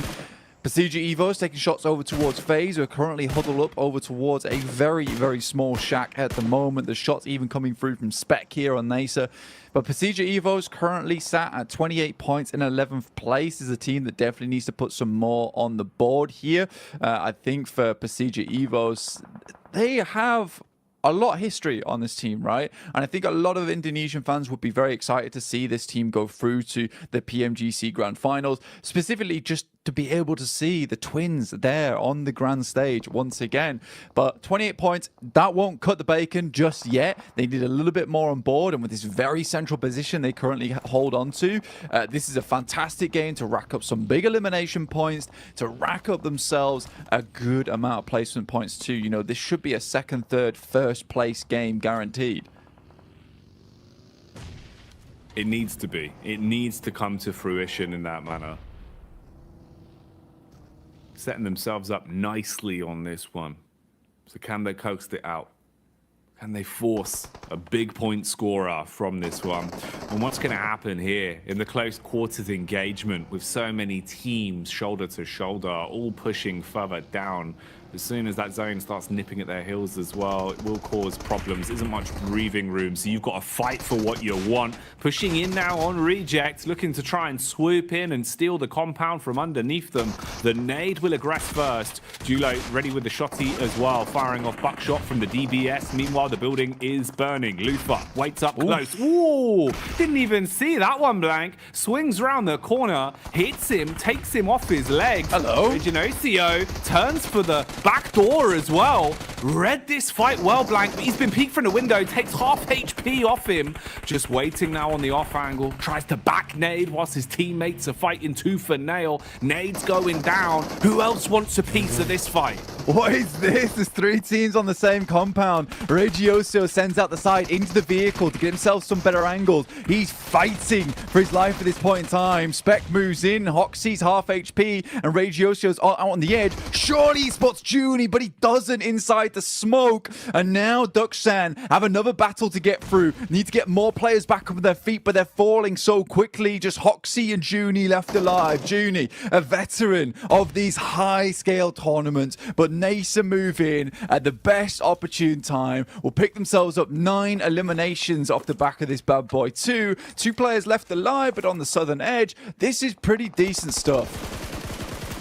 Procedure Evos taking shots over towards FaZe, who are currently huddled up over towards a very, very small shack at the moment. The shots even coming through from Spec here on Nasa. But Procedure Evos currently sat at 28 points in 11th place. Is a team that definitely needs to put some more on the board here. I think for Procedure Evos, they have a lot of history on this team, right? And I think a lot of Indonesian fans would be very excited to see this team go through to the PMGC Grand Finals, specifically just to be able to see the Twins there on the grand stage once again. But 28 points, that won't cut the bacon just yet. They need a little bit more on board, and with this very central position they currently hold on to, this is a fantastic game to rack up some big elimination points, to rack up themselves a good amount of placement points too. You know, this should be a second, third, first place game guaranteed. It needs to be. It needs to come to fruition in that manner. Setting themselves up nicely on this one. So can they coax it out? Can they force a big point scorer from this one? And what's going to happen here in the close quarters engagement with so many teams shoulder to shoulder, all pushing further down? As soon as that zone starts nipping at their heels as well, it will cause problems. Isn't much breathing room, so you've got to fight for what you want. Pushing in now on Reject, looking to try and swoop in and steal the compound from underneath them. The nade will aggress first. Julo ready with the shotty as well, firing off buckshot from the DBS. Meanwhile, the building is burning. Lufa waits up close. Ooh, didn't even see that one, Blank. Swings round the corner, hits him, takes him off his legs. Hello. Genocio turns for the back door as well. Read this fight well, Blank, but he's been peeked from the window, takes half HP off him. Just waiting now on the off angle. Tries to back nade whilst his teammates are fighting tooth and nail. Nade's going down. Who else wants a piece of this fight? What is this? There's 3 teams on the same compound. Regioso sends out the side into the vehicle to get himself some better angles. He's fighting for his life at this point in time. Spec moves in. Hoxie's half HP and Regioso's out on the edge. Surely he spots Junie, but he doesn't inside the smoke. And now Duckshan have another battle to get through. Need to get more players back up on their feet, but they're falling so quickly. Just Hoxie and Junie left alive. Junie, a veteran of these high-scale tournaments, but Nasa move in at the best opportune time. Will pick themselves up 9 eliminations off the back of this bad boy. Two players left alive, but on the southern edge, this is pretty decent stuff.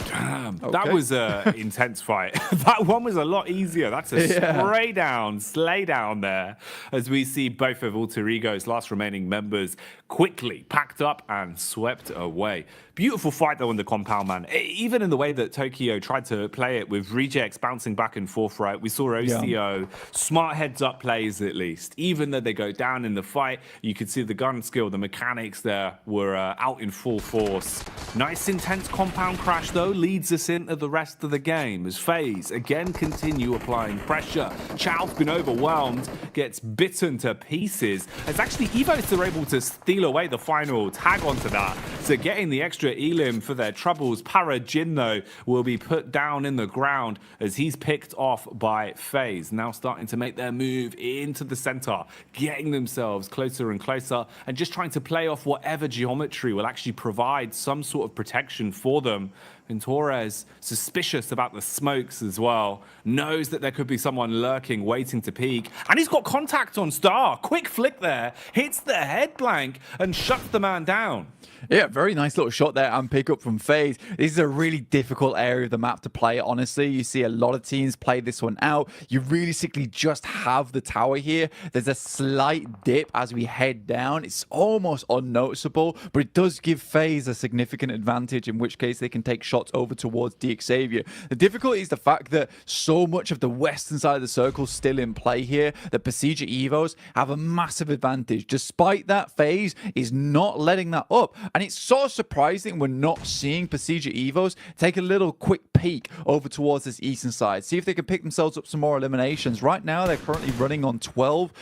Damn, that was an intense fight. That one was a lot easier. That's a slay down there, as we see both of Alter Ego's last remaining members quickly packed up and swept away. Beautiful fight though in the compound, man. Even in the way that Tokyo tried to play it with Rejects bouncing back and forth, right? We saw OCO, smart heads-up plays at least. Even though they go down in the fight, you could see the gun skill, the mechanics there were out in full force. Nice intense compound crash though leads us into the rest of the game as FaZe again continue applying pressure. Chow's been overwhelmed, gets bitten to pieces. As actually Evos are able to steal away the final tag onto that. So getting the extra elim for their troubles. Parajin though will be put down in the ground as he's picked off by FaZe. Now starting to make their move into the center, getting themselves closer and closer and just trying to play off whatever geometry will actually provide some sort of protection for them. And Torres, suspicious about the smokes as well, knows that there could be someone lurking, waiting to peek. And he's got contact on Star. Quick flick there, hits the head blank and shuts the man down. Yeah, very nice little shot there and pick up from FaZe. This is a really difficult area of the map to play, honestly. You see a lot of teams play this one out. You realistically just have the tower here. There's a slight dip as we head down. It's almost unnoticeable, but it does give FaZe a significant advantage, in which case they can take shots over towards DXavier. The difficulty is the fact that so much of the western side of the circle is still in play here, that Pasija Evos have a massive advantage. Despite that, FaZe is not letting that up. And it's so surprising we're not seeing Pasija Evos take a little quick peek over towards this eastern side. See if they can pick themselves up some more eliminations. Right now, they're currently running on 12,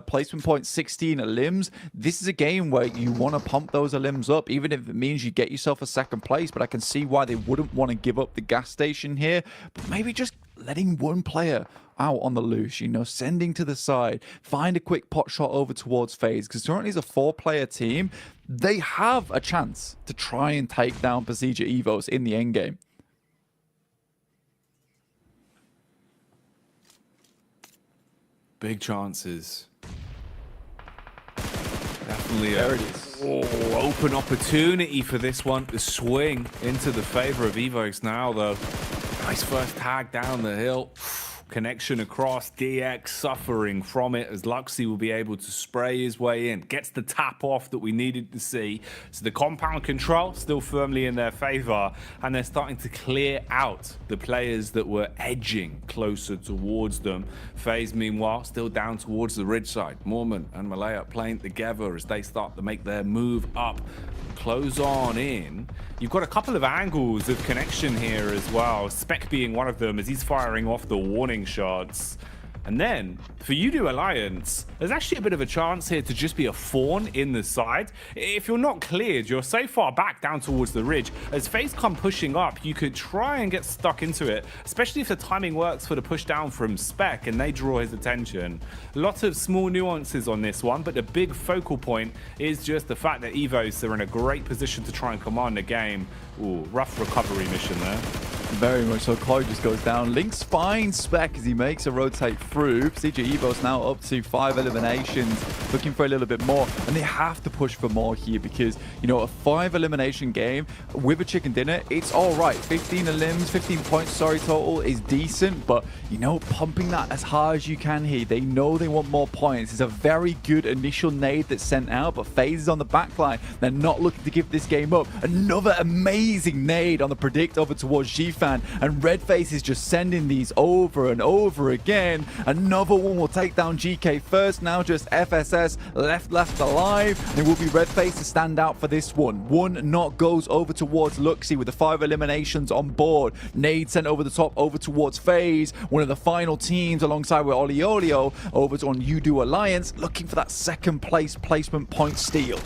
placement points 16 elims. This is a game where you want to pump those elims up, even if it means you get yourself a second place. But I can see why they wouldn't want to give up the gas station here. But maybe just letting one player out on the loose, you know, sending to the side, find a quick pot shot over towards FaZe, because currently it's a 4-player team. They have a chance to try and take down Pasija Evos in the endgame. Big chances. Definitely there it is. Open opportunity for this one to swing into the favor of Evos now, though. Nice first tag down the hill. Connection across, DX suffering from it as Luxy will be able to spray his way in. Gets the tap off that we needed to see. So the compound control still firmly in their favor, and they're starting to clear out the players that were edging closer towards them. FaZe, meanwhile, still down towards the ridge side. Mormon and Malaya playing together as they start to make their move up, close on in. You've got a couple of angles of connection here as well. Spec being one of them as he's firing off the warning shots. And then, for Udo Alliance, there's actually a bit of a chance here to just be a fawn in the side. If you're not cleared, you're so far back down towards the ridge. As FaZe come pushing up, you could try and get stuck into it, especially if the timing works for the push down from Spec and they draw his attention. Lots of small nuances on this one, but the big focal point is just the fact that Evos are in a great position to try and command the game. Ooh, rough recovery mission there. Very much so. Chloe just goes down. Lynx finds Spec as he makes a rotate through. Pasija Evos now up to 5 eliminations, looking for a little bit more. And they have to push for more here because, you know, a 5 elimination game with a chicken dinner, it's all right. 15 elims, 15 points, sorry, total is decent. But, you know, pumping that as hard as you can here. They know they want more points. It's a very good initial nade that's sent out, but FaZe is on the back line. They're not looking to give this game up. Another amazing nade on the predict over towards G4. fan, and Redface is just sending these over and over again. Another one will take down GK first. Now just FSS left alive. It will be Redface to stand out for this one. One knock goes over towards Luxy with the 5 eliminations on board. Nade sent over the top over towards FaZe. One of the final teams alongside with Olio over on Udo Alliance, looking for that second place placement point steal.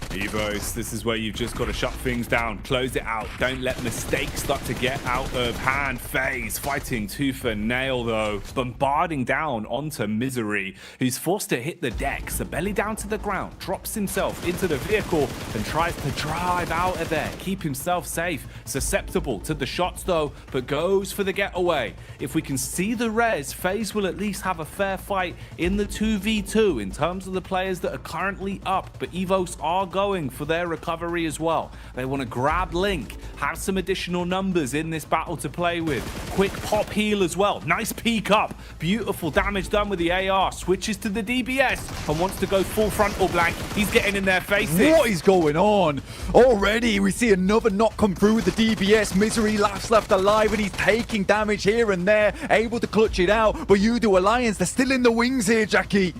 Evos, this is where you've just got to shut things down, close it out, don't let mistakes start to get out of hand. FaZe fighting tooth and nail though, bombarding down onto Misery, who's forced to hit the decks, the belly down to the ground, drops himself into the vehicle and tries to drive out of there, keep himself safe, susceptible to the shots though, but goes for the getaway. If we can see the res, FaZe will at least have a fair fight in the 2v2 in terms of the players that are currently up, but Evos are going for their recovery as well. They want to grab Link, have some additional numbers in this battle to play with. Quick pop heal as well. Nice peek up. Beautiful damage done with the AR. Switches to the DBS and wants to go full frontal blank. He's getting in their faces. What is going on? Already we see another knock come through with the DBS. Misery left alive and he's taking damage here and there, able to clutch it out. But Udo Alliance, they're still in the wings here, Jackie.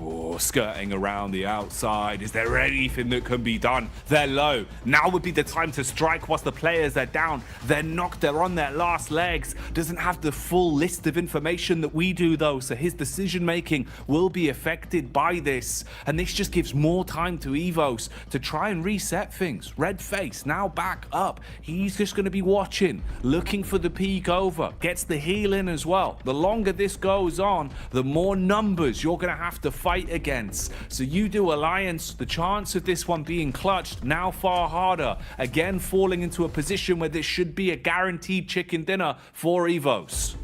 Oh, skirting around the outside. Is there anything that can be done? They're low. Now would be the time to strike whilst the players are down. They're knocked. They're on their last legs. Doesn't have the full list of information that we do though, so his decision making will be affected by this. And this just gives more time to Evos to try and reset things. Redface now back up. He's just going to be watching, looking for the peek over. Gets the heal in as well. The longer this goes on, the more numbers you're going to have to fight against. So you do Alliance, the chance of this one being clutched now far harder. Again, falling into a position where this should be a guaranteed chicken dinner for Evos.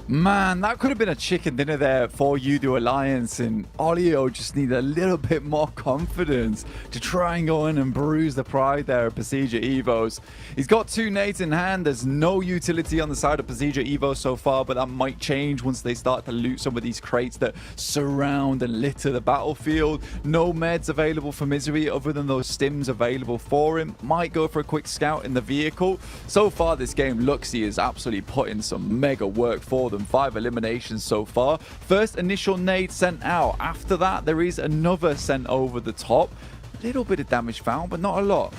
Man, that could have been a chicken dinner there for Udo Alliance, and Olio just need a little bit more confidence to try and go in and bruise the pride there of Procedure Evos. He's got 2 nades in hand. There's no utility on the side of Procedure Evos so far, but that might change once they start to loot some of these crates that surround and litter the battlefield. No meds available for Misery other than those stims available for him. Might go for a quick scout in the vehicle. So far this game, Luxy is absolutely putting some mega work for them. 5 eliminations so far. First initial nade sent out. After that, there is another sent over the top. A little bit of damage found, but not a lot.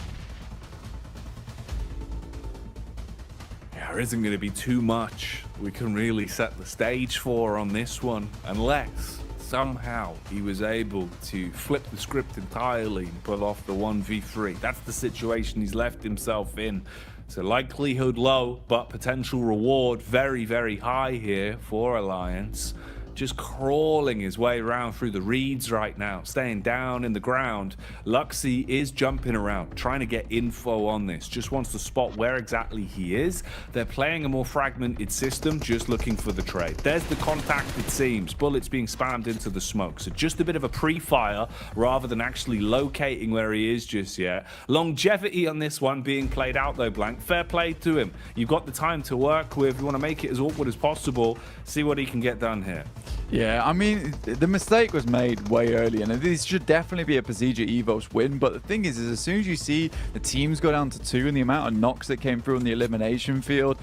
Yeah, there isn't going to be too much we can really set the stage for on this one, unless somehow he was able to flip the script entirely and pull off the 1v3. That's the situation he's left himself in. So likelihood low, but potential reward very, very high here for Alliance. Just crawling his way around through the reeds right now, staying down in the ground. Luxy is jumping around, trying to get info on this, just wants to spot where exactly he is. They're playing a more fragmented system, just looking for the trade. There's the contact, it seems. Bullets being spammed into the smoke. So just a bit of a pre-fire rather than actually locating where he is just yet. Longevity on this one being played out though, Blank. Fair play to him. You've got the time to work with. You want to make it as awkward as possible. See what he can get done here. Yeah, I mean, the mistake was made way early, and this should definitely be a Procedure Evos win. But the thing is as soon as you see the teams go down to 2 and the amount of knocks that came through on the elimination field,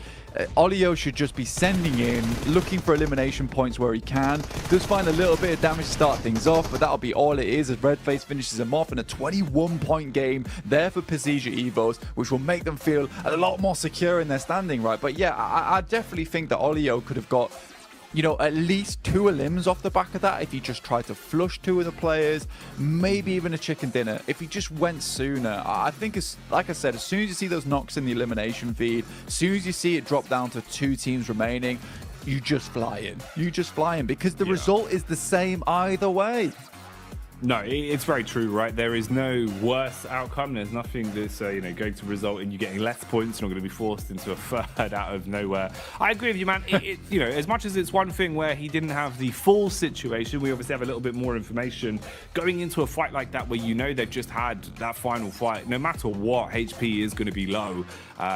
Olio should just be sending in, looking for elimination points where he can. Does find a little bit of damage to start things off, but that'll be all it is as Redface finishes him off in a 21-point game there for Procedure Evos, which will make them feel a lot more secure in their standing, right? But yeah, I definitely think that Olio could have got, you know, at least 2 elims off the back of that if he just tried to flush 2 of the players, maybe even a chicken dinner if he just went sooner. I think, it's like I said, as soon as you see those knocks in the elimination feed, as soon as you see it drop down to 2 teams remaining, you just fly in. You just fly in because the result is the same either way. No, it's very true, right? There is no worse outcome. There's nothing that's going to result in you getting less points. You're not going to be forced into a third out of nowhere. I agree with you, man. As much as it's one thing where he didn't have the full situation, we obviously have a little bit more information. Going into a fight like that where they've just had that final fight, no matter what, HP is going to be low.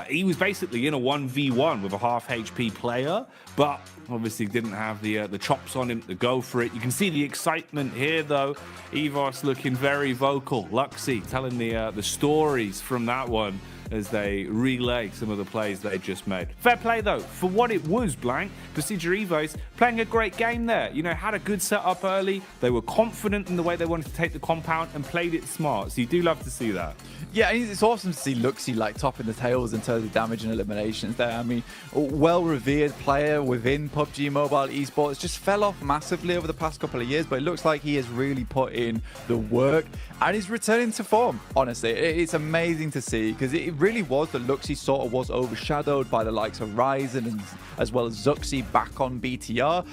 He was basically in a 1v1 with a half HP player, but obviously didn't have the chops on him to go for it. You can see the excitement here, though. Evos looking very vocal. Luxy telling the stories from that one. as they relay some of the plays they just made. Fair play though, for what it was, Blank, Procedure Evos playing a great game there. You know, had a good setup early, they were confident in the way they wanted to take the compound and played it smart, so you do love to see that. Yeah, it's awesome to see Luxy like topping the tails in terms of damage and eliminations there. I mean, well-revered player within PUBG Mobile esports, just fell off massively over the past couple of years, but it looks like he has really put in the work and he's returning to form. Honestly, it's amazing to see, because it really was that Luxy sort of was overshadowed by the likes of Ryzen and as well as Zuxi back on BTR.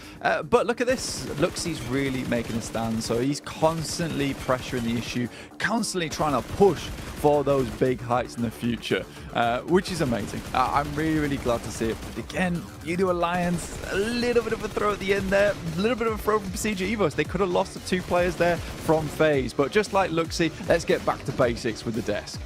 But look at this, Luxy's really making a stand, so he's constantly pressuring the issue, constantly trying to push for those big heights in the future, which is amazing. I'm really, really glad to see it. Again, UDO Alliance, a little bit of a throw at the end there, a little bit of a throw from Procedure Evos. They could have lost the 2 players there from FaZe, but just like Luxy, let's get back to basics with the desk.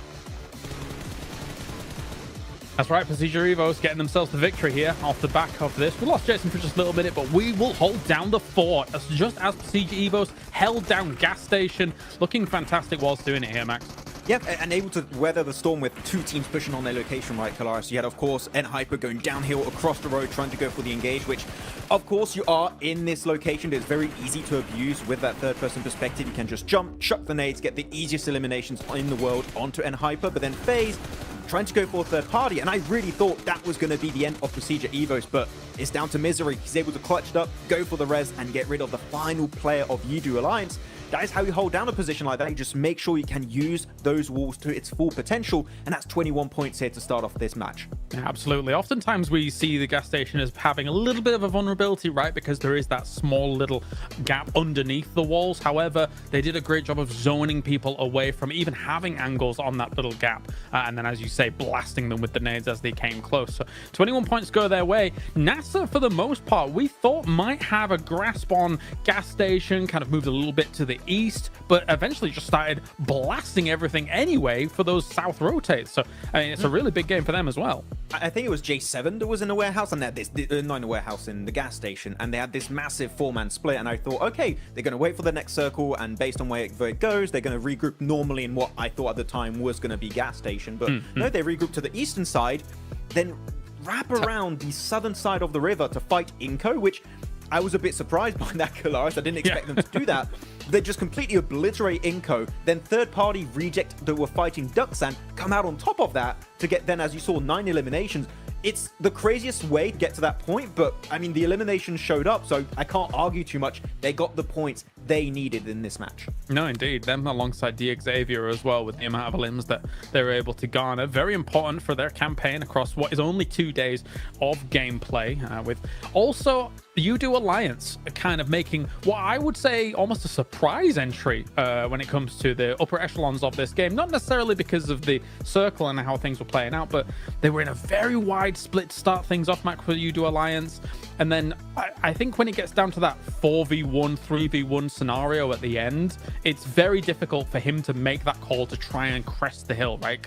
That's right, Procedure Evos getting themselves the victory here off the back of this. We lost Jason for just a little minute, but we will hold down the fort just as Procedure Evos held down Gas Station. Looking fantastic whilst doing it here, Max. Yep, and able to weather the storm with 2 teams pushing on their location, right, Kalaris? You had, of course, Hyper going downhill across the road, trying to go for the engage, which, of course, you are in this location. It's very easy to abuse with that third-person perspective. You can just jump, chuck the nades, get the easiest eliminations in the world onto Hyper, but then FaZe trying to go for a third party, and I really thought that was going to be the end of Procedure Evos, but it's down to Misery. He's able to clutch it up, go for the res, and get rid of the final player of UDO Alliance. That is how you hold down a position like that. You just make sure you can use those walls to its full potential, and that's 21 points here to start off this match. Absolutely. Oftentimes we see the Gas Station as having a little bit of a vulnerability, right? Because there is that small little gap underneath the walls. However, they did a great job of zoning people away from even having angles on that little gap. And then, as you say, blasting them with the nades as they came close. So 21 points go their way. NASA, for the most part, we thought might have a grasp on Gas Station, kind of moved a little bit to the east, but eventually just started blasting everything anyway for those south rotates. So, I mean, it's a really big game for them as well. I think it was J7 that was in the warehouse, and they had this, not in the warehouse, in the gas station, and they had this massive 4-man split, and I thought, okay, they're going to wait for the next circle, and based on where it goes, they're going to regroup normally in what I thought at the time was going to be gas station, but no, they regrouped to the eastern side, then wrap around the southern side of the river to fight Inco, which I was a bit surprised by that, Kalaris. I didn't expect them to do that. They just completely obliterate Inco. Then third-party reject that were fighting Duxan come out on top of that to get, then, as you saw, 9 eliminations. It's the craziest way to get to that point, but, I mean, the eliminations showed up, so I can't argue too much. They got the points they needed in this match. No, indeed. Them alongside Xavier as well, with the amount of elims that they were able to garner. Very important for their campaign across what is only 2 days of gameplay, with also UDO Alliance kind of making what I would say almost a surprise entry when it comes to the upper echelons of this game. Not necessarily because of the circle and how things were playing out, but they were in a very wide split to start things off, Mac, for UDO Alliance. And then I think when it gets down to that 4v1, 3v1 scenario at the end, it's very difficult for him to make that call to try and crest the hill, right?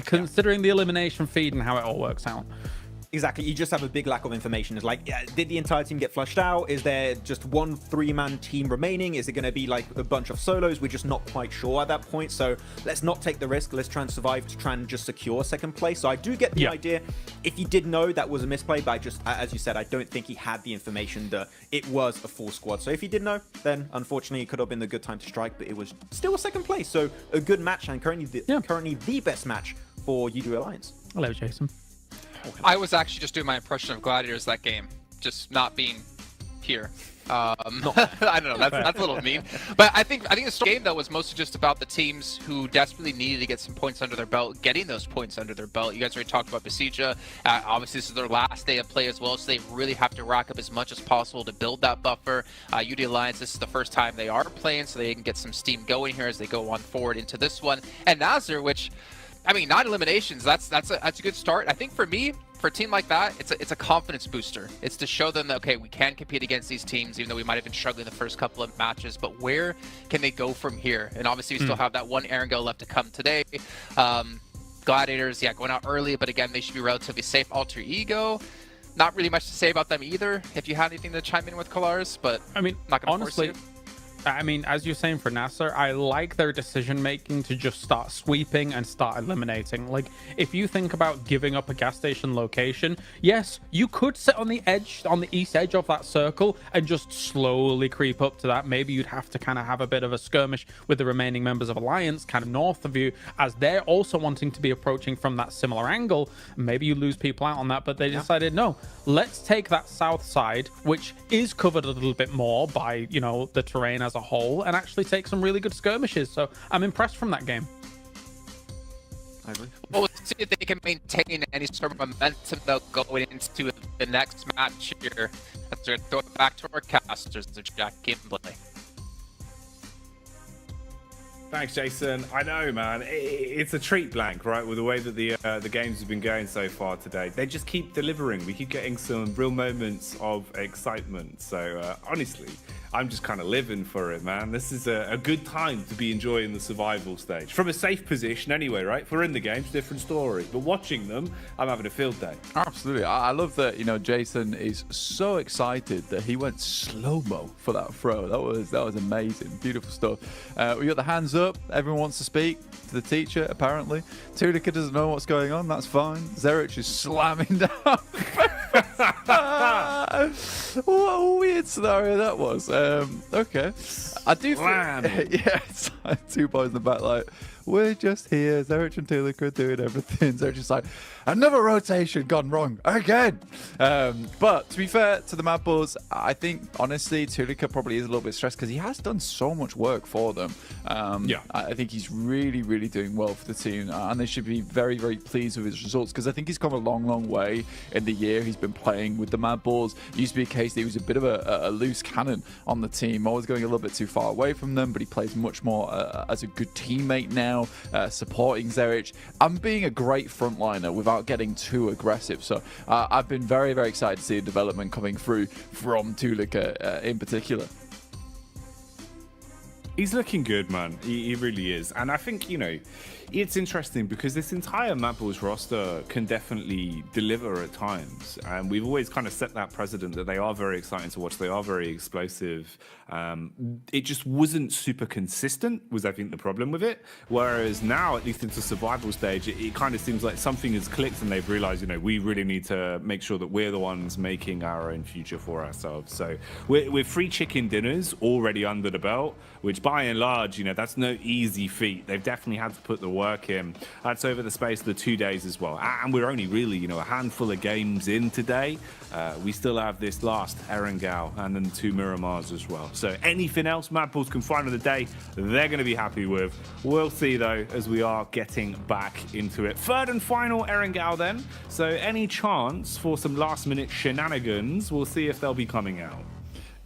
Considering the elimination feed and how it all works out. Exactly. You just have a big lack of information. It's like, did the entire team get flushed out? Is there just one 3-man team remaining? Is it going to be like a bunch of solos? We're just not quite sure at that point. So let's not take the risk. Let's try and survive to try and just secure second place. So I do get the idea. If he did know that was a misplay, but I just, as you said, I don't think he had the information that it was a full squad. So if he did know, then unfortunately it could have been the good time to strike, but it was still a second place. So a good match, and currently the best match for UDO Alliance. Hello, Jason. I was actually just doing my impression of Gladiators that game, just not being here. I don't know, that's a little mean. But I think this game, though, was mostly just about the teams who desperately needed to get some points under their belt, getting those points under their belt. You guys already talked about Besija. Obviously, this is their last day of play as well, so they really have to rack up as much as possible to build that buffer. UDO Alliance, this is the first time they are playing, so they can get some steam going here as they go on forward into this one. And Nazir, which, I mean, 9 eliminations, that's a good start. I think for me, for a team like that, it's a confidence booster. It's to show them that, okay, we can compete against these teams, even though we might have been struggling the first couple of matches, but where can they go from here? And obviously we still have that one Erangel left to come today. Gladiators, going out early, but again, they should be relatively safe. Alter Ego, not really much to say about them either, if you had anything to chime in with, Kalaris, but I mean, not gonna honestly, force you. I mean, as you're saying for Nasser, I like their decision making to just start sweeping and start eliminating. Like, if you think about giving up a gas station location, yes, you could sit on the edge, on the east edge of that circle and just slowly creep up to that. Maybe you'd have to kind of have a bit of a skirmish with the remaining members of Alliance, kind of north of you, as they're also wanting to be approaching from that similar angle. Maybe you lose people out on that, but they decided, no, let's take that south side, which is covered a little bit more by, you know, the terrain as a whole, and actually take some really good skirmishes. So I'm impressed from that game. I agree. Well, we'll see if they can maintain any sort of momentum though going into the next match here. Let's throw it back to our casters, to Jack Gimbley. Thanks, Jason. I know, man. It's a treat, Blank, right? With the way that the games have been going so far today, they just keep delivering. We keep getting some real moments of excitement. So honestly, I'm just kind of living for it, man. This is a good time to be enjoying the survival stage from a safe position, anyway, right? If we're in the games, different story. But watching them, I'm having a field day. Absolutely. I love that. You know, Jason is so excited that he went slow-mo for that throw. That was amazing. Beautiful stuff. We got the hands up. Everyone wants to speak to the teacher, apparently. Tulika doesn't know what's going on. That's fine. Zerich is slamming down. What a weird scenario that was. Okay. I do feel, yeah, it's like 2 boys in the back, like, we're just here. Zerich and Tulika are doing everything. Zerich is like, another rotation gone wrong again. But to be fair to the Mad Bulls, I think honestly Tulika probably is a little bit stressed because he has done so much work for them. I think he's really, really doing well for the team, and they should be very, very pleased with his results because I think he's come a long, long way in the year he's been playing with the Mad Bulls. It used to be a case that he was a bit of a loose cannon on the team, always going a little bit too far away from them, but he plays much more as a good teammate now. Supporting Zerich and being a great frontliner without getting too aggressive. So I've been very, very excited to see the development coming through from Tulika in particular. He's looking good, man. He really is. And I think, you know, it's interesting because this entire Mad Bulls roster can definitely deliver at times. And we've always kind of set that precedent that they are very exciting to watch. They are very explosive. It just wasn't super consistent, was I think the problem with it. Whereas now, at least into survival stage, it kind of seems like something has clicked and they've realized, you know, we really need to make sure that we're the ones making our own future for ourselves. So we're free chicken dinners already under the belt, which by and large, you know, that's no easy feat. They've definitely had to put the work in. That's over the space of the 2 days as well. And we're only really, you know, a handful of games in today. We still have this last Erangel and then 2 Miramars as well. So anything else Mad Bulls can find on the day, they're going to be happy with. We'll see, though, as we are getting back into it. Third and final Erangel then. So any chance for some last-minute shenanigans, we'll see if they'll be coming out.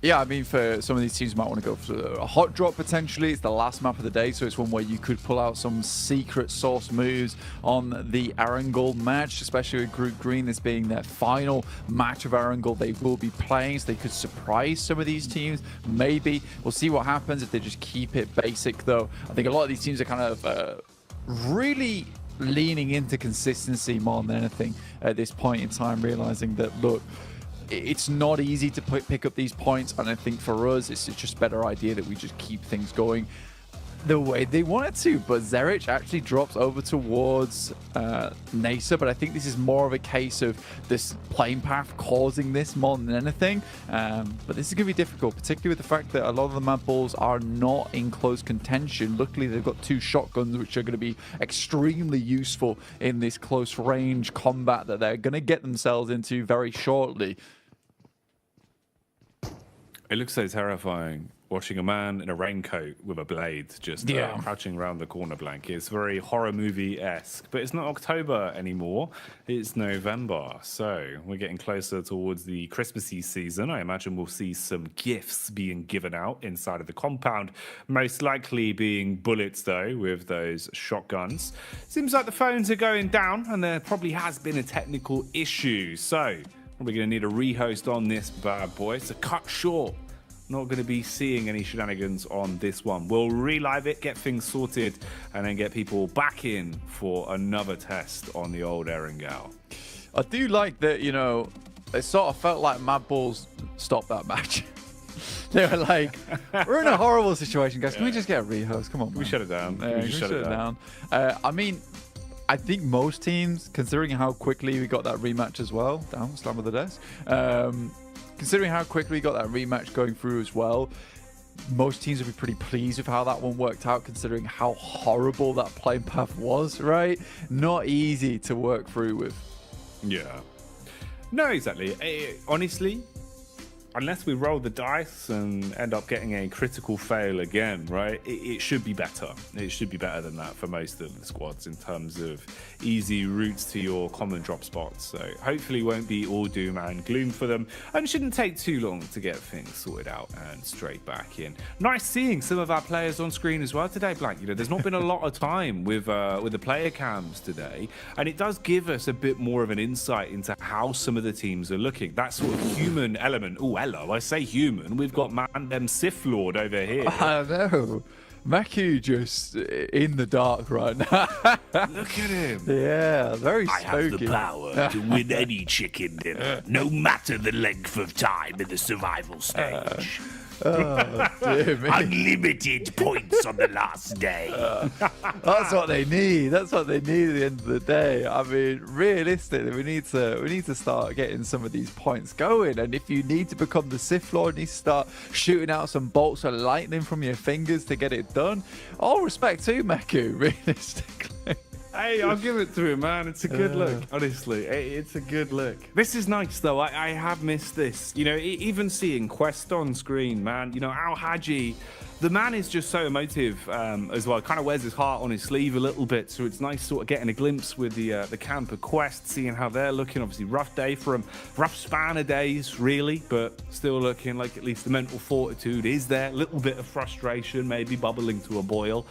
Yeah, I mean, for some of these teams, you might want to go for a hot drop potentially. It's the last map of the day, so it's one where you could pull out some secret sauce moves on the Erangel match, especially with Group Green, this being their final match of Erangel they will be playing, so they could surprise some of these teams. Maybe. We'll see what happens if they just keep it basic, though. I think a lot of these teams are kind of really leaning into consistency more than anything at this point in time, realizing that, look, it's not easy to pick up these points, and I think for us, it's just a better idea that we just keep things going the way they want it to. But Zerich actually drops over towards Nasa, but I think this is more of a case of this playing path causing this more than anything. But this is going to be difficult, particularly with the fact that a lot of the Mad Bulls are not in close contention. Luckily, they've got 2 shotguns, which are going to be extremely useful in this close range combat that they're going to get themselves into very shortly. It looks so terrifying watching a man in a raincoat with a blade just crouching around the corner, Blank. It's very horror movie-esque, but it's not October anymore. It's November, so we're getting closer towards the Christmassy season. I imagine we'll see some gifts being given out inside of the compound, most likely being bullets, though, with those shotguns. Seems like the phones are going down, and there probably has been a technical issue, so we're going to need a rehost on this bad boy. So cut short. Not going to be seeing any shenanigans on this one. We'll relive it, get things sorted, and then get people back in for another test on the old Erangel. I do like that, you know, it sort of felt like Mad Bulls stopped that match. They were like, we're in a horrible situation, guys. Can we just get a rehost? Come on, man. We shut it down. Yeah, we just shut it down. I mean, I think most teams, considering how quickly we got that rematch as well, down, slam of the desk, considering how quickly we got that rematch going through as well, most teams would be pretty pleased with how that one worked out, considering how horrible that playing path was, right? Not easy to work through with. Yeah. No, exactly. Honestly, unless we roll the dice and end up getting a critical fail again, right? It should be better. It should be better than that for most of the squads in terms of easy routes to your common drop spots. So hopefully won't be all doom and gloom for them, and shouldn't take too long to get things sorted out and straight back in. Nice seeing some of our players on screen as well today, Blank. You know, there's not been a lot of time with the player cams today, and it does give us a bit more of an insight into how some of the teams are looking. That sort of human element. Oh, hello, I say human. We've got man them Sith Lord over here. I know. Maku just in the dark right now. Look at him. Yeah, very spooky. I have the power to win any chicken dinner, no matter the length of time in the survival stage. Oh, dear me. Unlimited points on the last day. That's what they need. That's what they need at the end of the day. I mean, realistically, we need to start getting some of these points going. And if you need to become the Sith Lord, you need to start shooting out some bolts of lightning from your fingers to get it done. All respect to Maku, realistically. Hey, I'll give it to him, man. It's a good look, honestly. It's a good look. This is nice, though. I have missed this. You know, even seeing Quest on screen, man. You know, Al Haji, the man is just so emotive as well. Kind of wears his heart on his sleeve a little bit, so it's nice sort of getting a glimpse with the camp of Quest, seeing how they're looking. Obviously, rough day for them. Rough span of days, really, but still looking like at least the mental fortitude is there. A little bit of frustration, maybe bubbling to a boil,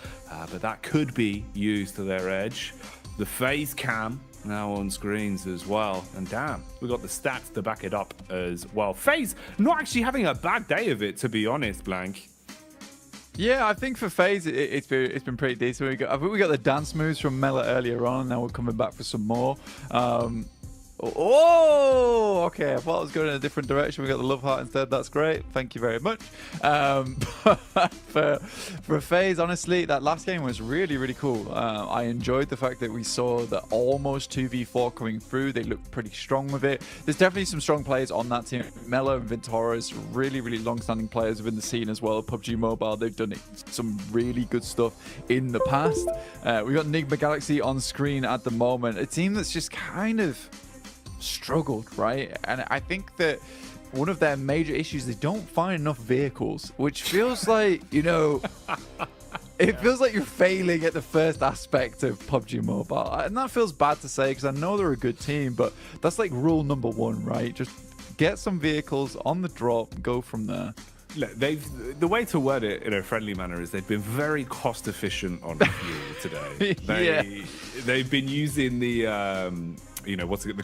but that could be used to their edge. The FaZe cam now on screens as well, and damn, we got the stats to back it up as well. FaZe not actually having a bad day of it, to be honest, Blank. Yeah, I think for FaZe, it's been pretty decent. I think we got the dance moves from Mela earlier on, and now we're coming back for some more. Oh, okay. I thought I was going in a different direction. We got the love heart instead. That's great. Thank you very much. For FaZe, honestly, that last game was really, really cool. I enjoyed the fact that we saw the almost 2v4 coming through. They looked pretty strong with it. There's definitely some strong players on that team. Melo and Ventoras, really, really long-standing players within the scene as well. PUBG Mobile, they've done some really good stuff in the past. We got Enigma Galaxy on screen at the moment. A team that's just kind of struggled, right? And I think that one of their major issues, they don't find enough vehicles, which feels like, you know, it feels like you're failing at the first aspect of PUBG Mobile. And that feels bad to say because I know they're a good team, but that's like rule number one, right? Just get some vehicles on the drop, go from there. Look, the way to word it in a friendly manner is they've been very cost efficient on fuel today. They've been using the you know, what's it, the